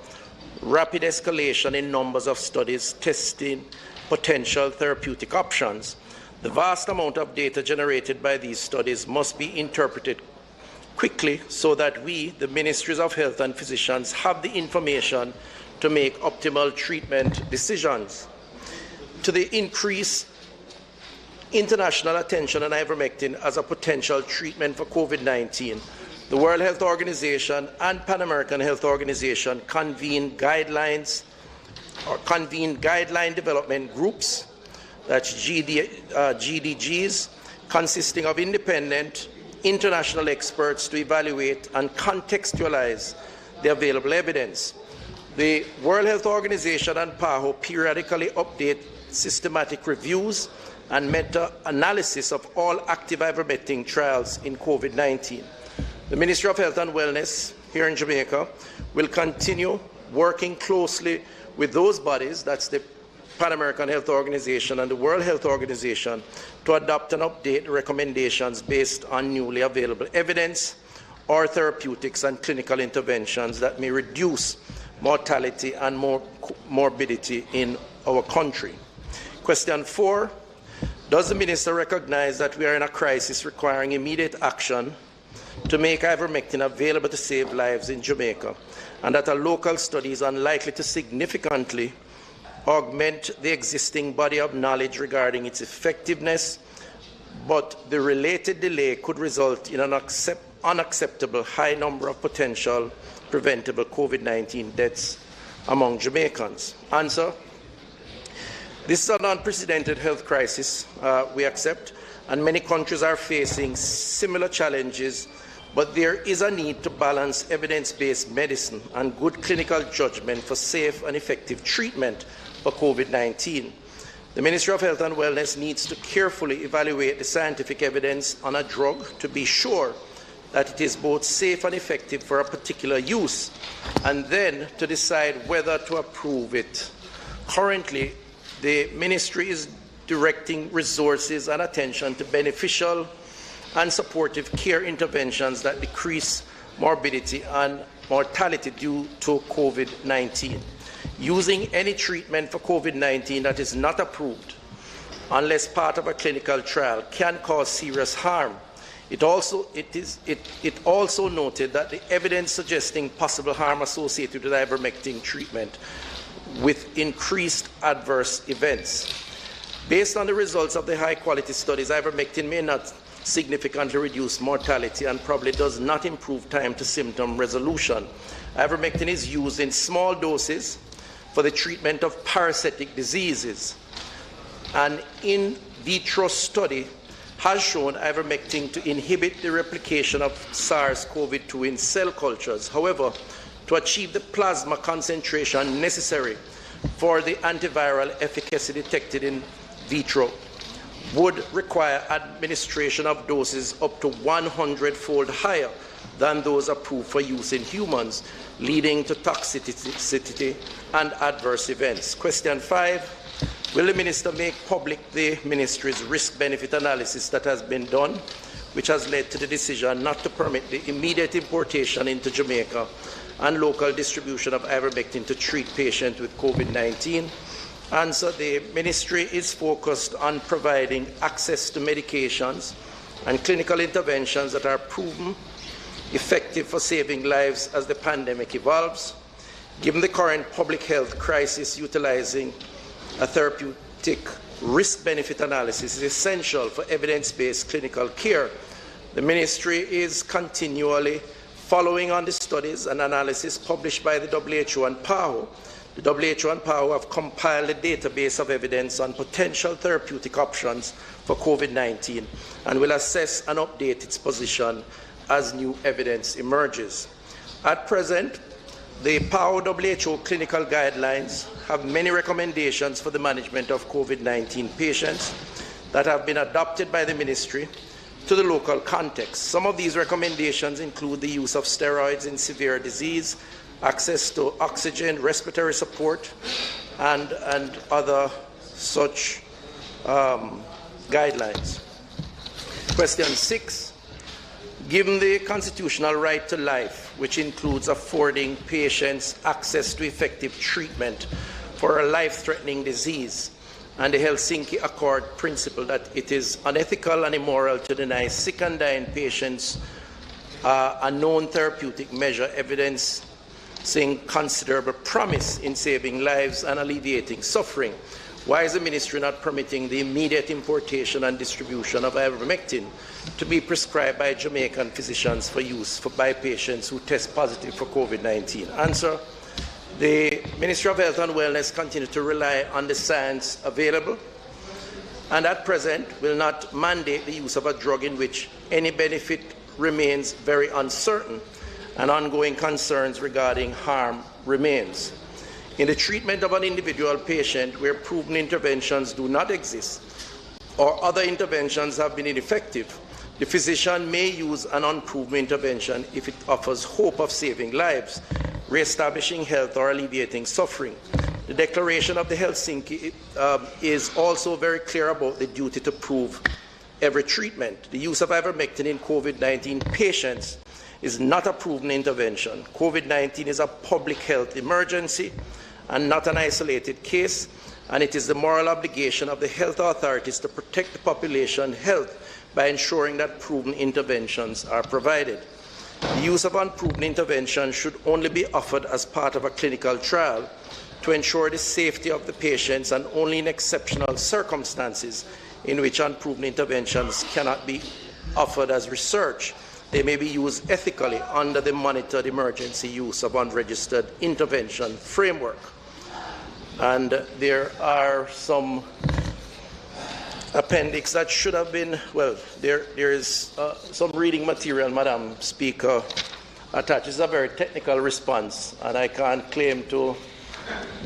rapid escalation in numbers of studies testing potential therapeutic options. The vast amount of data generated by these studies must be interpreted quickly so that we, the Ministries of Health and Physicians, have the information to make optimal treatment decisions. To the increase international attention on ivermectin as a potential treatment for COVID-19, the World Health Organization and Pan-American Health Organization convened guideline development groups, that's GDGs, consisting of independent international experts to evaluate and contextualize the available evidence. The World Health Organization and PAHO periodically update systematic reviews and meta-analysis of all active ivermectin trials in COVID-19. The Ministry of Health and Wellness here in Jamaica will continue working closely with those bodies, that's the Pan-American Health Organization and the World Health Organization, to adopt and update the recommendations based on newly available evidence or therapeutics and clinical interventions that may reduce mortality and morbidity in our country. Question 4, does the Minister recognize that we are in a crisis requiring immediate action to make ivermectin available to save lives in Jamaica, and that a local study is unlikely to significantly augment the existing body of knowledge regarding its effectiveness, but the related delay could result in an unacceptable high number of potential preventable COVID-19 deaths among Jamaicans? Answer, this is an unprecedented health crisis, we accept, and many countries are facing similar challenges, but there is a need to balance evidence-based medicine and good clinical judgment for safe and effective treatment for COVID-19. The Ministry of Health and Wellness needs to carefully evaluate the scientific evidence on a drug to be sure that it is both safe and effective for a particular use, and then to decide whether to approve it. Currently, the Ministry is directing resources and attention to beneficial and supportive care interventions that decrease morbidity and mortality due to COVID-19. Using any treatment for COVID-19 that is not approved, unless part of a clinical trial, can cause serious harm. It also noted that the evidence suggesting possible harm associated with ivermectin treatment with increased adverse events. Based on the results of the high-quality studies, ivermectin may not significantly reduce mortality and probably does not improve time to symptom resolution. Ivermectin is used in small doses for the treatment of parasitic diseases. An in vitro study has shown ivermectin to inhibit the replication of SARS-CoV-2 in cell cultures. However, to achieve the plasma concentration necessary for the antiviral efficacy detected in vitro would require administration of doses up to 100-fold higher than those approved for use in humans, leading to toxicity and adverse events. Question 5. Will the Minister make public the Ministry's risk-benefit analysis that has been done, which has led to the decision not to permit the immediate importation into Jamaica and local distribution of ivermectin to treat patients with COVID-19? Answer: the Ministry is focused on providing access to medications and clinical interventions that are proven effective for saving lives as the pandemic evolves. Given the current public health crisis, utilizing a therapeutic risk-benefit analysis is essential for evidence-based clinical care. The Ministry is continually following on the studies and analysis published by the WHO and PAHO. The WHO and PAHO have compiled a database of evidence on potential therapeutic options for COVID-19 and will assess and update its position as new evidence emerges. At present, the PAHO-WHO clinical guidelines have many recommendations for the management of COVID-19 patients that have been adopted by the Ministry to the local context. Some of these recommendations include the use of steroids in severe disease, access to oxygen, respiratory support, and other such guidelines. Question 6. Given the constitutional right to life, which includes affording patients access to effective treatment for a life-threatening disease, and the Helsinki Accord principle that it is unethical and immoral to deny sick and dying patients a known therapeutic measure evidencing considerable promise in saving lives and alleviating suffering, why is the Ministry not permitting the immediate importation and distribution of ivermectin to be prescribed by Jamaican physicians for use by patients who test positive for COVID-19? Answer: the Ministry of Health and Wellness continue to rely on the science available and at present will not mandate the use of a drug in which any benefit remains very uncertain and ongoing concerns regarding harm remains. In the treatment of an individual patient where proven interventions do not exist or other interventions have been ineffective, the physician may use an unproven intervention if it offers hope of saving lives, re-establishing health, or alleviating suffering. The declaration of the Helsinki is also very clear about the duty to prove every treatment. The use of ivermectin in COVID-19 patients is not a proven intervention. COVID-19 is a public health emergency and not an isolated case, and it is the moral obligation of the health authorities to protect the population health by ensuring that proven interventions are provided. The use of unproven interventions should only be offered as part of a clinical trial to ensure the safety of the patients, and only in exceptional circumstances in which unproven interventions cannot be offered as research. They may be used ethically under the monitored emergency use of unregistered intervention framework. And there are some appendix that should have been, well, there is some reading material, Madam Speaker, attached. This is a very technical response, and I can't claim to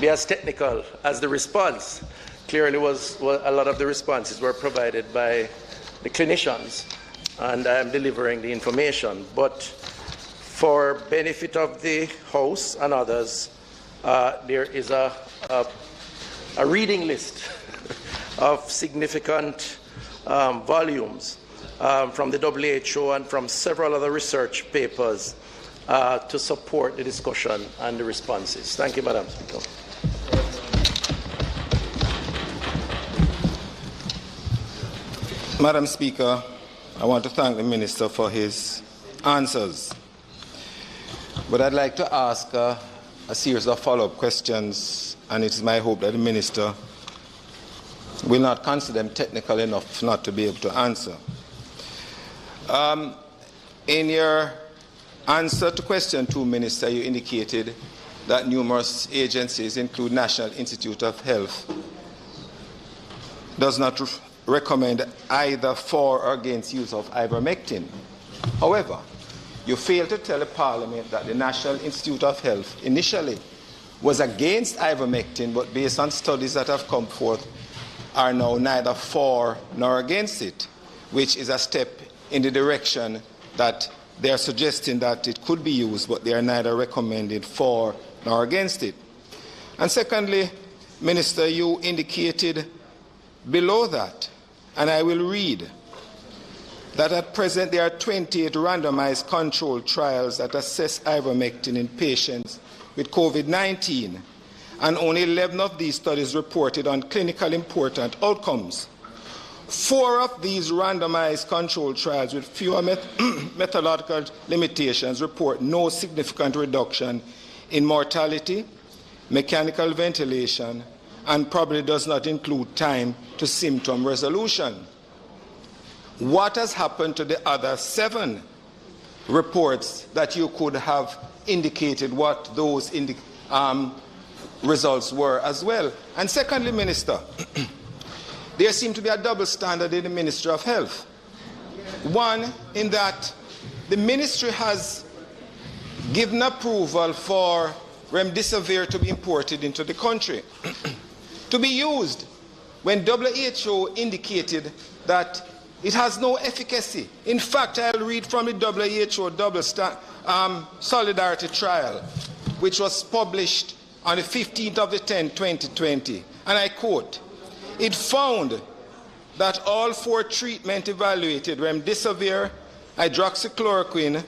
be as technical as the response. Clearly, a lot of the responses were provided by the clinicians. and I am delivering the information. But for benefit of the House and others, there is a reading list of significant volumes from the WHO and from several other research papers to support the discussion and the responses. Thank you, Madam Speaker. Madam Speaker, I want to thank the Minister for his answers. But I'd like to ask a series of follow-up questions, and it is my hope that the Minister will not consider them technical enough not to be able to answer. In your answer to question 2, Minister, you indicated that numerous agencies, including National Institute of Health, does not recommend either for or against use of ivermectin. However, you failed to tell the Parliament that the National Institute of Health initially was against ivermectin, but based on studies that have come forth, are now neither for nor against it, which is a step in the direction that they are suggesting that it could be used, but they are neither recommended for nor against it. And secondly, Minister, you indicated below that, and I will read, that at present there are 28 randomized controlled trials that assess ivermectin in patients with COVID-19, and only 11 of these studies reported on clinically important outcomes. 4 of these randomized controlled trials with fewer methodological limitations report no significant reduction in mortality, mechanical ventilation, and probably does not include time to symptom resolution. What has happened to the other 7 reports that you could have indicated what those results were as well? And secondly, Minister, there seems to be a double standard in the Ministry of Health. One, in that the ministry has given approval for remdesivir to be imported into the country, to be used when WHO indicated that it has no efficacy. In fact, I'll read from the WHO Solidarity Trial, which was published on the 15th of the 10th, 2020, and I quote, "It found that all 4 treatment evaluated, remdesivir, hydroxychloroquine,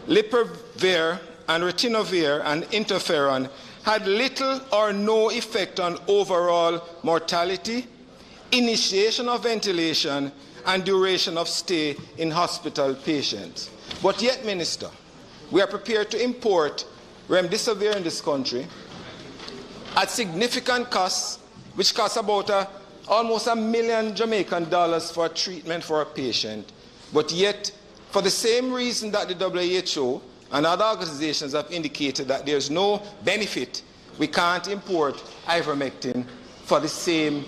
lipivir, and ritonavir and interferon, had little or no effect on overall mortality, initiation of ventilation, and duration of stay in hospital patients." But yet, Minister, we are prepared to import remdesivir in this country at significant costs, which costs about almost $1 million Jamaican for treatment for a patient. But yet, for the same reason that the WHO and other organizations have indicated that there's no benefit, we can't import ivermectin for the same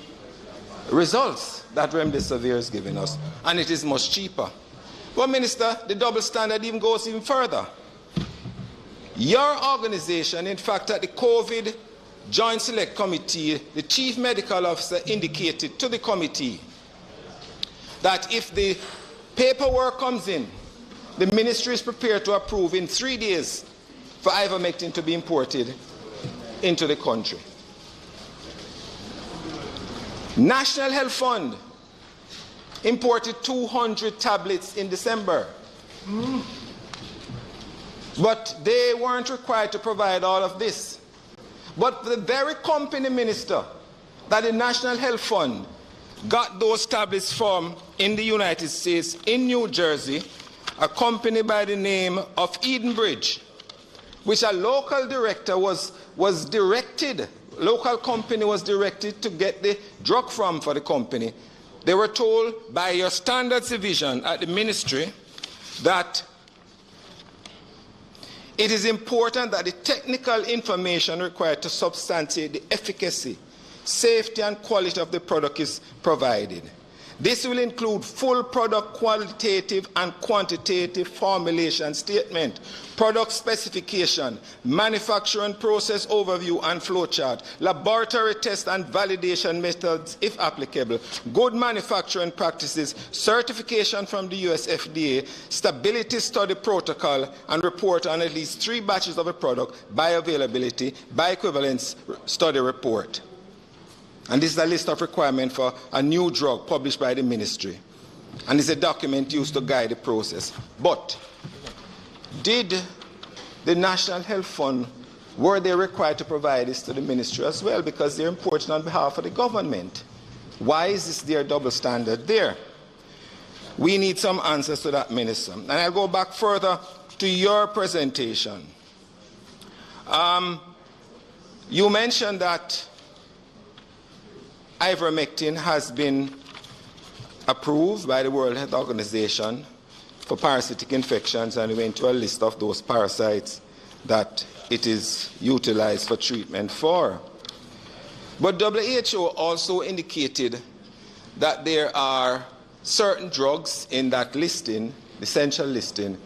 results that remdesivir is giving us, and it is much cheaper. Well, Minister, the double standard even goes even further. Your organization, in fact, at the COVID Joint Select Committee, the Chief Medical Officer indicated to the committee that if the paperwork comes in, the ministry is prepared to approve in 3 days for ivermectin to be imported into the country. National Health Fund imported 200 tablets in December. But they weren't required to provide all of this. But the very company, Minister, that the National Health Fund got those tablets from in the United States, in New Jersey, a company by the name of Edenbridge, which a local director was directed, local company was directed to get the drug from for the company. They were told by your standards division at the ministry that it is important that the technical information required to substantiate the efficacy, safety, and quality of the product is provided. This will include full product qualitative and quantitative formulation statement, product specification, manufacturing process overview and flowchart, laboratory test and validation methods if applicable, good manufacturing practices, certification from the US FDA, stability study protocol, and report on at least 3 batches of a product, bioavailability, bioequivalence study report. And this is a list of requirements for a new drug published by the ministry. And it's a document used to guide the process. But did the National Health Fund, were they required to provide this to the ministry as well? Because they're important on behalf of the government. Why is this their double standard there? We need some answers to that, Minister. And I'll go back further to your presentation. You mentioned that Ivermectin has been approved by the World Health Organization for parasitic infections, and we went to a list of those parasites that it is utilized for treatment for. But WHO also indicated that there are certain drugs in that listing, the essential listing,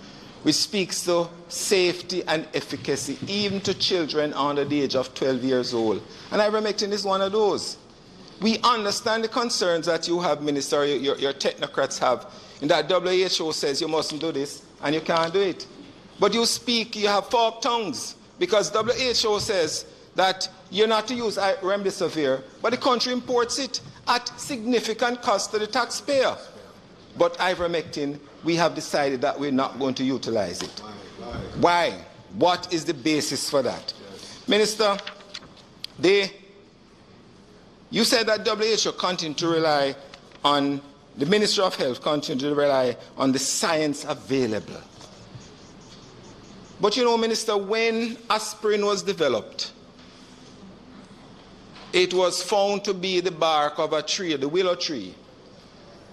which speaks to safety and efficacy even to children under the age of 12 years old. And Ivermectin is one of those. We understand the concerns that you have, Minister, your technocrats have, in that WHO says you mustn't do this and you can't do it. But you speak, you have forked tongues, because WHO says that you're not to use remdesivir, but the country imports it at significant cost to the taxpayer. But Ivermectin, we have decided that we're not going to utilize it. Why? What is the basis for that? Minister, you said that WHO continue to rely on, the Ministry of Health continue to rely on the science available. But you know, Minister, when aspirin was developed, it was found to be the bark of a tree, the willow tree,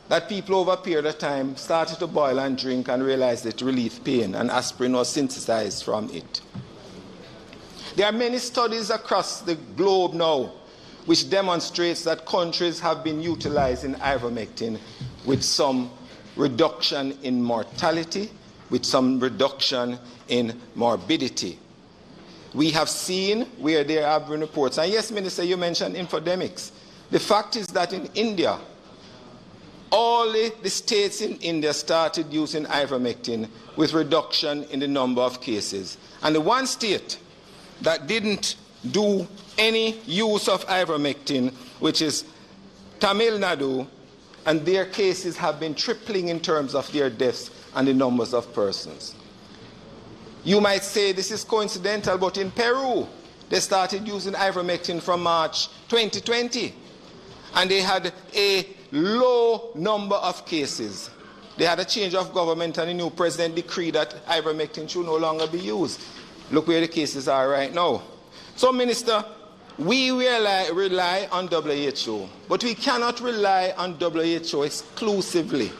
that people over a period of time started to boil and drink and realized it relieved pain, and aspirin was synthesized from it. There are many studies across the globe now which demonstrates that countries have been utilizing ivermectin with some reduction in mortality, with some reduction in morbidity. We have seen where there have been reports, and yes, Minister, you mentioned infodemics. The fact is that in India, all the states in India started using ivermectin with reduction in the number of cases. And the one state that didn't do any use of ivermectin, which is Tamil Nadu, and their cases have been tripling in terms of their deaths and the numbers of persons. You might say this is coincidental, but in Peru, they started using ivermectin from March 2020, and they had a low number of cases. They had a change of government, and the new president decreed that ivermectin should no longer be used. Look where the cases are right now. So, Minister, we rely on WHO, but we cannot rely on WHO exclusively.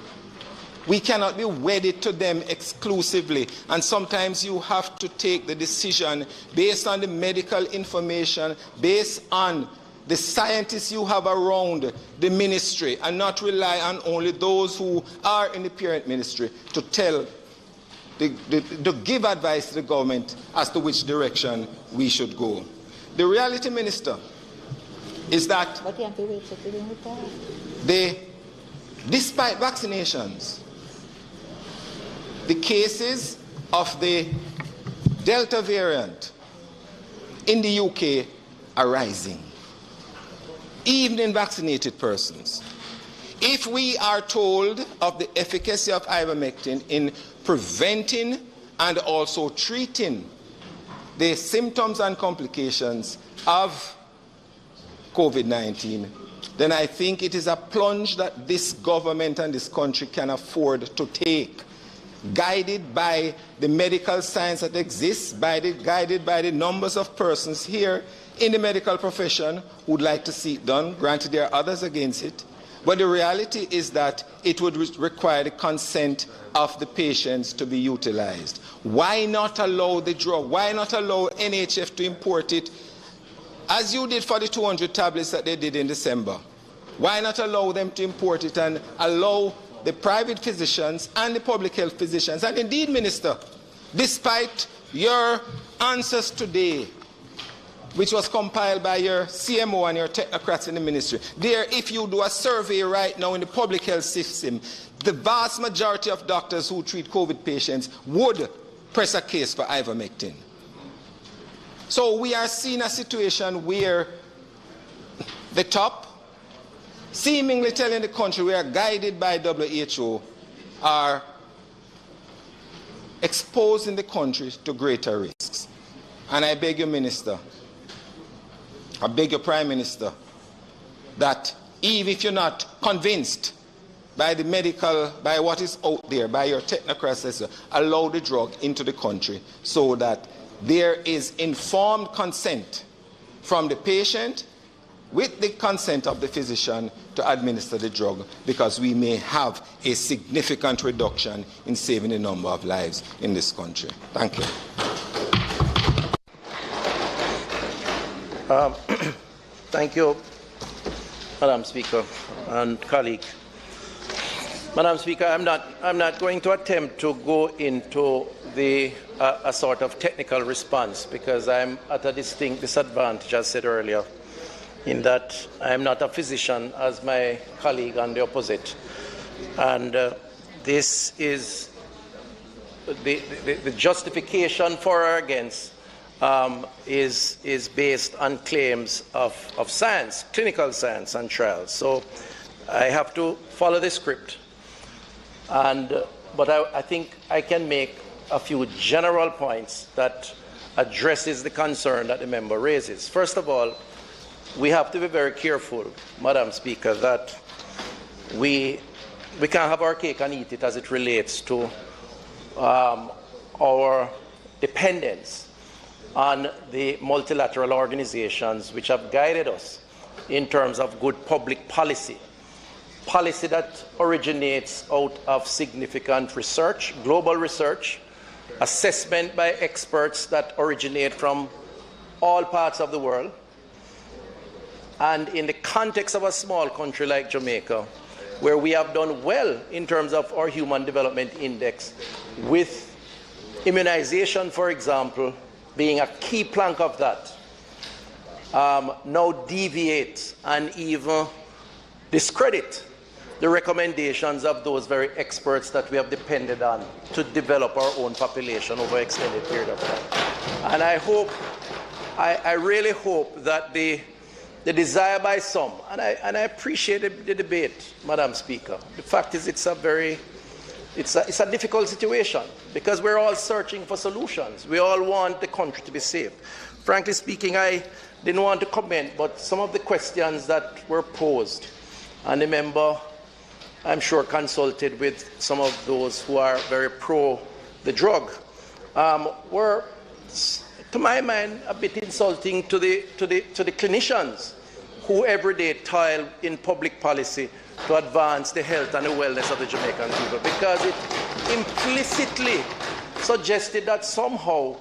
We cannot be wedded to them exclusively, and sometimes you have to take the decision based on the medical information, based on the scientists you have around the ministry, and not rely on only those who are in the parent ministry to give advice to the government as to which direction we should go. The reality, Minister, is that despite vaccinations, the cases of the Delta variant in the UK are rising, even in vaccinated persons. If we are told of the efficacy of ivermectin in preventing and also treating the symptoms and complications of COVID-19, then I think it is a plunge that this government and this country can afford to take, guided by the medical science that exists, guided by the numbers of persons here in the medical profession who would like to see it done. Granted, there are others against it. But the reality is that it would require the consent of the patients to be utilized. Why not allow the drug? Why not allow NHF to import it, as you did for the 200 tablets that they did in December? Why not allow them to import it and allow the private physicians and the public health physicians, and indeed, Minister, despite your answers today, which was compiled by your CMO and your technocrats in the ministry, there, if you do a survey right now in the public health system, the vast majority of doctors who treat COVID patients would press a case for ivermectin. So we are seeing a situation where the top, seemingly telling the country we are guided by WHO, are exposing the country to greater risks. And I beg you, Minister, I beg your Prime Minister, that even if you're not convinced by the medical, by what is out there, by your technocrats, allow the drug into the country so that there is informed consent from the patient with the consent of the physician to administer the drug, because we may have a significant reduction in saving the number of lives in this country. Thank you. Thank you, Madam Speaker and colleague. Madam Speaker, I'm not going to attempt to go into a sort of technical response, because I'm at a distinct disadvantage, as said earlier, in that I'm not a physician as my colleague on the opposite. And this is the justification for or against is based on claims of science, clinical science and trials. So I have to follow the script. But I think I can make a few general points that addresses the concern that the member raises. First of all, we have to be very careful, Madam Speaker, that we can't have our cake and eat it as it relates to our dependence on the multilateral organizations which have guided us in terms of good public policy. Policy that originates out of significant research, global research, assessment by experts that originate from all parts of the world. And in the context of a small country like Jamaica, where we have done well in terms of our Human Development Index, with immunization, for example, being a key plank of that, now deviate and even discredit the recommendations of those very experts that we have depended on to develop our own population over an extended period of time. And I hope, I really hope that the desire by some, and I appreciate the debate, Madam Speaker. The fact is, it's a difficult situation, because we're all searching for solutions. We all want the country to be safe. Frankly speaking, I didn't want to comment, but some of the questions that were posed, and the member, I'm sure, consulted with some of those who are very pro the drug, were, to my mind, a bit insulting to the clinicians who every day toil in public policy to advance the health and the wellness of the Jamaican people, because it implicitly suggested that somehow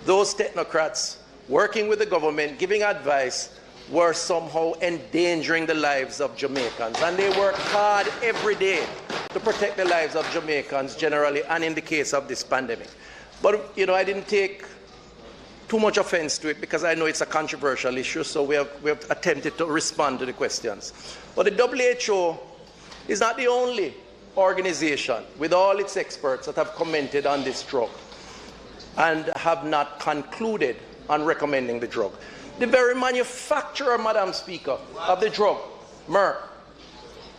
those technocrats working with the government, giving advice, were somehow endangering the lives of Jamaicans. And they work hard every day to protect the lives of Jamaicans generally, and in the case of this pandemic. But, you know, I didn't take too much offense to it, because I know it's a controversial issue, so we have attempted to respond to the questions. But the WHO is not the only organization with all its experts that have commented on this drug and have not concluded on recommending the drug. The very manufacturer, Madam Speaker, of the drug, Merck,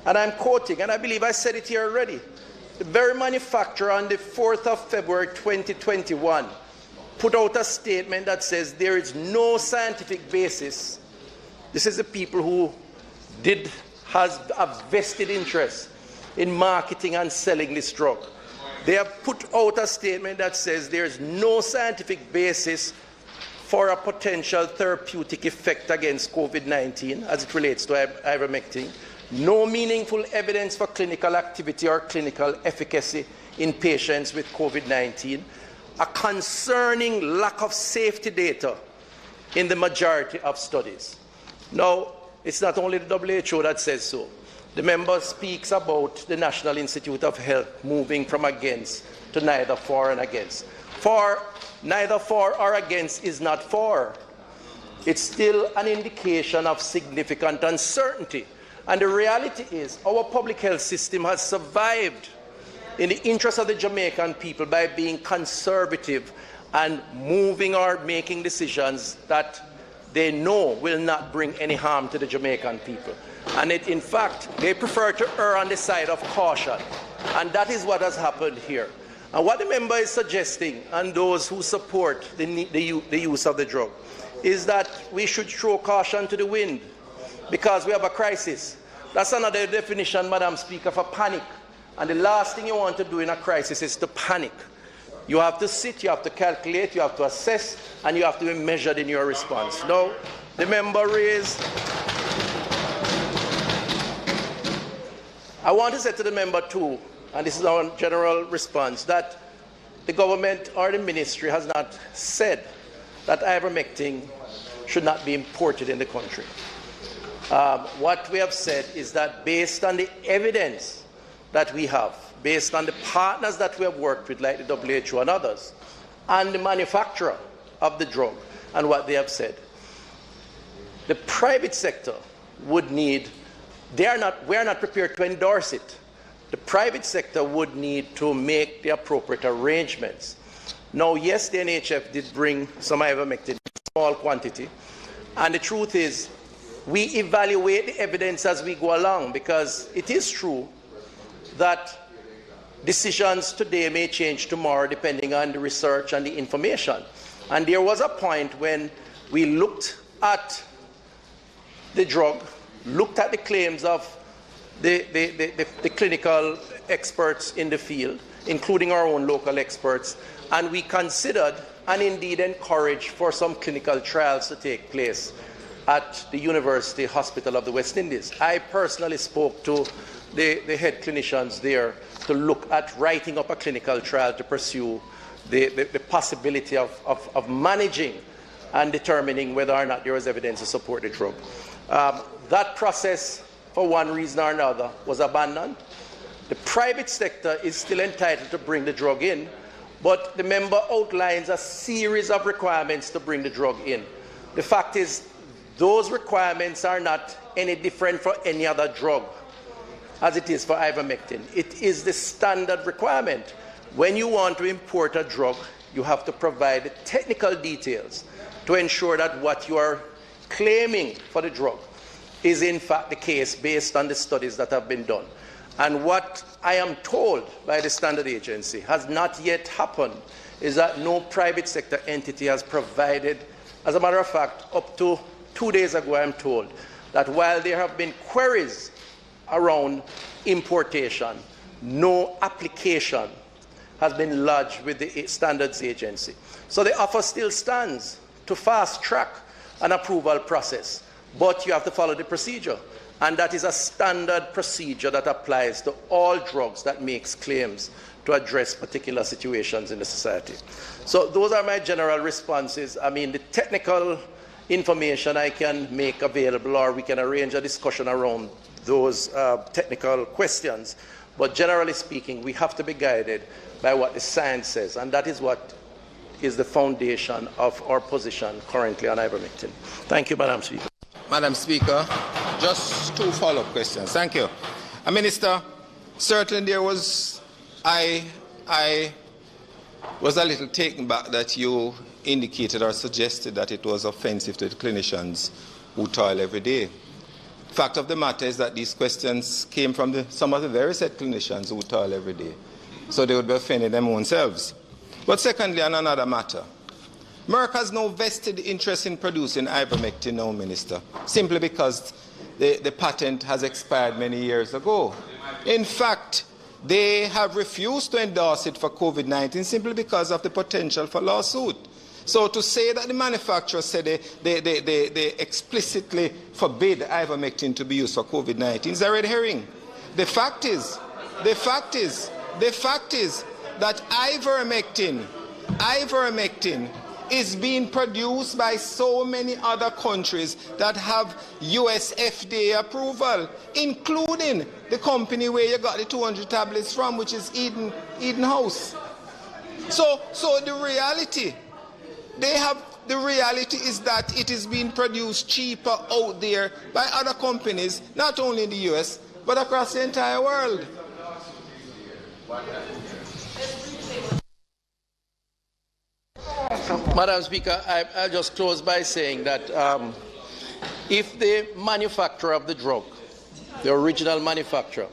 and I'm quoting, and I believe I said it here already, the very manufacturer on the 4th of February 2021 put out a statement that says there is no scientific basis. This is the people who has a vested interest in marketing and selling this drug. They have put out a statement that says there is no scientific basis for a potential therapeutic effect against COVID-19 as it relates to ivermectin, no meaningful evidence for clinical activity or clinical efficacy in patients with COVID-19, a concerning lack of safety data in the majority of studies. Now, it's not only the WHO that says so. The member speaks about the National Institute of Health moving from against to neither for and against. For, neither for or against is not for. It's still an indication of significant uncertainty. And the reality is our public health system has survived in the interest of the Jamaican people by being conservative and moving or making decisions that they know will not bring any harm to the Jamaican people. And in fact, they prefer to err on the side of caution. And that is what has happened here. And what the member is suggesting, and those who support the use of the drug, is that we should throw caution to the wind because we have a crisis. That's another definition, Madam Speaker, for panic. And the last thing you want to do in a crisis is to panic. You have to sit, you have to calculate, you have to assess, and you have to be measured in your response. Now, the member raised... I want to say to the member too, and this is our general response, that the government or the ministry has not said that ivermectin should not be imported in the country. What we have said is that based on the evidence that we have, based on the partners that we have worked with, like the WHO and others, and the manufacturer of the drug, and what they have said, the private sector would need, we are not prepared to endorse it. The private sector would need to make the appropriate arrangements. Now, yes, the NHF did bring some ivermectin in small quantity, and the truth is, we evaluate the evidence as we go along, because it is true that decisions today may change tomorrow depending on the research and the information. And there was a point when we looked at the drug, looked at the claims of the clinical experts in the field, including our own local experts, and we considered and indeed encouraged for some clinical trials to take place at the University Hospital of the West Indies. I personally spoke to the head clinicians there to look at writing up a clinical trial to pursue the possibility of managing and determining whether or not there was evidence to support the drug. That process, for one reason or another, was abandoned. The private sector is still entitled to bring the drug in, but the member outlines a series of requirements to bring the drug in. The fact is, those requirements are not any different for any other drug as it is for ivermectin. It is the standard requirement. When you want to import a drug, you have to provide the technical details to ensure that what you are claiming for the drug is in fact the case based on the studies that have been done. And what I am told by the standard agency has not yet happened is that no private sector entity has provided, as a matter of fact, up to 2 days ago I am told that while there have been queries around importation, no application has been lodged with the standards agency. So the offer still stands to fast track an approval process, but you have to follow the procedure. And that is a standard procedure that applies to all drugs that makes claims to address particular situations in the society. So those are my general responses. I mean, the technical information I can make available, or we can arrange a discussion around those technical questions. But generally speaking, we have to be guided by what the science says, and that is what is the foundation of our position currently on ivermectin. Thank you, Madam Speaker. Madam Speaker, just 2 follow-up questions. Thank you. Minister, certainly there was, I was a little taken back that you indicated or suggested that it was offensive to the clinicians who toil every day. Fact of the matter is that these questions came from some of the very said clinicians who toil every day. So they would be offending them own selves. But secondly, on another matter, Merck has no vested interest in producing ivermectin now, Minister, simply because the patent has expired many years ago. In fact, they have refused to endorse it for COVID-19 simply because of the potential for lawsuit. So to say that the manufacturer said they explicitly forbid ivermectin to be used for COVID-19 is a red herring. The fact is that ivermectin is being produced by so many other countries that have US FDA approval, including the company where you got the 200 tablets from, which is Eden House. So the reality is that it is being produced cheaper out there by other companies, not only in the US, but across the entire world. Madam Speaker, I'll just close by saying that if the manufacturer of the drug, the original manufacturer,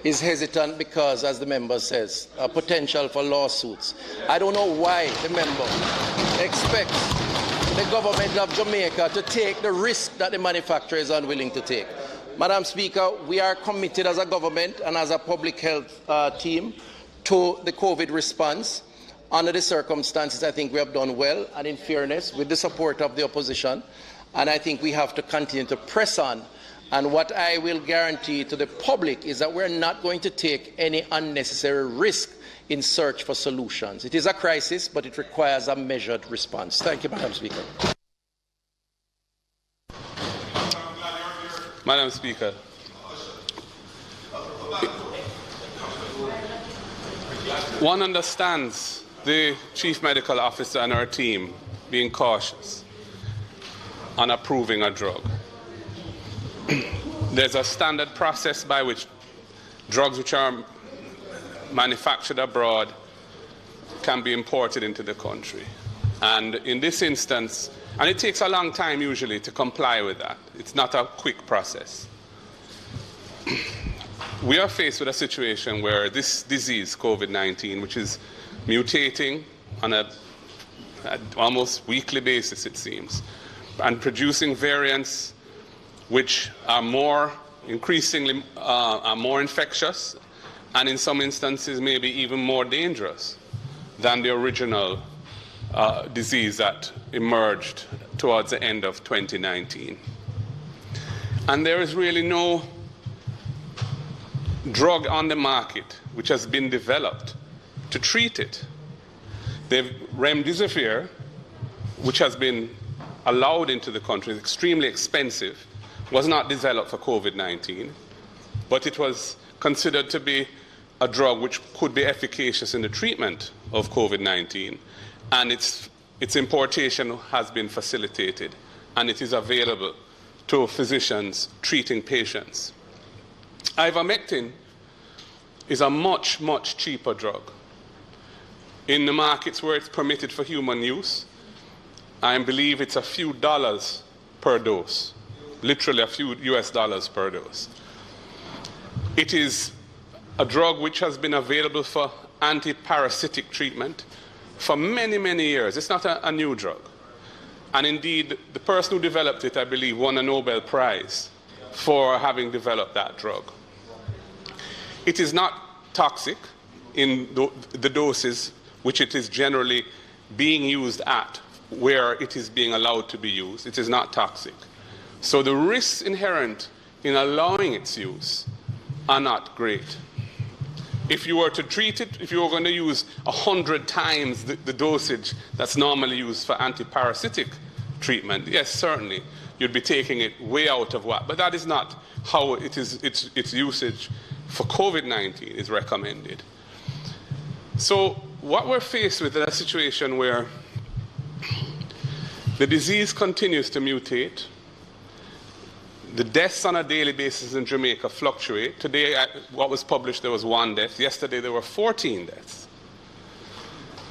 is hesitant because, as the member says, a potential for lawsuits, I don't know why the member expects the government of Jamaica to take the risk that the manufacturer is unwilling to take. Madam Speaker, we are committed as a government and as a public health team to the COVID response. Under the circumstances, I think we have done well, and in fairness, with the support of the opposition, and I think we have to continue to press on. And what I will guarantee to the public is that we're not going to take any unnecessary risk in search for solutions. It is a crisis, but it requires a measured response. Thank you, Madam Speaker. Madam Speaker, one understands the Chief Medical Officer and her team being cautious on approving a drug. There's a standard process by which drugs which are manufactured abroad can be imported into the country. And in this instance, and it takes a long time usually to comply with that. It's not a quick process. We are faced with a situation where this disease, COVID-19, which is mutating on an almost weekly basis, it seems, and producing variants which are more increasingly more infectious, and in some instances maybe even more dangerous than the original disease that emerged towards the end of 2019. And there is really no drug on the market which has been developed to treat it. The remdesivir, which has been allowed into the country, is extremely expensive, was not developed for COVID-19, but it was considered to be a drug which could be efficacious in the treatment of COVID-19, and its importation has been facilitated, and it is available to physicians treating patients. Ivermectin is a much, much cheaper drug. In the markets where it's permitted for human use, I believe it's a few dollars per dose, literally a few US dollars per dose. It is a drug which has been available for anti-parasitic treatment for many, many years. It's not a new drug. And indeed, the person who developed it, I believe, won a Nobel Prize for having developed that drug. It is not toxic in the doses which it is generally being used at, where it is being allowed to be used. It is not toxic. So the risks inherent in allowing its use are not great. If you were to treat it, if you were going to use 100 times the dosage that's normally used for anti-parasitic treatment, yes, certainly, you'd be taking it way out of whack. But that is not how it is, its usage for COVID-19 is recommended. So what we're faced with is a situation where the disease continues to mutate. The deaths on a daily basis in Jamaica fluctuate. Today, what was published, there was 1 death. Yesterday, there were 14 deaths.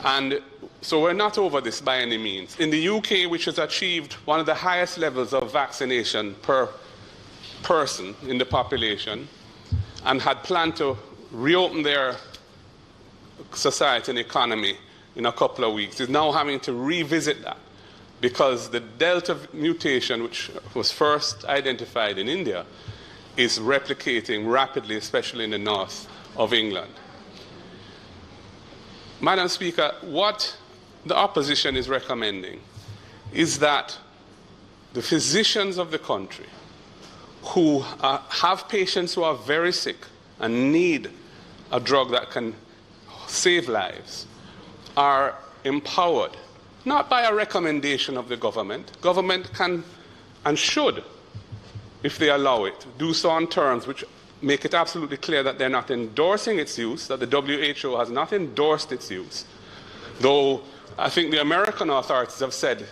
And so we're not over this by any means. In the UK, which has achieved one of the highest levels of vaccination per person in the population, and had planned to reopen their society and economy in a couple of weeks, is now having to revisit that, because the Delta mutation, which was first identified in India, is replicating rapidly, especially in the north of England. Madam Speaker, what the opposition is recommending is that the physicians of the country who have patients who are very sick and need a drug that can save lives are empowered not by a recommendation of the government. Government can and should, if they allow it, do so on terms which make it absolutely clear that they're not endorsing its use, that the WHO has not endorsed its use. Though I think the American authorities have said,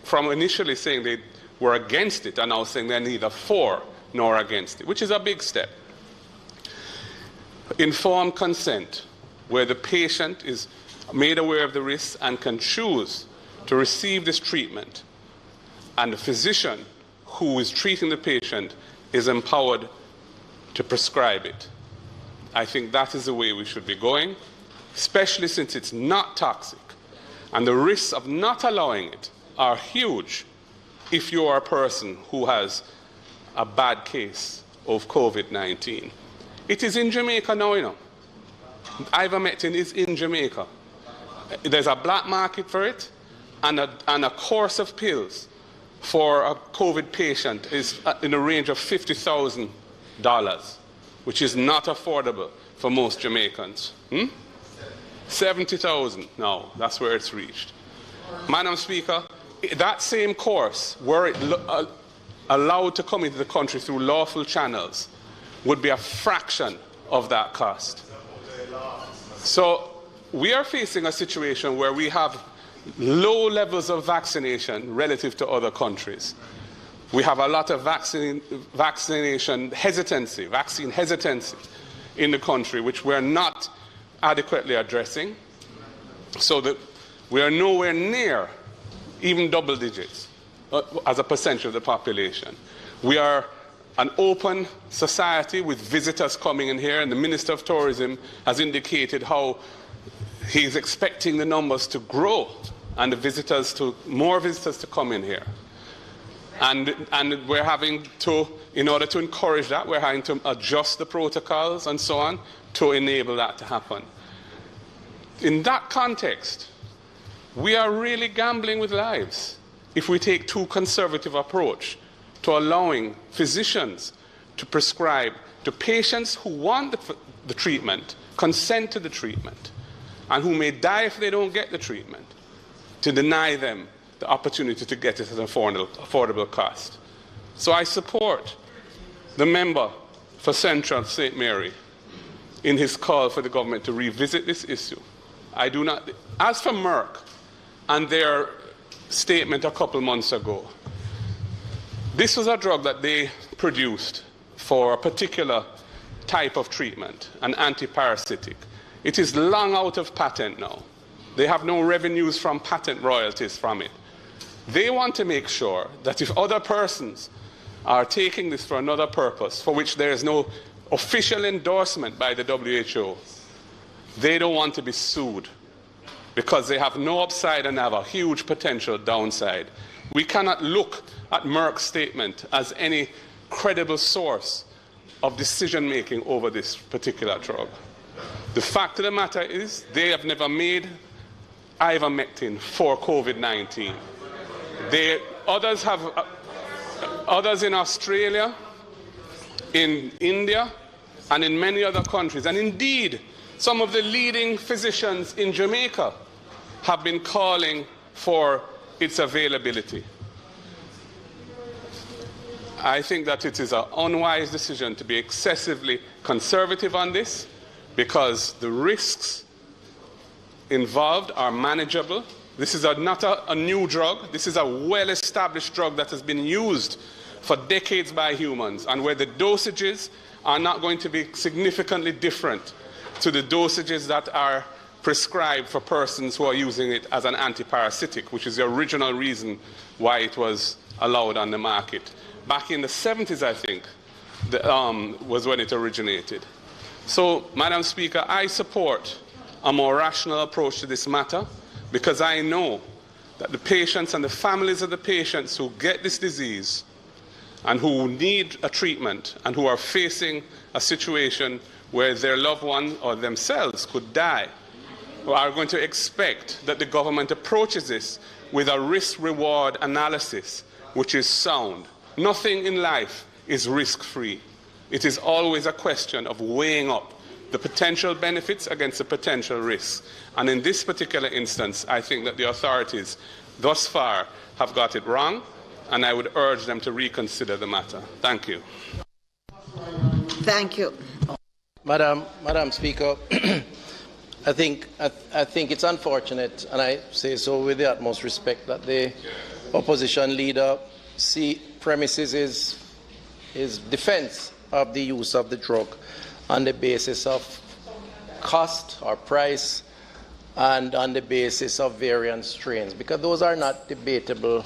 from initially saying they were against it, are now saying they're neither for nor against it, which is a big step. Informed consent, where the patient is made aware of the risks and can choose to receive this treatment, and the physician who is treating the patient is empowered to prescribe it. I think that is the way we should be going, especially since it's not toxic. And the risks of not allowing it are huge if you are a person who has a bad case of COVID-19. It is in Jamaica now, you know. Ivermectin is in Jamaica. There's a black market for it, and a course of pills for a COVID patient is in the range of $50,000, which is not affordable for most Jamaicans. 70,000 now, that's where it's reached. Madam Speaker, that same course, were it allowed to come into the country through lawful channels, would be a fraction of that cost. So we are facing a situation where we have low levels of vaccination relative to other countries. We have a lot of vaccine hesitancy in the country, which we're not adequately addressing, so that we are nowhere near even double digits as a percentage of the population. We are an open society with visitors coming in here, and the Minister of Tourism has indicated how he's expecting the numbers to grow and more visitors to come in here. And we're having to, in order to encourage that, we're having to adjust the protocols and so on to enable that to happen. In that context, we are really gambling with lives if we take too conservative approach to allowing physicians to prescribe to patients who want the treatment, consent to the treatment, and who may die if they don't get the treatment, to deny them the opportunity to get it at an affordable cost. So I support the member for Central St. Mary in his call for the government to revisit this issue. I do not. As for Merck and their statement a couple months ago, this was a drug that they produced for a particular type of treatment, an antiparasitic. It is long out of patent now. They have no revenues from patent royalties from it. They want to make sure that if other persons are taking this for another purpose, for which there is no official endorsement by the WHO, they don't want to be sued because they have no upside and have a huge potential downside. We cannot look at Merck's statement as any credible source of decision-making over this particular drug. The fact of the matter is they have never made Ivermectin for COVID-19. Others in Australia, in India, and in many other countries, and indeed some of the leading physicians in Jamaica have been calling for its availability. I think that it is an unwise decision to be excessively conservative on this, because the risks involved are manageable. This is not a new drug. This is a well-established drug that has been used for decades by humans, and where the dosages are not going to be significantly different to the dosages that are prescribed for persons who are using it as an antiparasitic, which is the original reason why it was allowed on the market. Back in the 70s, I think, was when it originated. So, Madam Speaker, I support a more rational approach to this matter, because I know that the patients and the families of the patients who get this disease and who need a treatment and who are facing a situation where their loved one or themselves could die are going to expect that the government approaches this with a risk-reward analysis which is sound. Nothing in life is risk-free. It is always a question of weighing up the potential benefits against the potential risks. And in this particular instance, I think that the authorities thus far have got it wrong, and I would urge them to reconsider the matter. Thank you. Thank you. Madam Speaker, I think it's unfortunate, and I say so with the utmost respect, that the opposition leader premises his defense of the use of the drug on the basis of cost or price and on the basis of variant strains, because those are not debatable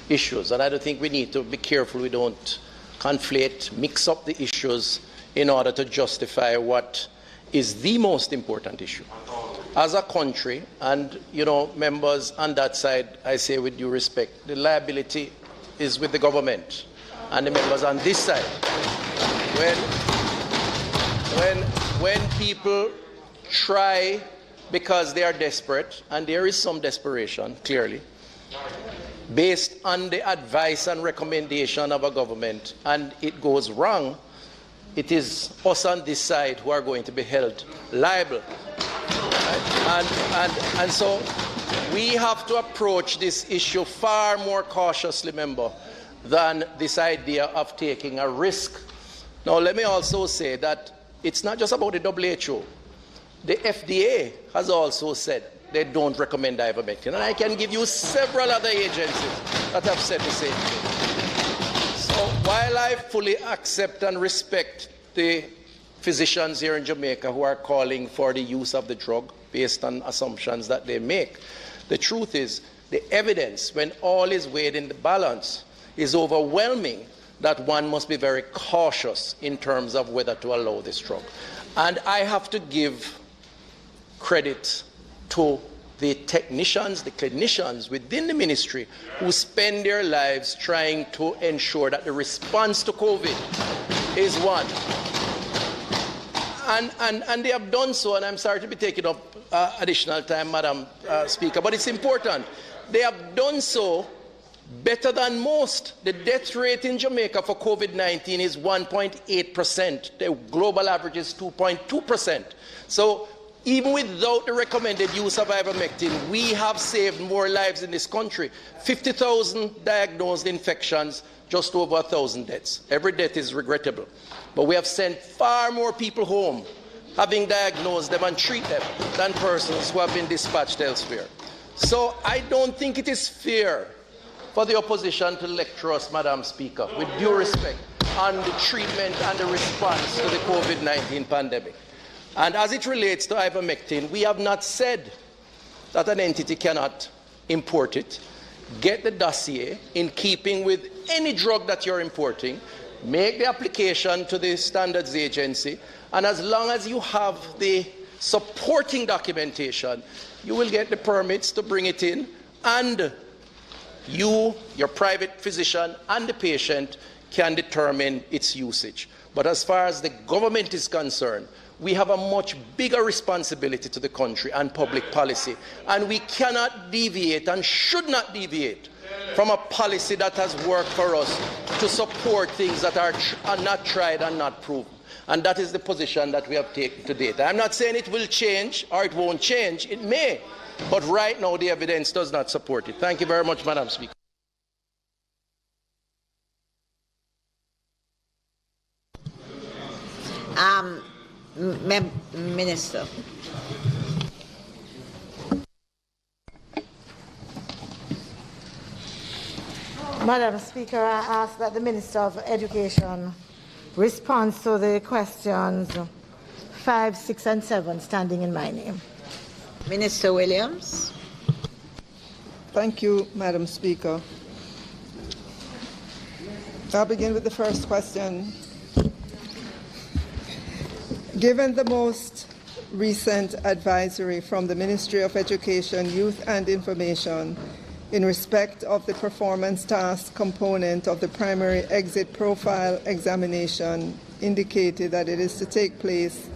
issues. And I don't think we need to be careful we don't conflate, mix up the issues in order to justify what is the most important issue. As a country, and members on that side, I say with due respect, the liability is with the government, and the members on this side. When people try because they are desperate, and there is some desperation, clearly, based on the advice and recommendation of a government, and it goes wrong, it is us on this side who are going to be held liable. Right? And so we have to approach this issue far more cautiously, member, than this idea of taking a risk. Now, let me also say that it's not just about the WHO. The FDA has also said they don't recommend ivermectin, and I can give you several other agencies that have said the same thing. So while I fully accept and respect the physicians here in Jamaica who are calling for the use of the drug based on assumptions that they make, the truth is the evidence, when all is weighed in the balance, is overwhelming that one must be very cautious in terms of whether to allow this drug. And I have to give credit to the technicians, the clinicians within the ministry who spend their lives trying to ensure that the response to COVID is one. And they have done so, and I'm sorry to be taking up additional time, Madam Speaker, but it's important. They have done so better than most. The death rate in Jamaica for COVID-19 is 1.8%. The global average is 2.2%. So even without the recommended use of ivermectin, we have saved more lives in this country. 50,000 diagnosed infections, just over 1,000 deaths. Every death is regrettable. But we have sent far more people home, having diagnosed them and treat them, than persons who have been dispatched elsewhere. So I don't think it is fair for the opposition to lecture us, Madam Speaker, with due respect, on the treatment and the response to the COVID-19 pandemic. And as it relates to ivermectin, we have not said that an entity cannot import it. Get the dossier in keeping with any drug that you're importing, make the application to the standards agency, and as long as you have the supporting documentation, you will get the permits to bring it in, and you, your private physician, and the patient can determine its usage. But as far as the government is concerned, we have a much bigger responsibility to the country and public policy, and we cannot deviate and should not deviate from a policy that has worked for us to support things that are not tried and not proven. And that is the position that we have taken to date. I'm not saying it will change or it won't change. It may. But right now, the evidence does not support it. Thank you very much, Madam Speaker. Minister. Madam Speaker, I ask that the Minister of Education responds to the questions 5, 6, and 7 standing in my name. Minister Williams. Thank you, Madam Speaker. I'll begin with the first question. Given the most recent advisory from the Ministry of Education, Youth and Information in respect of the performance task component of the primary exit profile examination indicated that it is to take place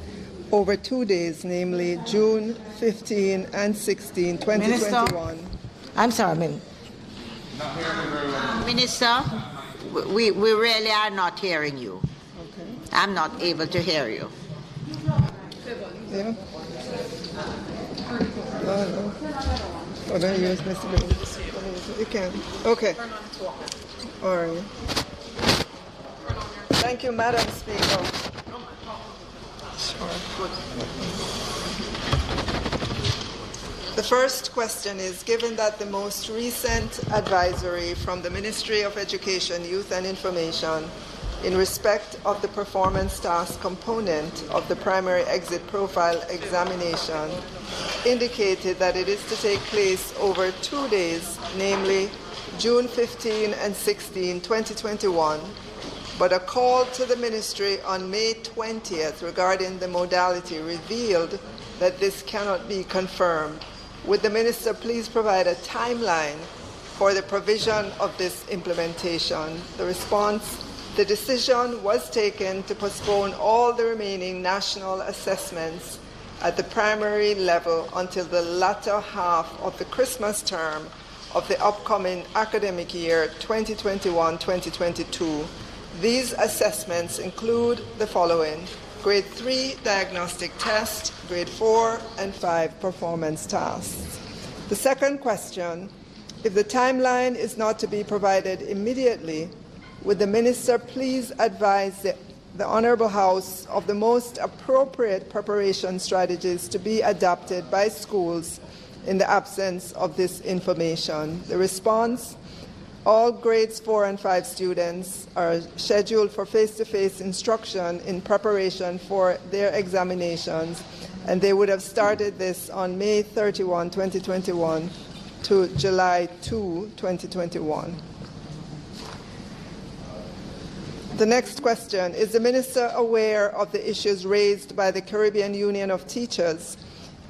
over 2 days, namely June 15 and 16, 2021. Minister, I'm sorry, Minister, we really are not hearing you. Okay. I'm not able to hear you. Yeah. No. Oh, then use Mr. Bill. You can. Okay. All right. Thank you, Madam Speaker. Sure. The first question is, given that the most recent advisory from the Ministry of Education, Youth and Information in respect of the performance task component of the primary exit profile examination indicated that it is to take place over 2 days, namely June 15 and 16, 2021, but a call to the Ministry on May 20th regarding the modality revealed that this cannot be confirmed. Would the Minister please provide a timeline for the provision of this implementation? The response: the decision was taken to postpone all the remaining national assessments at the primary level until the latter half of the Christmas term of the upcoming academic year 2021-2022. These assessments include the following: Grade 3 diagnostic test, Grade 4 and 5 performance tasks. The second question: if the timeline is not to be provided immediately, would the Minister please advise the Honourable House of the most appropriate preparation strategies to be adopted by schools in the absence of this information? The response: all grades 4 and 5 students are scheduled for face-to-face instruction in preparation for their examinations, and they would have started this on May 31, 2021 to July 2, 2021. The next question: is the Minister aware of the issues raised by the Caribbean Union of Teachers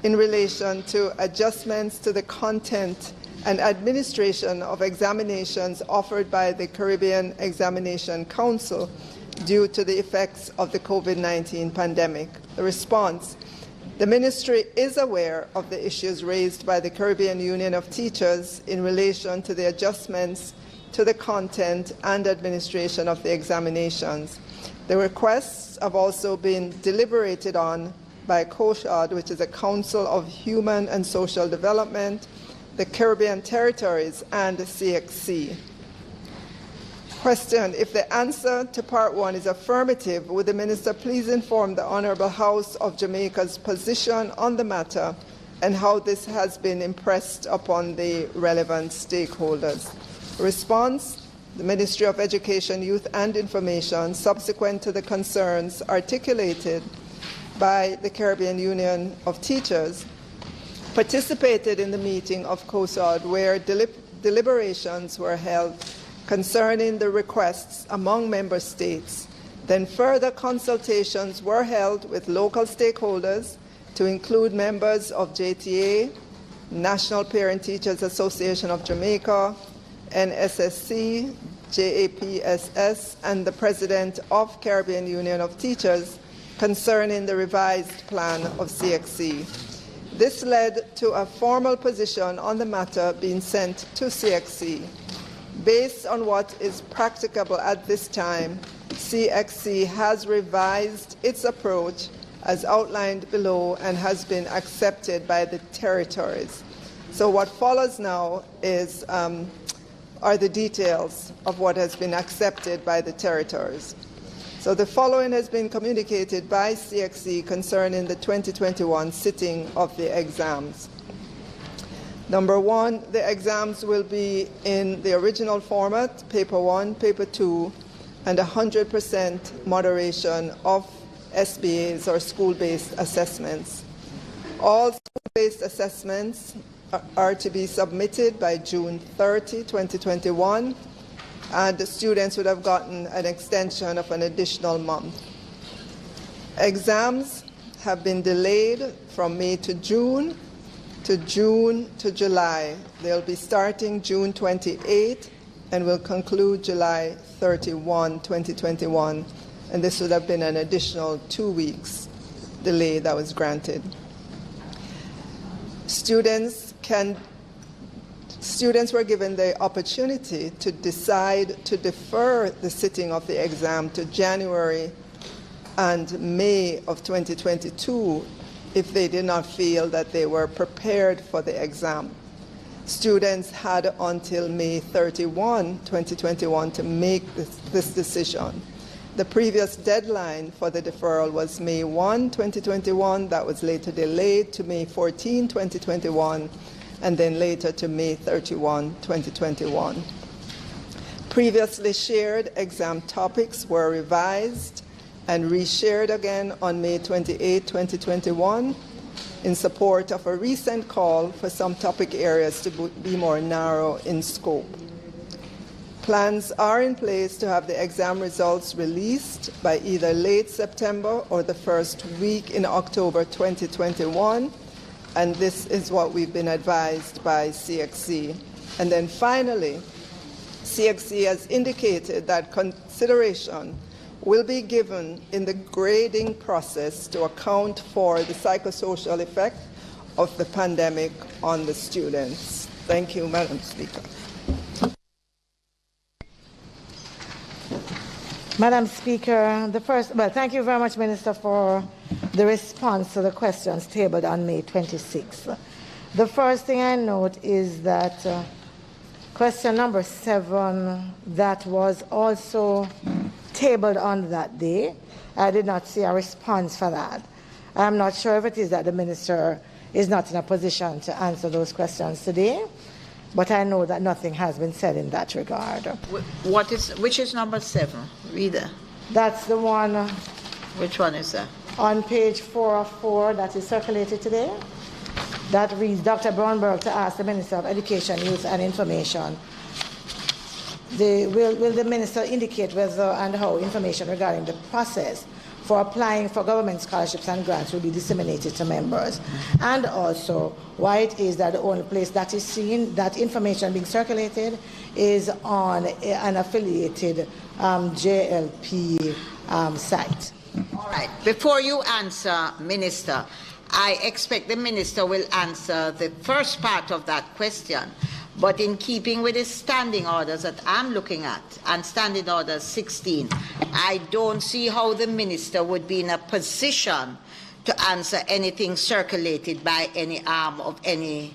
in relation to adjustments to the content and administration of examinations offered by the Caribbean Examination Council due to the effects of the COVID-19 pandemic? The response: the Ministry is aware of the issues raised by the Caribbean Union of Teachers in relation to the adjustments to the content and administration of the examinations. The requests have also been deliberated on by COSHAD, which is a Council of Human and Social Development, the Caribbean Territories, and the CXC. Question: if the answer to part 1 is affirmative, would the Minister please inform the Honourable House of Jamaica's position on the matter and how this has been impressed upon the relevant stakeholders? Response: the Ministry of Education, Youth and Information, subsequent to the concerns articulated by the Caribbean Union of Teachers, participated in the meeting of COSAD where deliberations were held concerning the requests among member states. Then further consultations were held with local stakeholders to include members of JTA, National Parent Teachers Association of Jamaica, NSSC, JAPSS, and the President of Caribbean Union of Teachers concerning the revised plan of CXC. This led to a formal position on the matter being sent to CXC. Based on what is practicable at this time, CXC has revised its approach as outlined below and has been accepted by the territories. So what follows now is are the details of what has been accepted by the territories. So the following has been communicated by CXC concerning the 2021 sitting of the exams. Number 1, the exams will be in the original format, paper 1, paper 2, and 100% moderation of SBAs or school-based assessments. All school-based assessments are to be submitted by June 30, 2021, and the students would have gotten an extension of an additional month. Exams have been delayed from May to June to July. They'll be starting June 28 and will conclude July 31, 2021, and this would have been an additional 2 weeks delay that was granted. Students were given the opportunity to decide to defer the sitting of the exam to January and May of 2022 if they did not feel that they were prepared for the exam. Students had until May 31, 2021 to make this decision. The previous deadline for the deferral was May 1, 2021. That was later delayed to May 14, 2021, and then later to May 31, 2021. Previously shared exam topics were revised and reshared again on May 28, 2021, in support of a recent call for some topic areas to be more narrow in scope. Plans are in place to have the exam results released by either late September or the first week in October 2021, and this is what we've been advised by CXC. And then finally, CXC has indicated that consideration will be given in the grading process to account for the psychosocial effect of the pandemic on the students. Thank you, Madam Speaker. Madam Speaker, thank you very much, Minister, for the response to the questions tabled on May 26th. The first thing I note is that question number 7, that was also tabled on that day. I did not see a response for that. I'm not sure if it is that the Minister is not in a position to answer those questions today, but I know that nothing has been said in that regard. Which is number 7? Reader. That's the one. Which one is that? On page 4 of 4 that is circulated today. That reads, Dr. Brownberg to ask the Minister of Education, Youth and Information, will the Minister indicate whether and how information regarding the process for applying for government scholarships and grants will be disseminated to members, and also why it is that the only place that is seen that information being circulated is on an affiliated JLP site. All right. Before you answer, Minister, I expect the Minister will answer the first part of that question, but in keeping with the standing orders that I'm looking at, and standing order 16, I don't see how the Minister would be in a position to answer anything circulated by any arm of any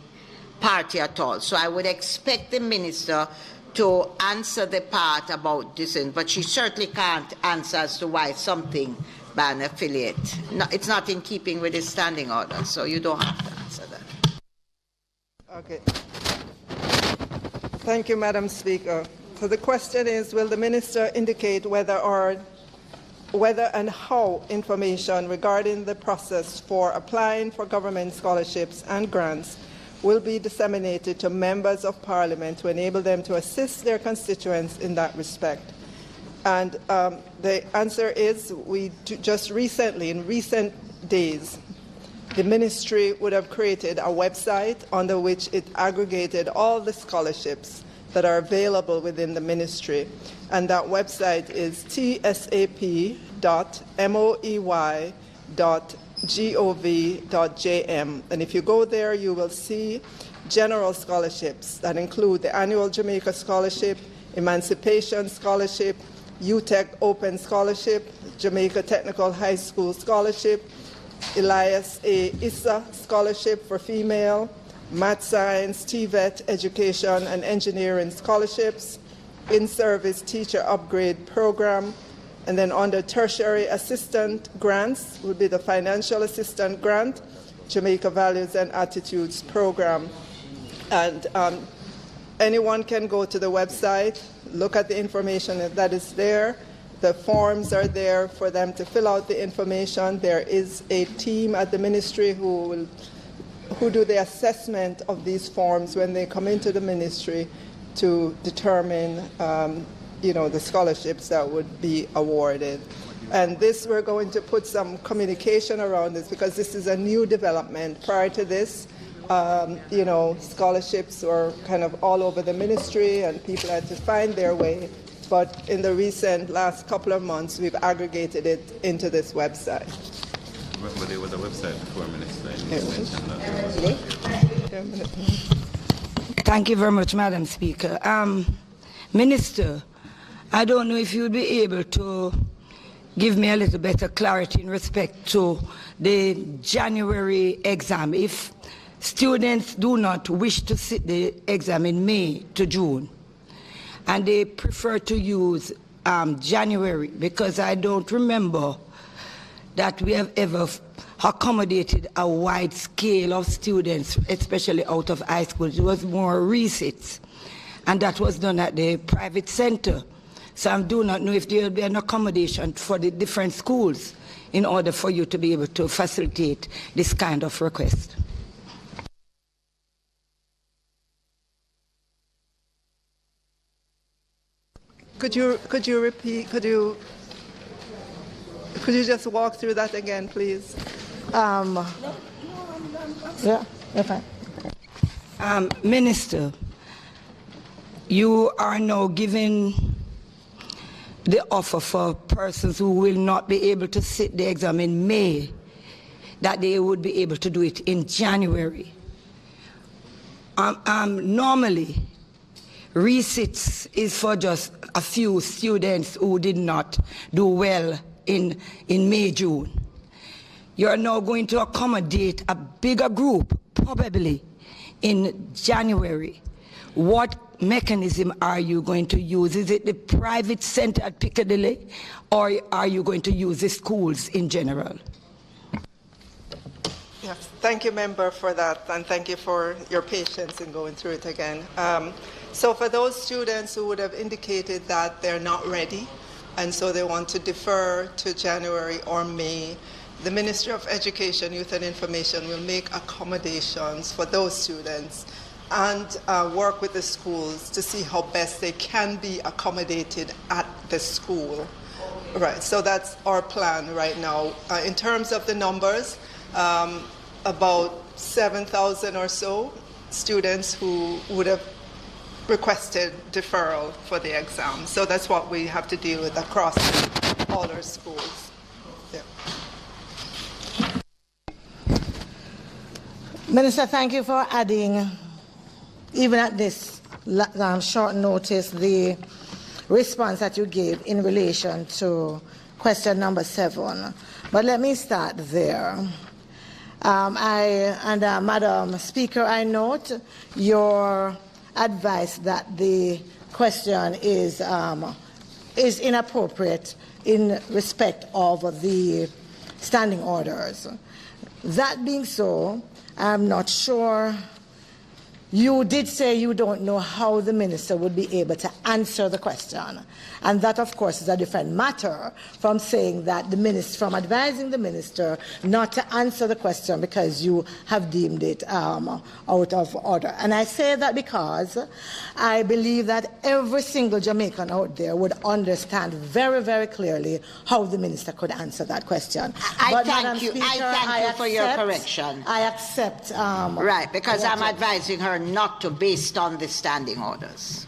party at all. So I would expect the Minister to answer the part about this, but she certainly can't answer as to why something by an affiliate. No, it's not in keeping with the standing order, so you don't have to answer that. Okay. Thank you, Madam Speaker. So the question is, will the Minister indicate whether and how information regarding the process for applying for government scholarships and grants will be disseminated to members of Parliament to enable them to assist their constituents in that respect? And the answer is, just recently, in recent days, the Ministry would have created a website under which it aggregated all the scholarships that are available within the Ministry. And that website is tsap.moey.gov.jm. And if you go there, you will see general scholarships that include the annual Jamaica Scholarship, Emancipation Scholarship, UTEC Open Scholarship, Jamaica Technical High School Scholarship, Elias A. Issa Scholarship for Female, Math Science, TVET Education and Engineering Scholarships, In-Service Teacher Upgrade Program, and then under Tertiary Assistant Grants would be the Financial Assistant Grant, Jamaica Values and Attitudes Program. And anyone can go to the website, look at the information that is there. The forms are there for them to fill out the information. There is a team at the Ministry who do the assessment of these forms when they come into the Ministry to determine the scholarships that would be awarded. And this, we're going to put some communication around this because this is a new development. Prior to this, scholarships were kind of all over the Ministry and people had to find their way. But in the recent last couple of months, we've aggregated it into this website. But there was a website before, Minister. Thank you very much, Madam Speaker. Minister, I don't know if you'd be able to give me a little better clarity in respect to the January exam. If students do not wish to sit the exam in May to June, and they prefer to use January, because I don't remember that we have ever accommodated a wide scale of students, especially out of high school. It was more resits, and that was done at the private center. So I do not know if there will be an accommodation for the different schools in order for you to be able to facilitate this kind of request. Could you repeat? Could you just walk through that again, please? Yeah, fine. Minister, you are now giving the offer for persons who will not be able to sit the exam in May, that they would be able to do it in January. Normally, resits is for just a few students who did not do well in May, June. You're now going to accommodate a bigger group, probably in January. What mechanism are you going to use? Is it the private center at Piccadilly, or are you going to use the schools in general? Yes, thank you, member, for that, and thank you for your patience in going through it again. So for those students who would have indicated that they're not ready, and so they want to defer to January or May, the Ministry of Education, Youth and Information will make accommodations for those students and work with the schools to see how best they can be accommodated at the school. Right, so that's our plan right now. In terms of the numbers, about 7,000 or so students who would have requested deferral for the exam. So that's what we have to deal with across all our schools. Yeah. Minister, thank you for adding, even at this short notice, the response that you gave in relation to question number 7. But let me start there. Madam Speaker, I note your advice that the question is inappropriate in respect of the standing orders. That being so, I'm not sure. You did say you don't know how the minister would be able to answer the question. And that, of course, is a different matter from saying that the minister, from advising the minister not to answer the question because you have deemed it out of order. And I say that because I believe that every single Jamaican out there would understand very, very clearly how the minister could answer that question. I thank you for your correction. I accept. Right, because I'm advising her not to based on the standing orders.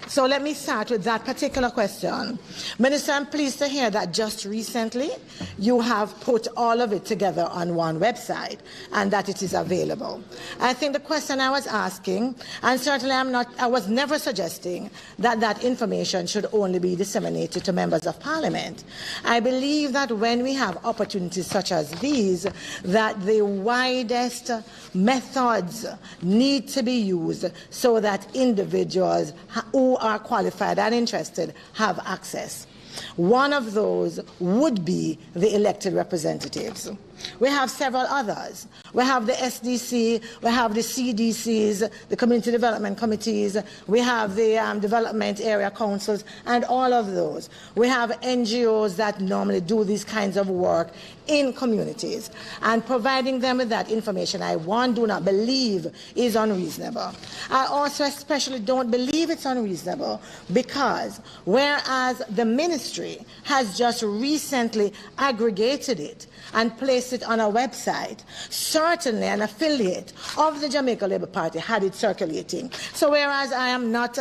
So let me start with that particular question. Minister, I'm pleased to hear that just recently you have put all of it together on one website and that it is available. I think the question I was asking, and certainly I was never suggesting that that information should only be disseminated to members of Parliament. I believe that when we have opportunities such as these, that the widest methods need to be used so that individuals who are qualified and interested have access. One of those would be the elected representatives. We have several others. We have the SDC, we have the CDCs, the Community Development Committees, we have the Development Area Councils, and all of those. We have NGOs that normally do these kinds of work in communities. And providing them with that information, I do not believe is unreasonable. I also especially don't believe it's unreasonable because whereas the ministry has just recently aggregated it and placed it on a website, certainly an affiliate of the Jamaica Labour Party had it circulating. So whereas I am not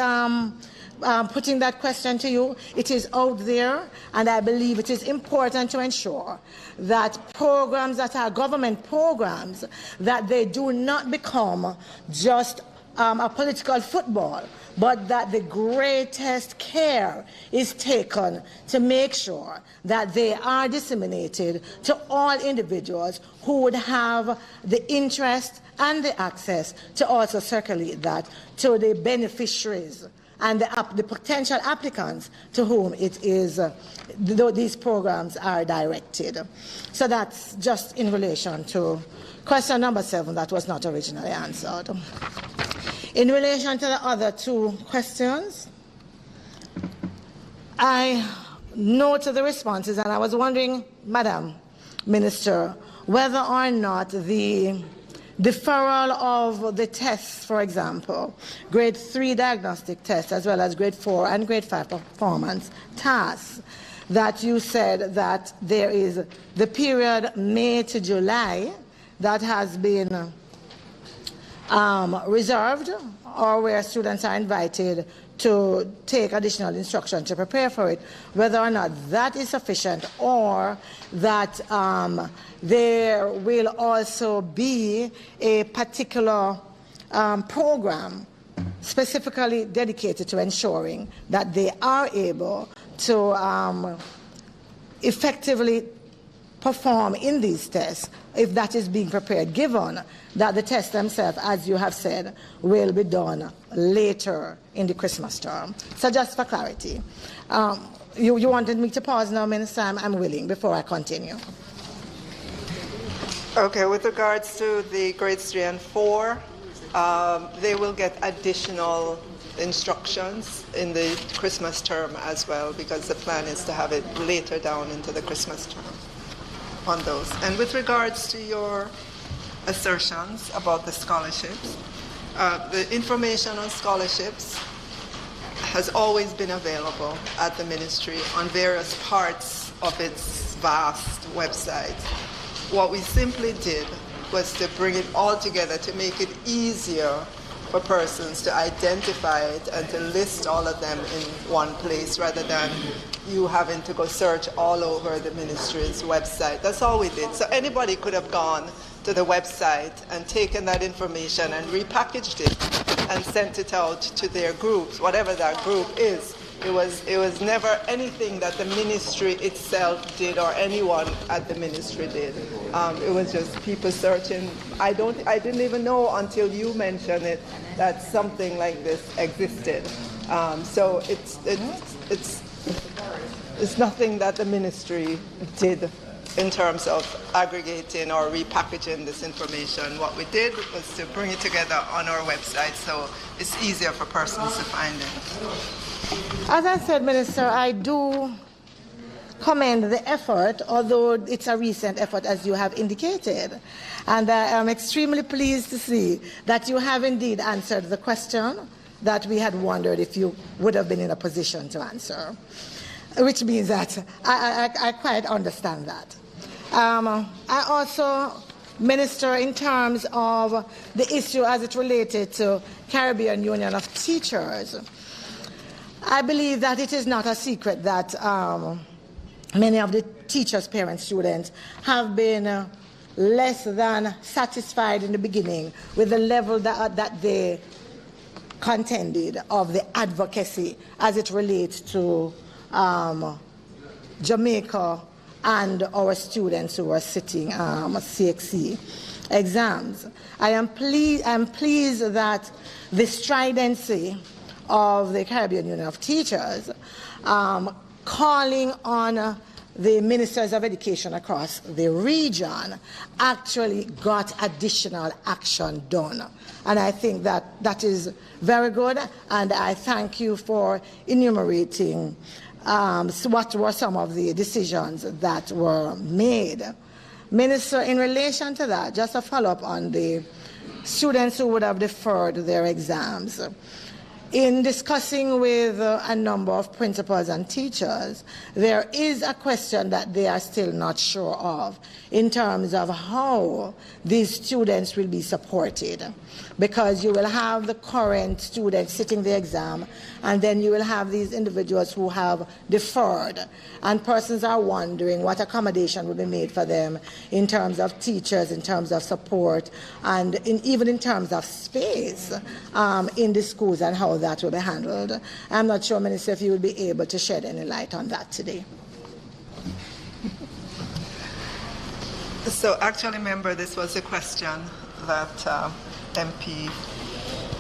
putting that question to you, it is out there, and I believe it is important to ensure that programs that are government programs, that they do not become just a political football, but that the greatest care is taken to make sure that they are disseminated to all individuals who would have the interest and the access to also circulate that to the beneficiaries and the potential applicants to whom it is these programs are directed. So that's just in relation to question number 7 that was not originally answered. In relation to the other 2 questions, I note the responses, and I was wondering, Madam Minister, whether or not the deferral of the tests, for example, grade 3 diagnostic tests, as well as grade 4 and grade 5 performance tasks, that you said that there is the period May to July that has been reserved, or where students are invited to take additional instruction to prepare for it, whether or not that is sufficient, or that there will also be a particular program specifically dedicated to ensuring that they are able to effectively perform in these tests, if that is being prepared, given that the tests themselves, as you have said, will be done later in the Christmas term. So just for clarity, you wanted me to pause now, Minister? I'm willing before I continue. Okay, with regards to the grades 3 and 4, they will get additional instructions in the Christmas term as well, because the plan is to have it later down into the Christmas term on those. And with regards to your assertions about the scholarships, the information on scholarships has always been available at the ministry on various parts of its vast website. What we simply did was to bring it all together to make it easier for persons to identify it and to list all of them in one place, rather than you having to go search all over the ministry's website. That's all we did. So anybody could have gone to the website and taken that information and repackaged it and sent it out to their groups, whatever that group is. It was never anything that the ministry itself did or anyone at the ministry did. It was just people searching. I didn't even know until you mentioned it that something like this existed. So it's nothing that the ministry did in terms of aggregating or repackaging this information. What we did was to bring it together on our website so it's easier for persons to find it. As I said, Minister, I do commend the effort, although it's a recent effort, as you have indicated. And I am extremely pleased to see that you have indeed answered the question that we had wondered if you would have been in a position to answer, which means that I quite understand that. I also, Minister, in terms of the issue as it related to Caribbean Union of Teachers, I believe that it is not a secret that many of the teachers, parents, students have been less than satisfied in the beginning with the level that they contended of the advocacy as it relates to Jamaica and our students who are sitting CXC exams. I'm pleased that the stridency of the Caribbean Union of Teachers calling on the ministers of education across the region actually got additional action done. And I think that is very good, and I thank you for enumerating what were some of the decisions that were made. Minister, in relation to that, just a follow-up on the students who would have deferred their exams. In discussing with a number of principals and teachers, there is a question that they are still not sure of in terms of how these students will be supported. Because you will have the current students sitting the exam, and then you will have these individuals who have deferred, and persons are wondering what accommodation will be made for them in terms of teachers, in terms of support, and even in terms of space in the schools and how that will be handled. I'm not sure, Minister, if you will be able to shed any light on that today. So actually, member, this was a question that MP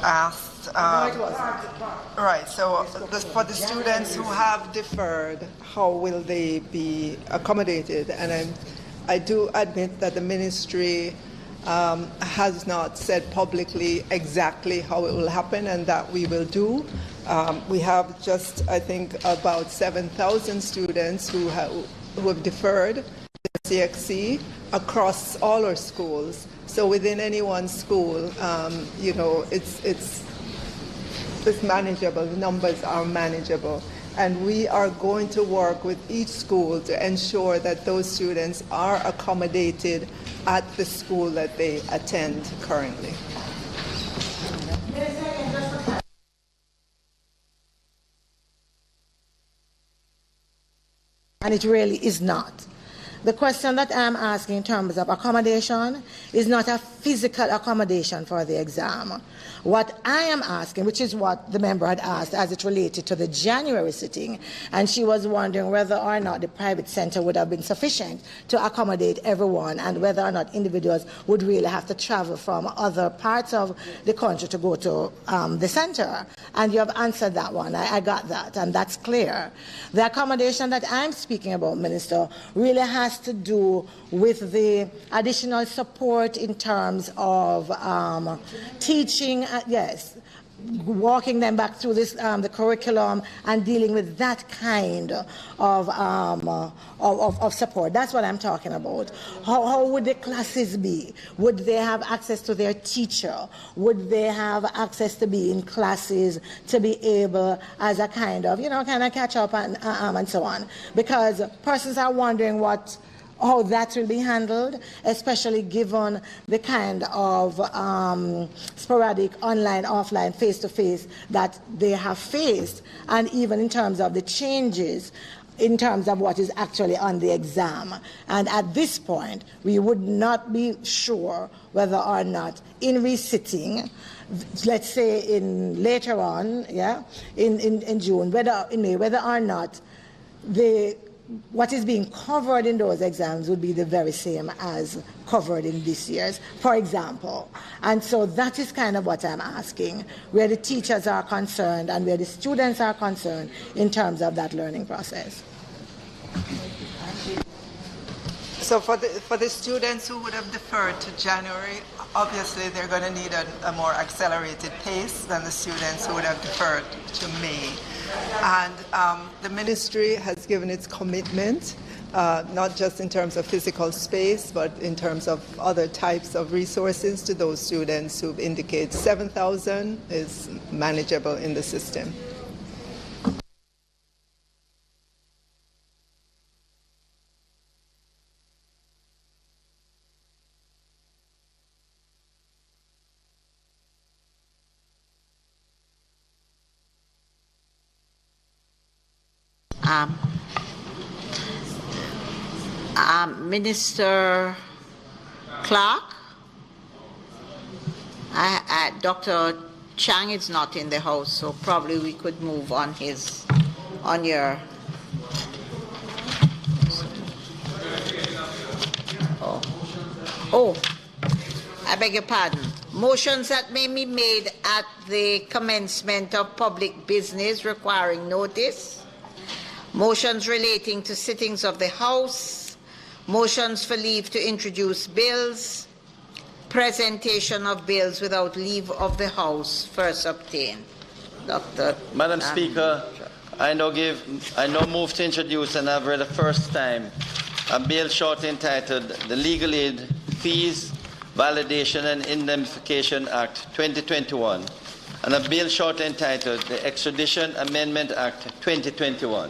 asked. Right, so for the students who have deferred, how will they be accommodated? And I do admit that the ministry has not said publicly exactly how it will happen, and that we will do. We have just, I think, about 7,000 students who have deferred the CXC across all our schools. So within any one school, you know, it's manageable. The numbers are manageable. And we are going to work with each school to ensure that those students are accommodated at the school that they attend currently. And it really is not. The question that I'm asking in terms of accommodation is not a physical accommodation for the exam. What I am asking, which is what the member had asked as it related to the January sitting, and she was wondering whether or not the private center would have been sufficient to accommodate everyone, and whether or not individuals would really have to travel from other parts of the country to go to the center. And you have answered that one. I got that, and that's clear. The accommodation that I'm speaking about, Minister, really has to do with the additional support in terms of teaching, yes, walking them back through this, the curriculum, and dealing with that kind of support. That's what I'm talking about. How would the classes be? Would they have access to their teacher? Would they have access to be in classes to be able, as a kind of, kind of catch up and so on? Because persons are wondering how that will be handled, especially given the kind of sporadic online, offline, face-to-face that they have faced, and even in terms of the changes in terms of what is actually on the exam. And at this point, we would not be sure whether or not in resitting, let's say later on, in June, in May, whether or not what is being covered in those exams would be the very same as covered in this year's, for example. And so that is kind of what I'm asking, where the teachers are concerned and where the students are concerned in terms of that learning process. So for the students who would have deferred to January, obviously they're going to need a more accelerated pace than the students who would have deferred to May. And the ministry has given its commitment, not just in terms of physical space, but in terms of other types of resources to those students who've indicated 7,000 is manageable in the system. Minister Clark, Dr. Chang is not in the house, so probably we could move on your. Oh, I beg your pardon. Motions that may be made at the commencement of public business requiring notice. Motions relating to sittings of the House. Motions for leave to introduce bills. Presentation of bills without leave of the House first obtained. Dr. Madam Speaker, I now move to introduce and have read the first time a bill shortly entitled the Legal Aid Fees, Validation and Indemnification Act 2021, and a bill shortly entitled the Extradition Amendment Act 2021.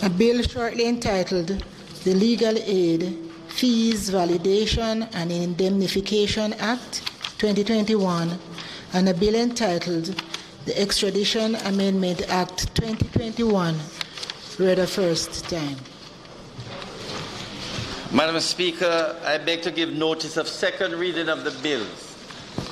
A bill shortly entitled the Legal Aid, Fees, Validation and Indemnification Act 2021 and a bill entitled the Extradition Amendment Act 2021 read a first time. Madam Speaker, I beg to give notice of second reading of the bills.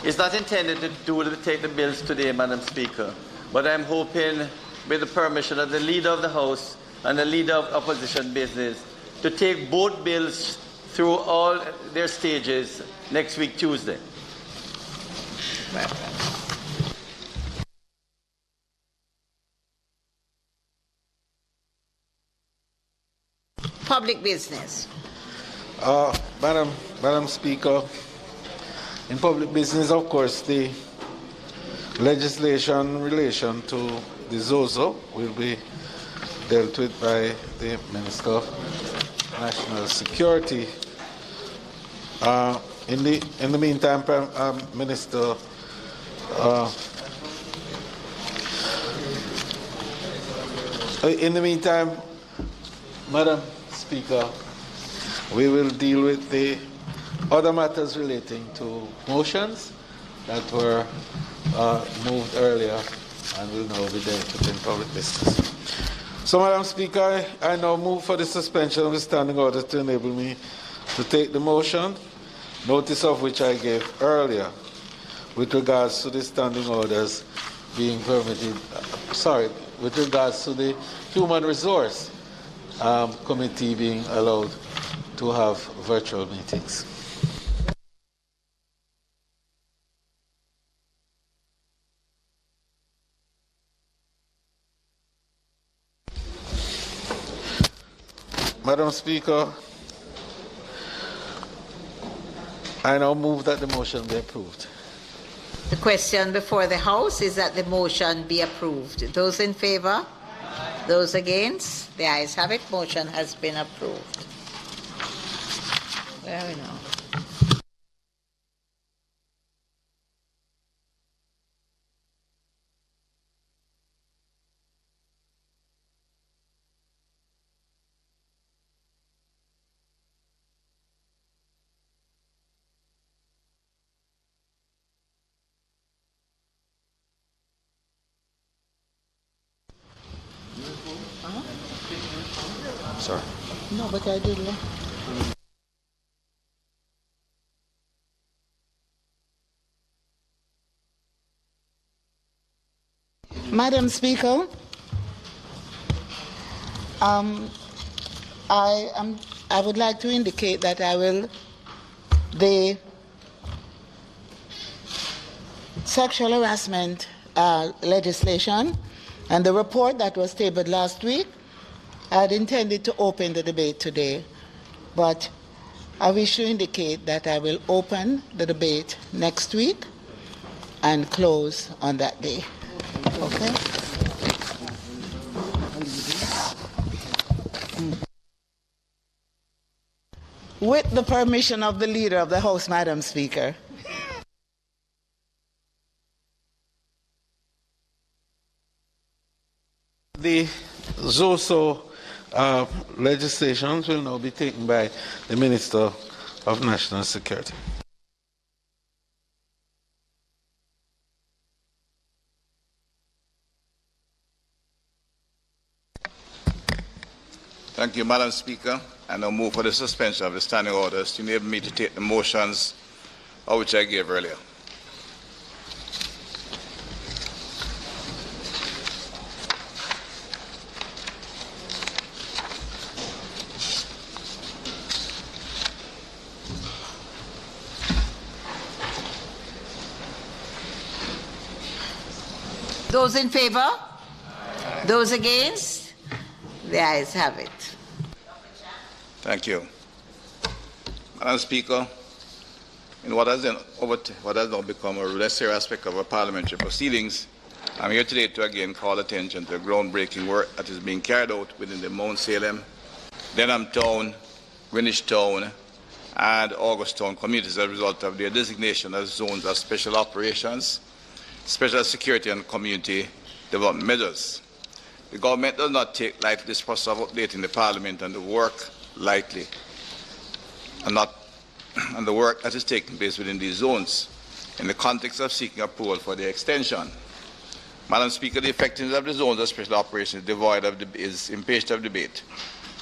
It's not intended to take the bills today, Madam Speaker, but I'm hoping, with the permission of the Leader of the House and the Leader of Opposition Business, to take both bills through all their stages next week, Tuesday. Public business. Madam Speaker, in public business, of course, the legislation in relation to the ZOSO will be dealt with by the Minister of National Security. In the meantime, Minister, Madam Speaker, we will deal with the other matters relating to motions that were moved earlier and will now be dealt with in public business. So, Madam Speaker, I now move for the suspension of the standing order to enable me to take the motion, notice of which I gave earlier, with regards to the standing orders being permitted, with regards to the Human Resource Committee being allowed to have virtual meetings. Madam Speaker, I now move that the motion be approved. The question before the House is that the motion be approved. Those in favor? Those against? The ayes have it. Motion has been approved. There we know. Sorry. No, but I did. Madam Speaker, I would like to indicate that the sexual harassment legislation and the report that was tabled last week, I had intended to open the debate today, but I wish to indicate that I will open the debate next week and close on that day. Okay? With the permission of the Leader of the House, Madam Speaker. The ZOSO legislations will now be taken by the Minister of National Security. Thank you, Madam Speaker. I now move for the suspension of the standing orders to enable me to take the motions of which I gave earlier. Those in favor? Those against? The ayes have it. Thank you. Madam Speaker, in what has now become a necessary aspect of our parliamentary proceedings, I'm here today to again call attention to the groundbreaking work that is being carried out within the Mount Salem, Denham Town, Greenwich Town, and Augustown communities as a result of their designation as zones of special operations, special security and community development measures. The government does not take lightly this process of updating the Parliament and the work lightly, and the work that is taking place within these zones in the context of seeking approval for their extension. Madam Speaker, the effectiveness of the zones of special operations is impatient of debate.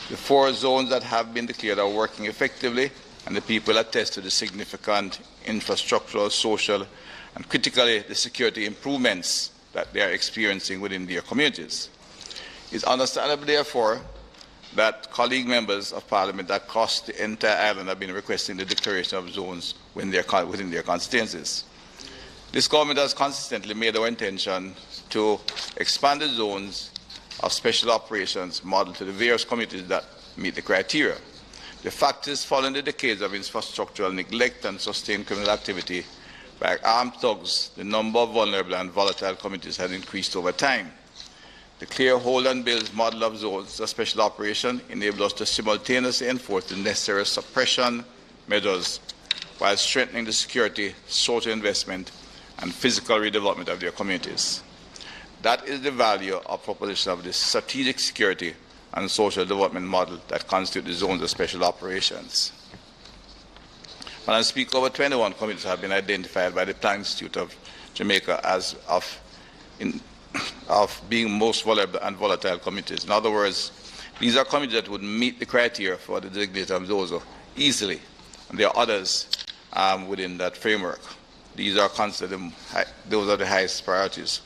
The 4 zones that have been declared are working effectively, and the people attest to the significant infrastructural, social, and critically the security improvements that they are experiencing within their communities. It is understandable, therefore, that colleague members of Parliament across the entire island have been requesting the declaration of zones within their constituencies. This government has consistently made our intention to expand the zones of special operations model to the various communities that meet the criteria. The fact is, following the decades of infrastructural neglect and sustained criminal activity by armed thugs, the number of vulnerable and volatile communities has increased over time. The clear hold and build model of zones of special operation enables us to simultaneously enforce the necessary suppression measures while strengthening the security, social investment, and physical redevelopment of their communities. That is the value of proposition of the strategic security and social development model that constitute the zones of special operations. Madam Speaker, over 21 communities have been identified by the Planning Institute of Jamaica as of being most vulnerable and volatile communities. In other words, these are communities that would meet the criteria for the designation of ZOSO easily, and there are others within that framework. These are considered those are the highest priorities.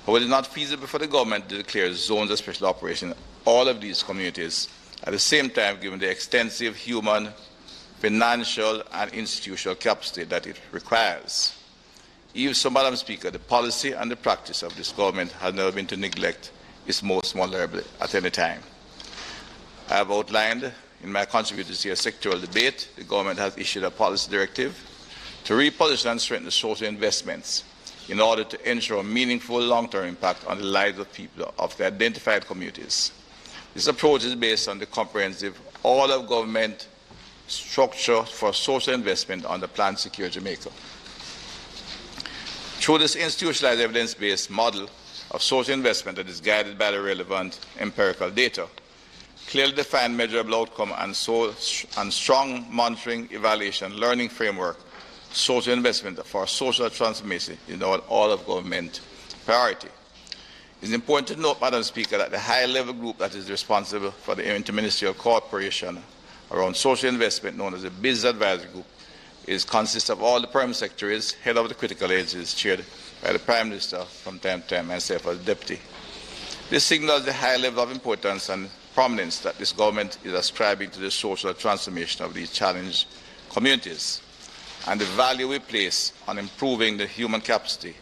However, it is not feasible for the government to declare zones of special operation in all of these communities at the same time, given the extensive human, financial, and institutional capacity that it requires. Even so, Madam Speaker, the policy and the practice of this government has never been to neglect its most vulnerable at any time. I have outlined in my contribution to a sectoral debate, the government has issued a policy directive to reposition and strengthen the social investments in order to ensure a meaningful long-term impact on the lives of people of the identified communities. This approach is based on the comprehensive all-of-government structure for social investment under Plan Secure Jamaica. Through this institutionalized evidence-based model of social investment that is guided by the relevant empirical data, clearly defined measurable outcome and strong monitoring, evaluation, learning framework, social investment for social transformation is now an all-of-government priority. It is important to note, Madam Speaker, that the high-level group that is responsible for the interministerial cooperation around social investment, known as the Business Advisory Group, consists of all the permanent secretaries, head of the critical agencies, chaired by the Prime Minister from time to time, and myself as Deputy. This signals the high level of importance and prominence that this government is ascribing to the social transformation of these challenged communities, and the value we place on improving the human capacity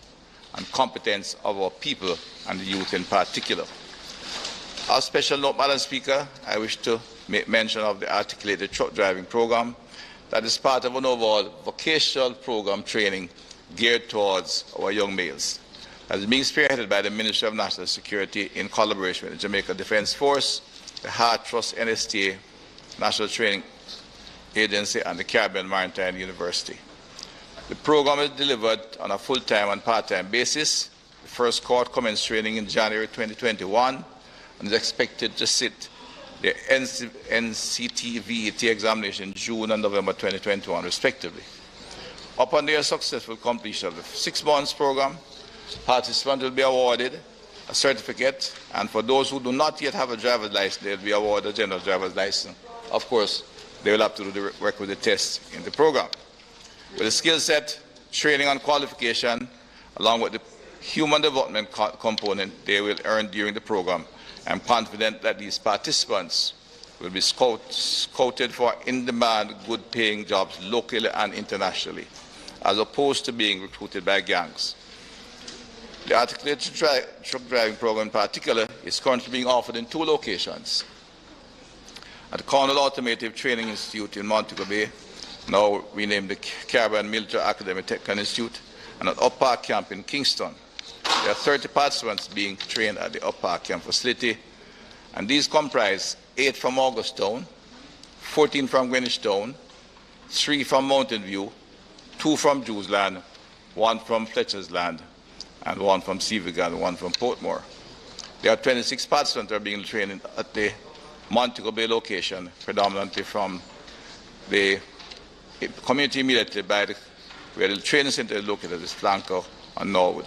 and competence of our people and the youth in particular. As special note, Madam Speaker, I wish to make mention of the articulated truck driving program that is part of an overall vocational program training geared towards our young males. That is being spearheaded by the Ministry of National Security in collaboration with the Jamaica Defence Force, the Hart Trust NSTA, National Training Agency, and the Caribbean Maritime University. The program is delivered on a full-time and part-time basis. The first cohort commenced training in January 2021 and is expected to sit the NCT-VET examination in June and November 2021, respectively. Upon their successful completion of the 6 months program, participants will be awarded a certificate, and for those who do not yet have a driver's license, they will be awarded a general driver's license. Of course, they will have to do the requisite tests in the program. With the skill set, training and qualification, along with the human development component they will earn during the program, I'm confident that these participants will be scouted for in-demand, good-paying jobs locally and internationally, as opposed to being recruited by gangs. The articulated truck driving program in particular is currently being offered in 2 locations. At the Cornell Automotive Training Institute in Montego Bay, now renamed the Caribbean Military Academy Technical Institute, and at Up Park Camp in Kingston. There are 30 participants being trained at the Up Park Camp facility, and these comprise 8 from Augustown, 14 from Greenwich Town, 3 from Mountain View, 2 from Jews Land, 1 from Fletcher's Land, and 1 from Seavigan, and 1 from Portmore. There are 26 participants that are being trained at the Montego Bay location, predominantly from the community immediately by where the training center is located, is Flanco and Norwood.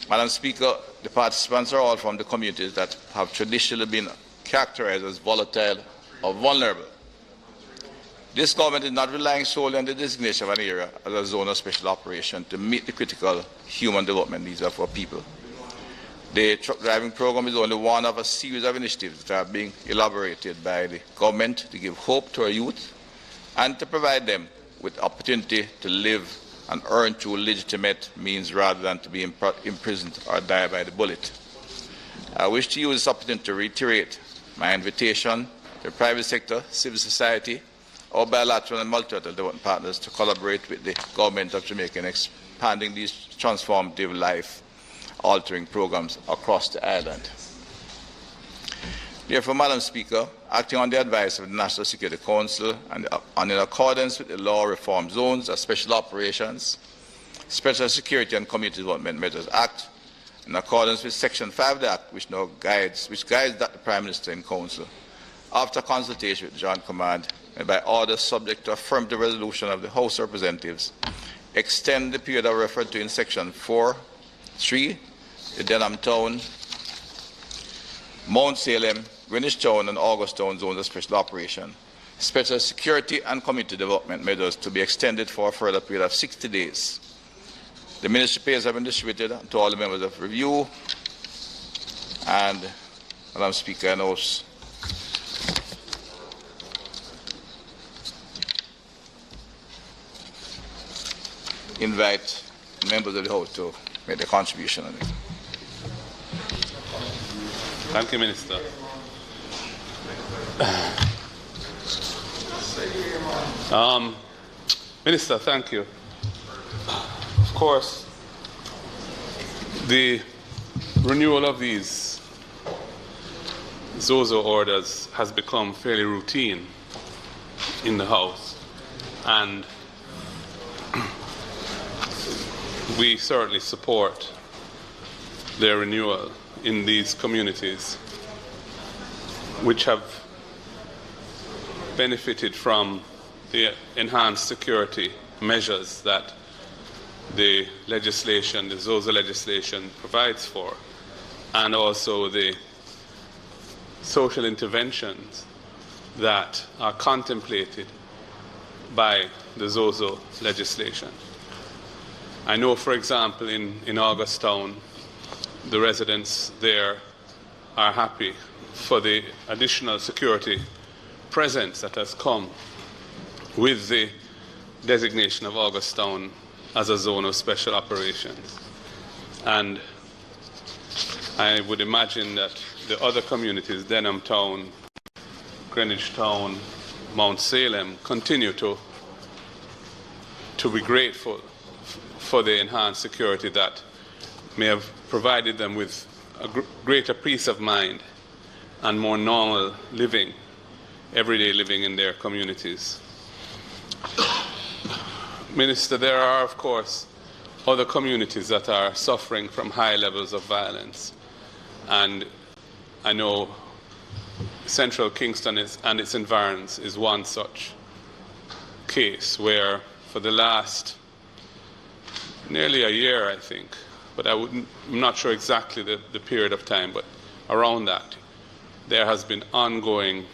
Madam Speaker, the participants are all from the communities that have traditionally been characterized as volatile or vulnerable. This government is not relying solely on the designation of an area as a zone of special operation to meet the critical human development needs of our people. The truck driving program is only one of a series of initiatives that are being elaborated by the government to give hope to our youth and to provide them with opportunity to live and earn through legitimate means rather than to be imprisoned or die by the bullet. I wish to use this opportunity to reiterate my invitation to the private sector, civil society, our bilateral and multilateral development partners to collaborate with the government of Jamaica in expanding these transformative life-altering programs across the island. Therefore, Madam Speaker, acting on the advice of the National Security Council and in accordance with the Law Reform Zones of Special Operations, Special Security and Community Development Measures Act, in accordance with Section 5 of the Act, which guides the Prime Minister in Council, after consultation with the Joint Command, and by order subject to affirmative resolution of the House of Representatives, extend the period I referred to in Section 4.3, the Denham Town, Mount Salem, Greenwich Town, and August Town zones of special operation, special security and community development measures to be extended for a further period of 60 days. The ministry papers have been distributed to all the members of review, and Madam Speaker, I now invite members of the House to make their contribution on it. Thank you, Minister. Minister, thank you. Of course, the renewal of these ZOSO orders has become fairly routine in the House, and we certainly support their renewal in these communities which have benefited from the enhanced security measures that the legislation, the ZOSO legislation, provides for, and also the social interventions that are contemplated by the ZOSO legislation. I know, for example, in Augustown, the residents there are happy for the additional security presence that has come with the designation of Augustown as a zone of special operations. And I would imagine that the other communities, Denham Town, Greenwich Town, Mount Salem, continue to be grateful for the enhanced security that may have provided them with a greater peace of mind and more normal living, everyday living in their communities. Minister, there are, of course, other communities that are suffering from high levels of violence. And I know Central Kingston and its environs is one such case where for the last nearly a year, I think, but I'm not sure exactly the period of time, but around that, there has been ongoing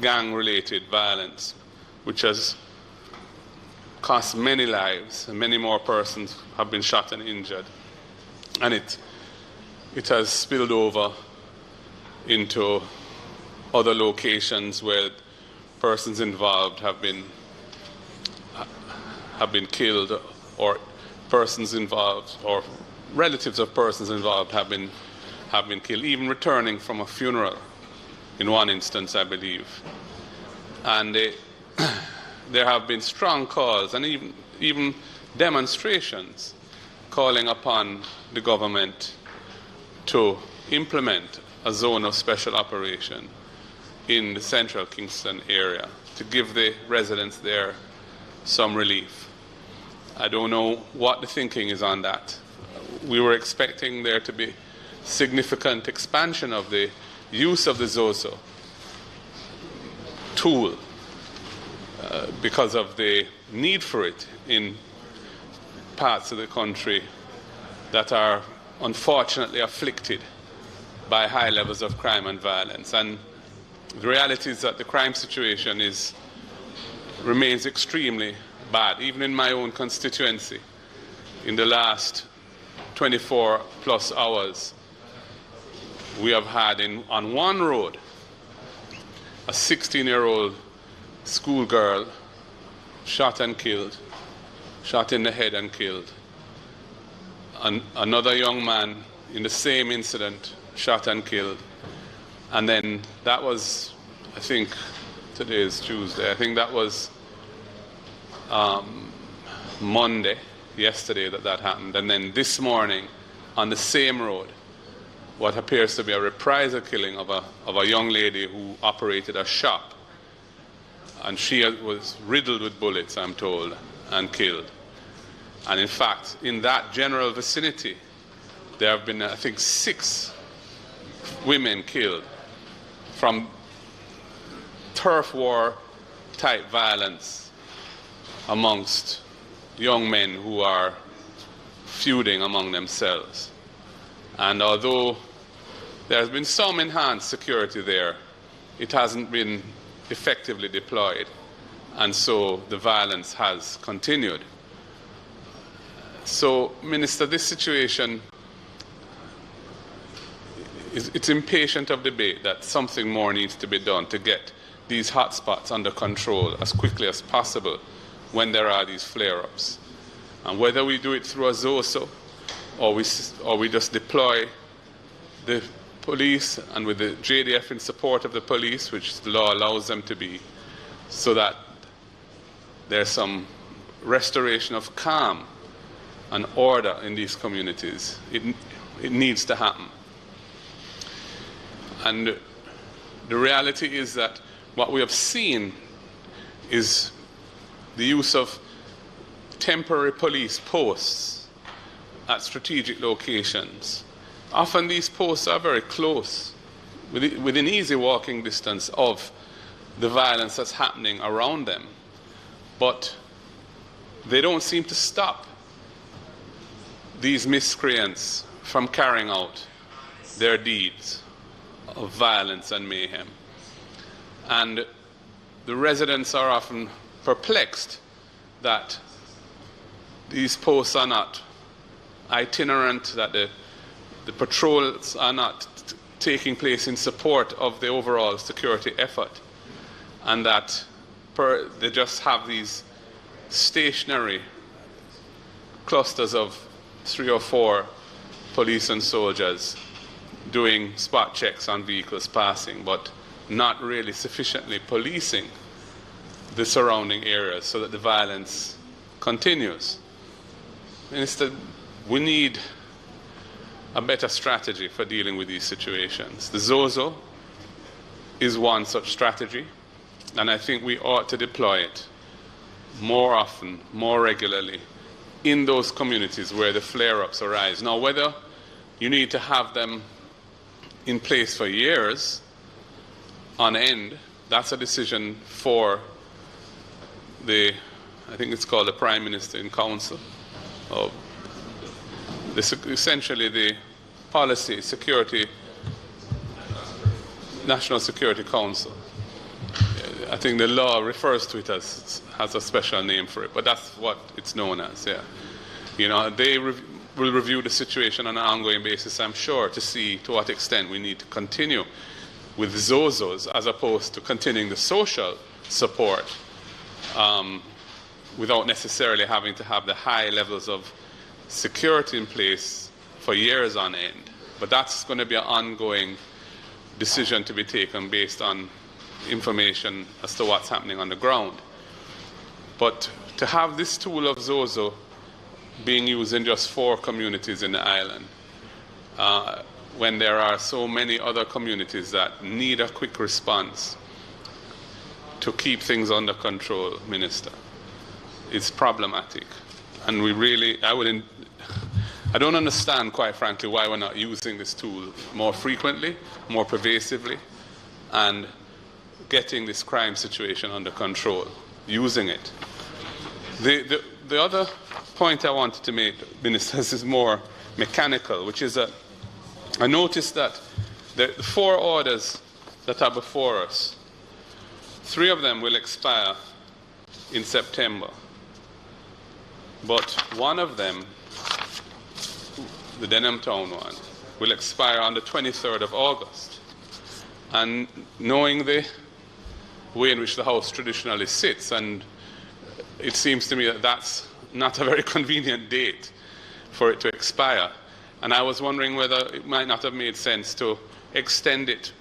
gang-related violence, which has cost many lives, and many more persons have been shot and injured. And it has spilled over into other locations where persons involved have been killed, or persons involved or relatives of persons involved have been killed, even returning from a funeral in one instance, I believe. And there have been strong calls and even demonstrations calling upon the government to implement a zone of special operation in the Central Kingston area. to give the residents there some relief. I don't know what the thinking is on that. We were expecting there to be significant expansion of the use of the ZOSO tool because of the need for it in parts of the country that are unfortunately afflicted by high levels of crime and violence. And the reality is that the crime situation remains extremely bad. Even in my own constituency, in the last 24 plus hours, we have had on one road a 16-year-old schoolgirl shot and killed, shot in the head and killed. Another young man in the same incident shot and killed. And then that was, I think, today is Tuesday, I think that was Monday, yesterday that happened. And then this morning, on the same road, what appears to be a reprisal killing of a young lady who operated a shop. And she was riddled with bullets, I'm told, and killed. And in fact, in that general vicinity, there have been, I think, 6 women killed from turf war type violence amongst young men who are feuding among themselves. And although there has been some enhanced security there, it hasn't been effectively deployed, and so the violence has continued. So, Minister, this situation, it's impatient of debate that something more needs to be done to get these hotspots under control as quickly as possible when there are these flare-ups. And whether we do it through a ZOSO or we just deploy the police and with the JDF in support of the police, which the law allows them to be, so that there's some restoration of calm and order in these communities. It needs to happen. And the reality is that what we have seen is the use of temporary police posts at strategic locations. Often these posts are very close, within easy walking distance of the violence that's happening around them. But they don't seem to stop these miscreants from carrying out their deeds of violence and mayhem. And the residents are often perplexed that these posts are not itinerant, that the patrols are not taking place in support of the overall security effort, and that they just have these stationary clusters of 3 or 4 police and soldiers doing spot checks on vehicles passing, but not really sufficiently policing the surrounding areas so that the violence continues. Minister, we need a better strategy for dealing with these situations. The ZOSO is one such strategy, and I think we ought to deploy it more often, more regularly, in those communities where the flare-ups arise. Now, whether you need to have them in place for years on end, that's a decision for I think it's called the Prime Minister in Council, essentially the Policy, Security, National Security Council. I think the law refers to it as, has a special name for it, but that's what it's known as, yeah. You know, they will review the situation on an ongoing basis, I'm sure, to see to what extent we need to continue with ZOSOs as opposed to continuing the social support without necessarily having to have the high levels of security in place for years on end. But that's going to be an ongoing decision to be taken based on information as to what's happening on the ground. But to have this tool of ZOSO being used in just 4 communities in the island, when there are so many other communities that need a quick response to keep things under control, Minister, is problematic. And I don't understand, quite frankly, why we're not using this tool more frequently, more pervasively, and getting this crime situation under control, using it. The other point I wanted to make, Minister, is more mechanical, which is that I noticed that the 4 orders that are before us, 3 of them will expire in September. But one of them, the Denham Town one, will expire on the 23rd of August. And knowing the way in which the House traditionally sits, and it seems to me that that's not a very convenient date for it to expire. And I was wondering whether it might not have made sense to extend it,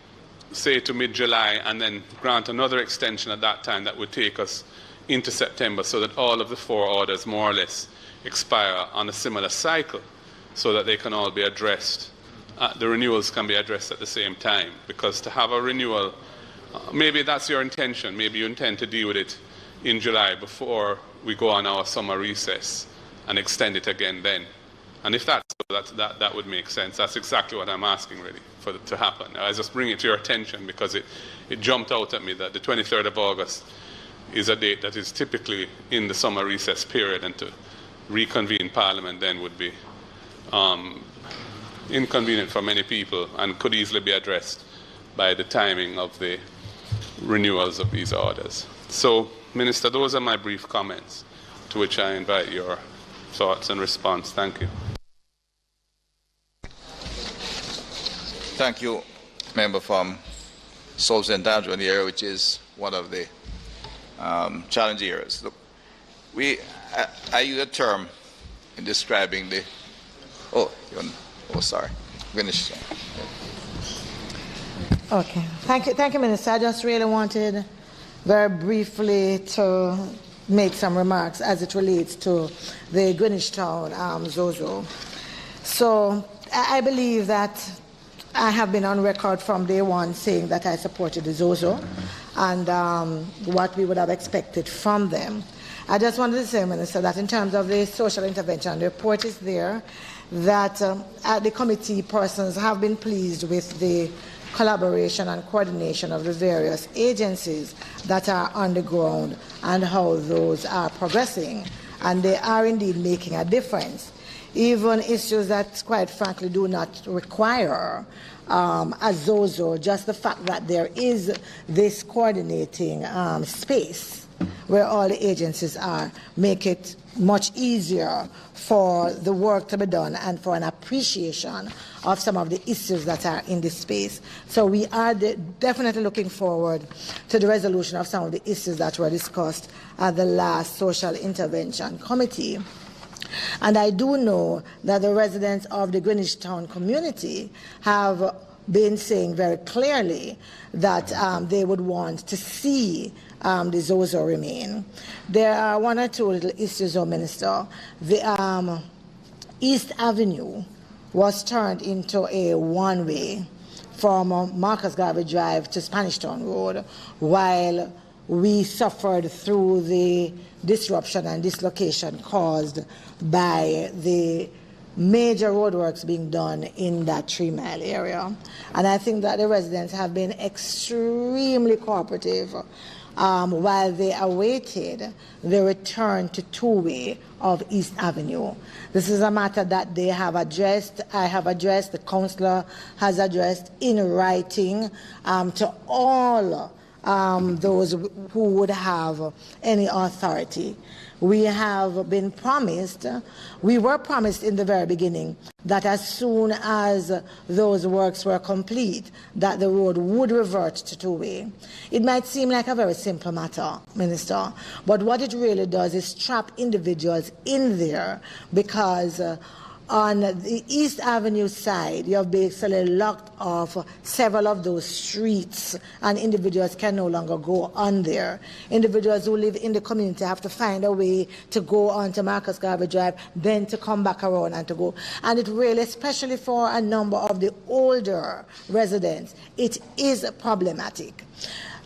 say, to mid-July, and then grant another extension at that time that would take us into September, so that all of the 4 orders more or less expire on a similar cycle, so that they can all be addressed. The renewals can be addressed at the same time, because to have a renewal, maybe that's your intention, maybe you intend to deal with it in July before we go on our summer recess and extend it again then. And if that's so, that would make sense. That's exactly what I'm asking, really, for it to happen. I just bring it to your attention because it jumped out at me that the 23rd of August is a date that is typically in the summer recess period, and to reconvene Parliament then would be inconvenient for many people and could easily be addressed by the timing of the renewals of these orders. So, Minister, those are my brief comments, to which I invite your thoughts and response. Thank you. Thank you, Member from South St. Andrew in the area, which is one of the challenging areas. Look, I use a term in describing the. Sorry. Finish. Okay. Thank you, Minister. I just really wanted very briefly to make some remarks as it relates to the Greenwich Town ZOSO. So I believe that I have been on record from day one saying that I supported the ZOSO and what we would have expected from them. I just wanted to say, Minister, that in terms of the social intervention, the report is there, that the committee persons have been pleased with the collaboration and coordination of the various agencies that are on the ground and how those are progressing. And they are indeed making a difference. Even issues that, quite frankly, do not require a ZOSO, just the fact that there is this coordinating space where all the agencies are, make it much easier for the work to be done and for an appreciation of some of the issues that are in this space. So we are definitely looking forward to the resolution of some of the issues that were discussed at the last Social Intervention Committee. And I do know that the residents of the Greenwich Town community have been saying very clearly that they would want to see the ZOSO remain. There are one or two little issues, Minister. The East Avenue was turned into a one-way from Marcus Garvey Drive to Spanish Town Road, while we suffered through the disruption and dislocation caused by the major roadworks being done in that 3 Mile area. And I think that the residents have been extremely cooperative while they awaited the return to two-way of East Avenue. This is a matter that they have addressed, I have addressed, the councillor has addressed in writing to all those who would have any authority. We have been promised, we were promised in the very beginning that as soon as those works were complete, that the road would revert to two-way. It might seem like a very simple matter, Minister, but what it really does is trap individuals in there, because on the East Avenue side, you have basically locked off several of those streets, and individuals can no longer go on there. Individuals who live in the community have to find a way to go onto Marcus Garvey Drive, then to come back around and to go. And it really, especially for a number of the older residents, it is problematic.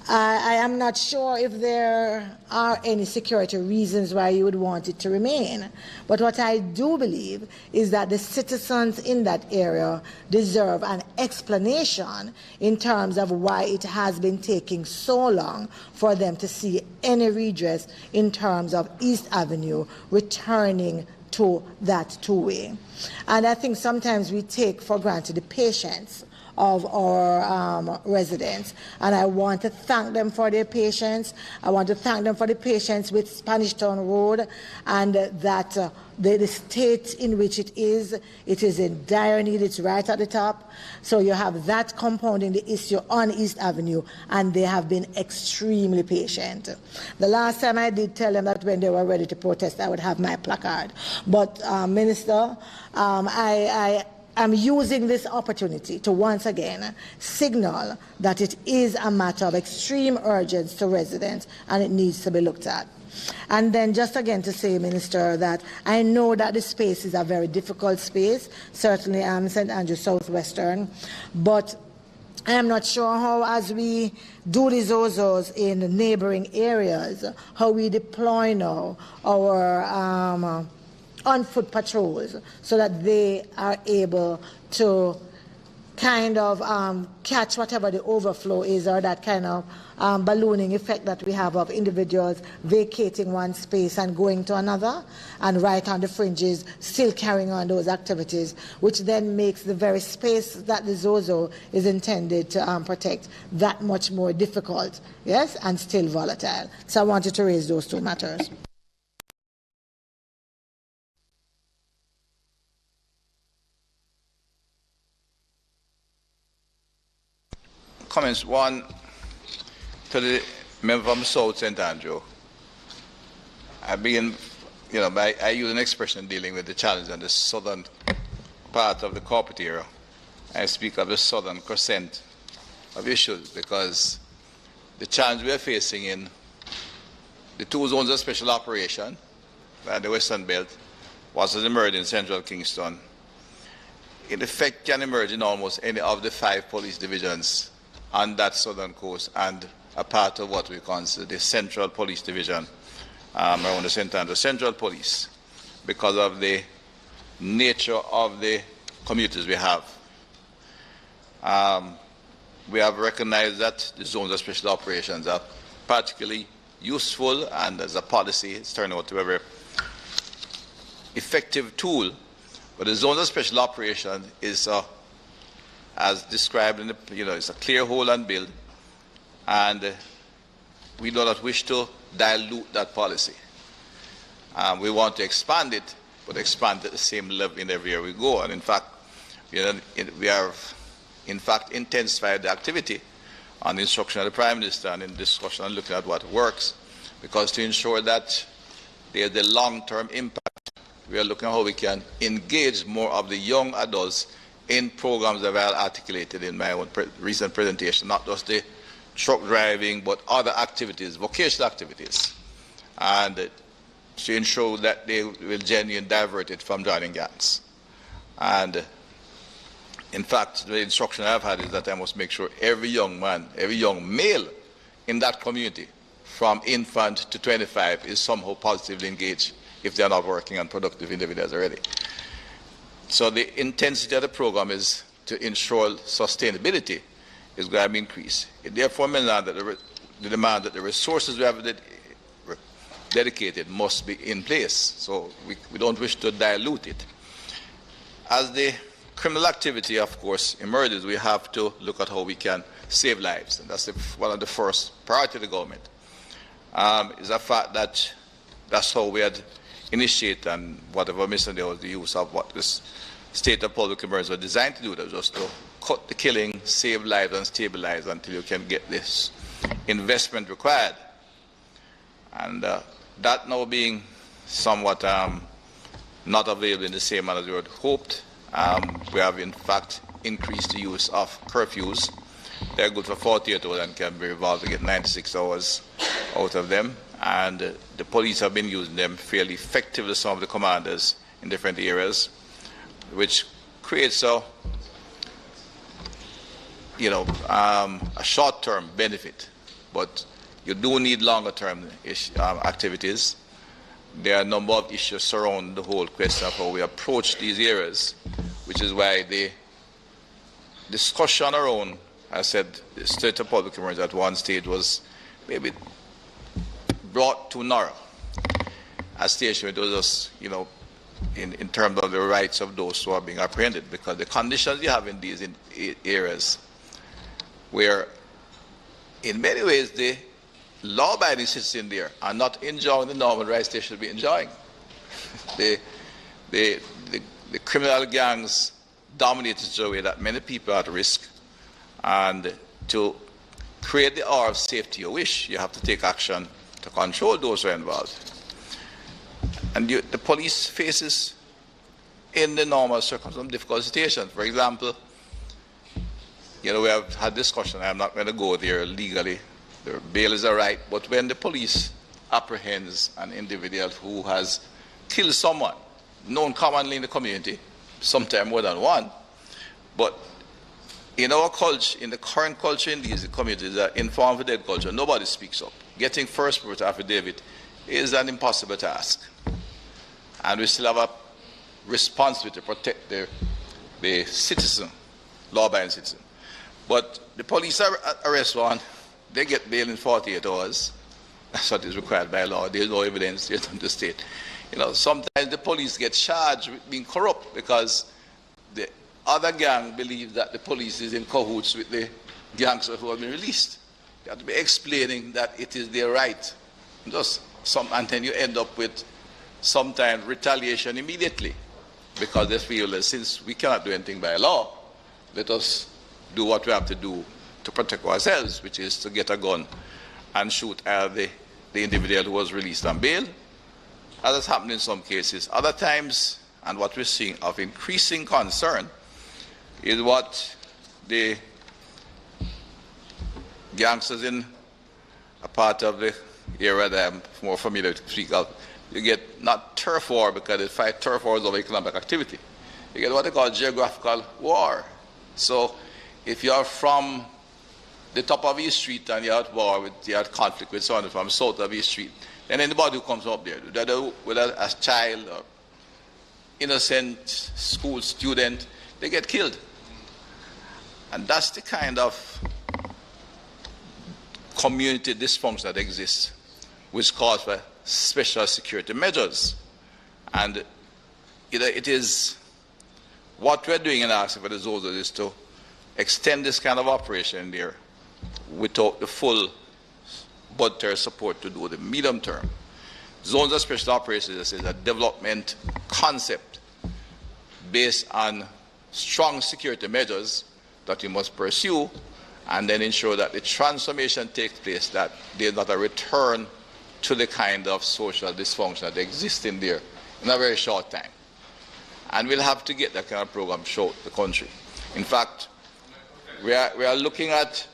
I am not sure if there are any security reasons why you would want it to remain. But what I do believe is that the citizens in that area deserve an explanation in terms of why it has been taking so long for them to see any redress in terms of East Avenue returning to that two-way. And I think sometimes we take for granted the patience of our residents, and I want to thank them for their patience. I want to thank them for the patience with Spanish Town Road, and that the state in which it is in dire need. It's right at the top. So you have that compounding the issue on East Avenue, and they have been extremely patient. The last time I did tell them that when they were ready to protest, I would have my placard. But Minister, I'm using this opportunity to once again signal that it is a matter of extreme urgency to residents and it needs to be looked at. And then just again to say, Minister, that I know that the space is a very difficult space, certainly St. Andrew Southwestern, but I am not sure how, as we do the ZOSOs in neighboring areas, how we deploy now our on-foot patrols so that they are able to kind of catch whatever the overflow is, or that kind of ballooning effect that we have of individuals vacating one space and going to another, and right on the fringes still carrying on those activities, which then makes the very space that the ZOSO is intended to protect that much more difficult, yes, and still volatile. So I wanted to raise those two matters. Comments. One, to the member from South St. Andrew. I use an expression dealing with the challenge on the southern part of the corporate area. I speak of the southern crescent of issues because the challenge we are facing in the two zones of special operation and the Western Belt was emerged in central Kingston. In effect, can emerge in almost any of the 5 police divisions on that southern coast and a part of what we consider the Central Police Division around the St. Andrew Central Police, because of the nature of the communities we have. We have recognized that the zones of special operations are particularly useful, and as a policy it's turned out to be a very effective tool. But the zones of special operations is as described in the, it's a clear hold and build, and we do not wish to dilute that policy. We want to expand it, but expand at the same level in every year we go. And in fact, we have in fact intensified the activity on the instruction of the Prime Minister and in discussion and looking at what works, because to ensure that there's the long-term impact, we are looking at how we can engage more of the young adults in programs that I articulated in my own recent presentation, not just the truck driving, but other activities, vocational activities, and to ensure that they will genuinely divert it from joining gangs. And in fact, the instruction I've had is that I must make sure every young man, every young male in that community, from infant to 25, is somehow positively engaged if they're not working on productive individuals already. So the intensity of the program is to ensure sustainability is going to be increased. It therefore means that the demand that the resources we have dedicated must be in place. So we don't wish to dilute it. As the criminal activity, of course, emerges, we have to look at how we can save lives. And that's one of the first priority of the government. Is the fact that that's how we had initiated, and whatever mission there was, the use of what this state of public emergency was designed to do, that was just to cut the killing, save lives, and stabilize until you can get this investment required. And that now being somewhat not available in the same manner as we had hoped, we have in fact increased the use of curfews. They're good for 48 hours and can be revolved to get 96 hours out of them. And the police have been using them fairly effectively, some of the commanders in different areas, which creates a short-term benefit but you do need longer-term activities. There are a number of issues surrounding the whole question of how we approach these areas, which is why the discussion around, I said, the state of public emergency at one stage was maybe brought too narrow. A stage where it was just, in terms of the rights of those who are being apprehended, because the conditions you have in these areas where, in many ways, the law-abiding citizens there are not enjoying the normal rights they should be enjoying. The criminal gangs dominate the way that many people are at risk, and to create the aura of safety you wish, you have to take action to control those who are involved. And the police faces, in the normal circumstances, difficult situations. For example, we have had discussion, I'm not going to go there legally, the bail is a right, but when the police apprehends an individual who has killed someone, known commonly in the community, sometimes more than one, but in our culture, in the current culture in these communities, the informed for dead culture, nobody speaks up. Getting first person affidavit is an impossible task. And we still have a responsibility to protect the citizen, law-abiding citizen. But the police arrest one, they get bail in 48 hours. That's what is required by law. There's no evidence yet in the state. Sometimes the police get charged with being corrupt because the other gang believes that the police is in cahoots with the gangsters who have been released. You have to be explaining that it is their right. And then you end up with sometimes retaliation immediately because they feel that since we cannot do anything by law, let us do what we have to do to protect ourselves, which is to get a gun and shoot at the individual who was released on bail, as has happened in some cases. Other times, and what we're seeing of increasing concern, is what the gangsters in a part of the area that I'm more familiar to speak of, you get not turf war because they fight turf wars over economic activity. You get what they call geographical war. So if you're from the top of East Street and you're at war with, you're at conflict with someone from south of East Street, then anybody who comes up there, whether a child or innocent school student, they get killed. And that's the kind of community dysfunction that exists, which calls for special security measures. And it is what we're doing in asking for the ZOSO is to extend this kind of operation there without the full budgetary support to do the medium term. Zones of special operations is a development concept based on strong security measures that we must pursue and then ensure that the transformation takes place, that there's not a return to the kind of social dysfunction that exists in there in a very short time. And we'll have to get that kind of program throughout the country. In fact, we are looking at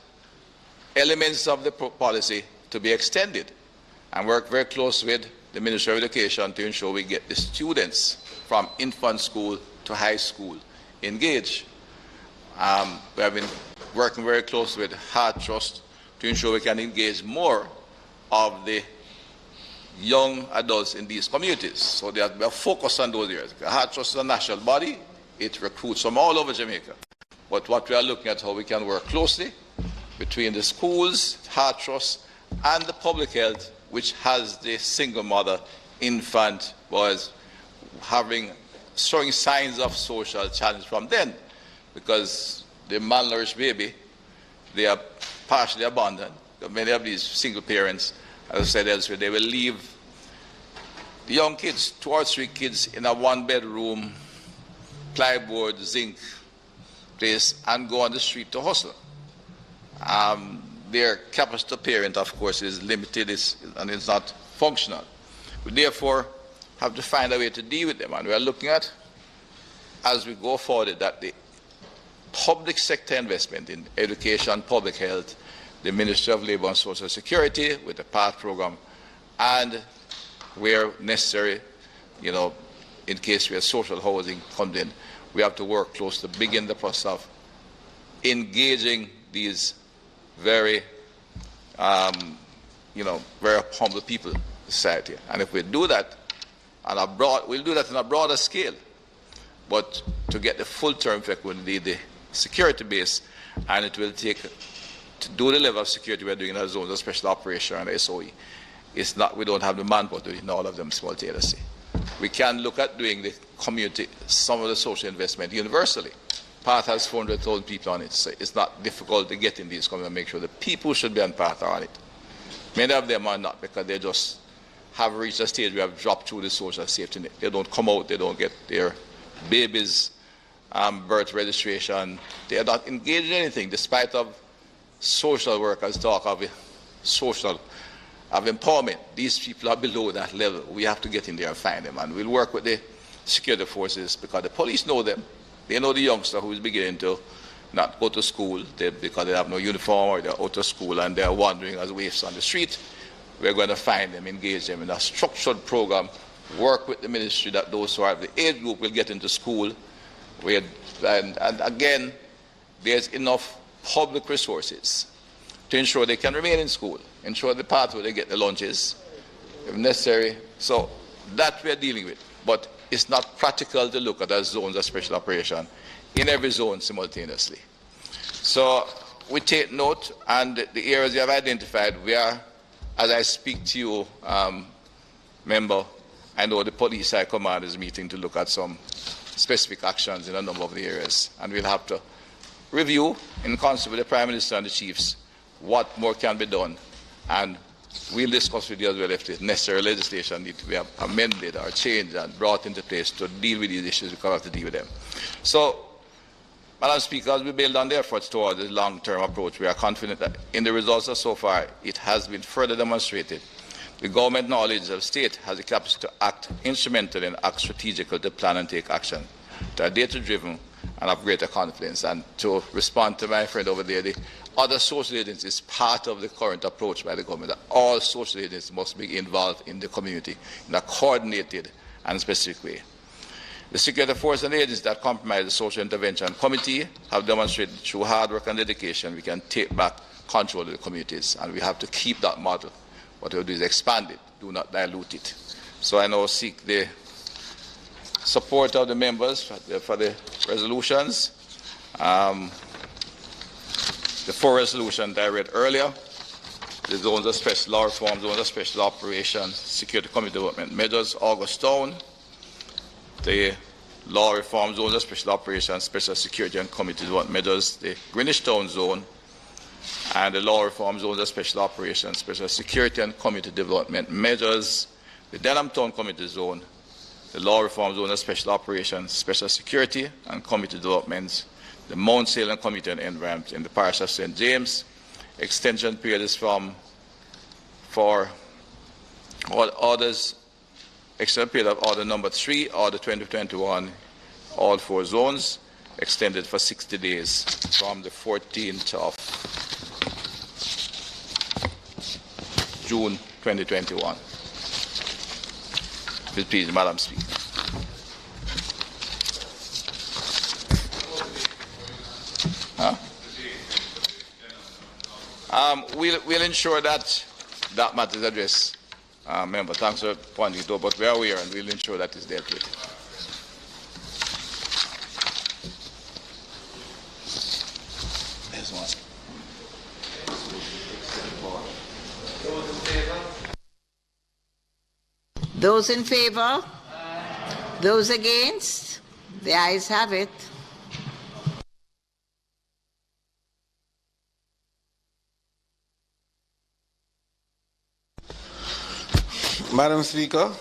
elements of the policy to be extended and work very close with the Ministry of Education to ensure we get the students from infant school to high school engaged. We have been working very close with Heart Trust to ensure we can engage more of the young adults in these communities. So they are focused on those areas. Heart Trust is a national body. It recruits from all over Jamaica. But what we are looking at how we can work closely between the schools, Heart Trust, and the public health, which has the single mother infant was showing signs of social challenge from then, because the malnourished baby, they are partially abandoned. Many of these single parents, as I said elsewhere, they will leave the young kids, 2 or 3 kids in a 1-bedroom, plywood, zinc place and go on the street to hustle. Their capacity to parent, of course, is limited and it's not functional. We therefore have to find a way to deal with them. And we are looking at, as we go forward, that the public sector investment in education, public health, the Ministry of Labour and Social Security with the PATH program, and where necessary, in case where social housing comes in, we have to work close to begin the process of engaging these very very humble people in society. And if we do that, we'll do that on a broader scale. But to get the full term effect, we'll need the security base, and it will take, to do the level of security we're doing in our zones of special operation and SOE. It's not, we don't have the manpower to do in all of them simultaneously. We can look at doing the community, some of the social investment universally. PATH has 400,000 people on it, so it's not difficult to get in these communities and make sure the people should be on PATH are on it. Many of them are not, because they just have reached a stage where have dropped through the social safety net. They don't come out, they don't get their babies' birth registration. They are not engaged in anything, despite of social workers talk of social of empowerment. These people are below that level. We have to get in there and find them, and we'll work with the security forces, because the police know them. They know the youngster who is beginning to not go to school because they have no uniform, or they're out of school and they're wandering as waifs on the street. We're going to find them, engage them in a structured program, work with the ministry that those who are the age group will get into school. And again, there's enough public resources to ensure they can remain in school, ensure the path where they get the lunches, if necessary. So that we're dealing with. But it's not practical to look at our zones of special operation in every zone simultaneously. So we take note, and the areas you have identified, we are, as I speak to you, member, I know the police high command is meeting to look at some specific actions in a number of the areas, and we'll have to review in concert with the Prime Minister and the chiefs what more can be done, and we'll discuss with you as well if the necessary legislation needs to be amended or changed and brought into place to deal with these issues. We have to deal with them. So, Madam Speaker, as we build on the efforts towards this long-term approach, we are confident that in the results so far, it has been further demonstrated the government knowledge of the state has the capacity to act instrumentally and act strategically to plan and take action, to are data-driven and have greater confidence. And to respond to my friend over there, the other social agencies is part of the current approach by the government, that all social agencies must be involved in the community in a coordinated and specific way. The security force and agencies that comprise the Social Intervention Committee have demonstrated through hard work and dedication we can take back control of the communities, and we have to keep that model. What we'll do is expand it, do not dilute it. So I now seek the support of the members for the resolutions. The 4 resolutions that I read earlier, the zones of special law reform, zones of special operations, security community development measures, August Town, the law reform, zones of special operations, special security and community development measures, the Greenwich Town zone, and the law reform, zones of special operations, special security and community development measures, the Denham Town community zone, the law reform, zone of special operations, special security and community developments, the Mount Salem community and environment in the parish of St. James. Extension period is for all orders, extended period of order number 3, order 2021, all 4 zones, extended for 60 days from the 14th of June 2021. Please, Madam Speaker. Huh? We'll ensure that that matter is addressed, member. Thanks for pointing it out, but we are aware and we'll ensure that is dealt with. There's one. Those in favor? Those against? The ayes have it. Madam Speaker,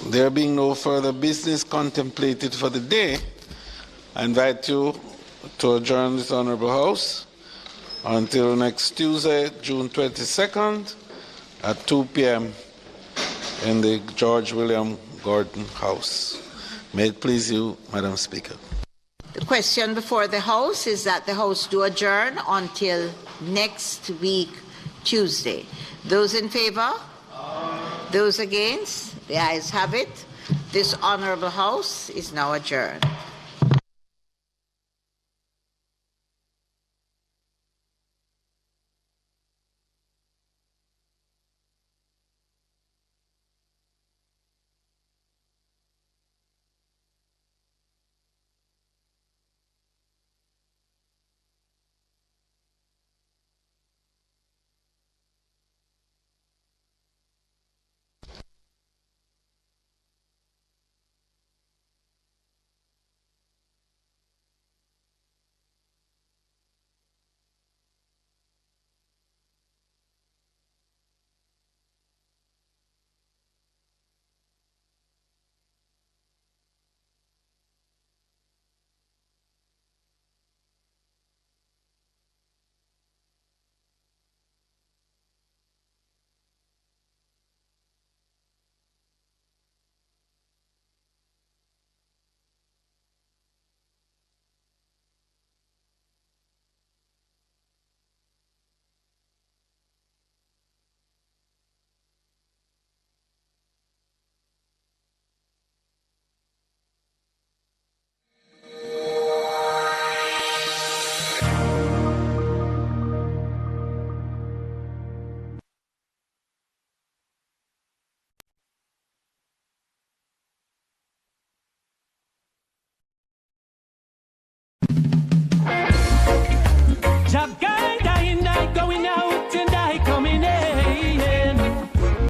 there being no further business contemplated for the day, I invite you to adjourn this Honourable House until next Tuesday, June 22nd at 2 p.m. in the George William Gordon House. May it please you, Madam Speaker. The question before the House is that the House do adjourn until next week, Tuesday. Those in favour? Those against? The ayes have it. This Honourable House is now adjourned.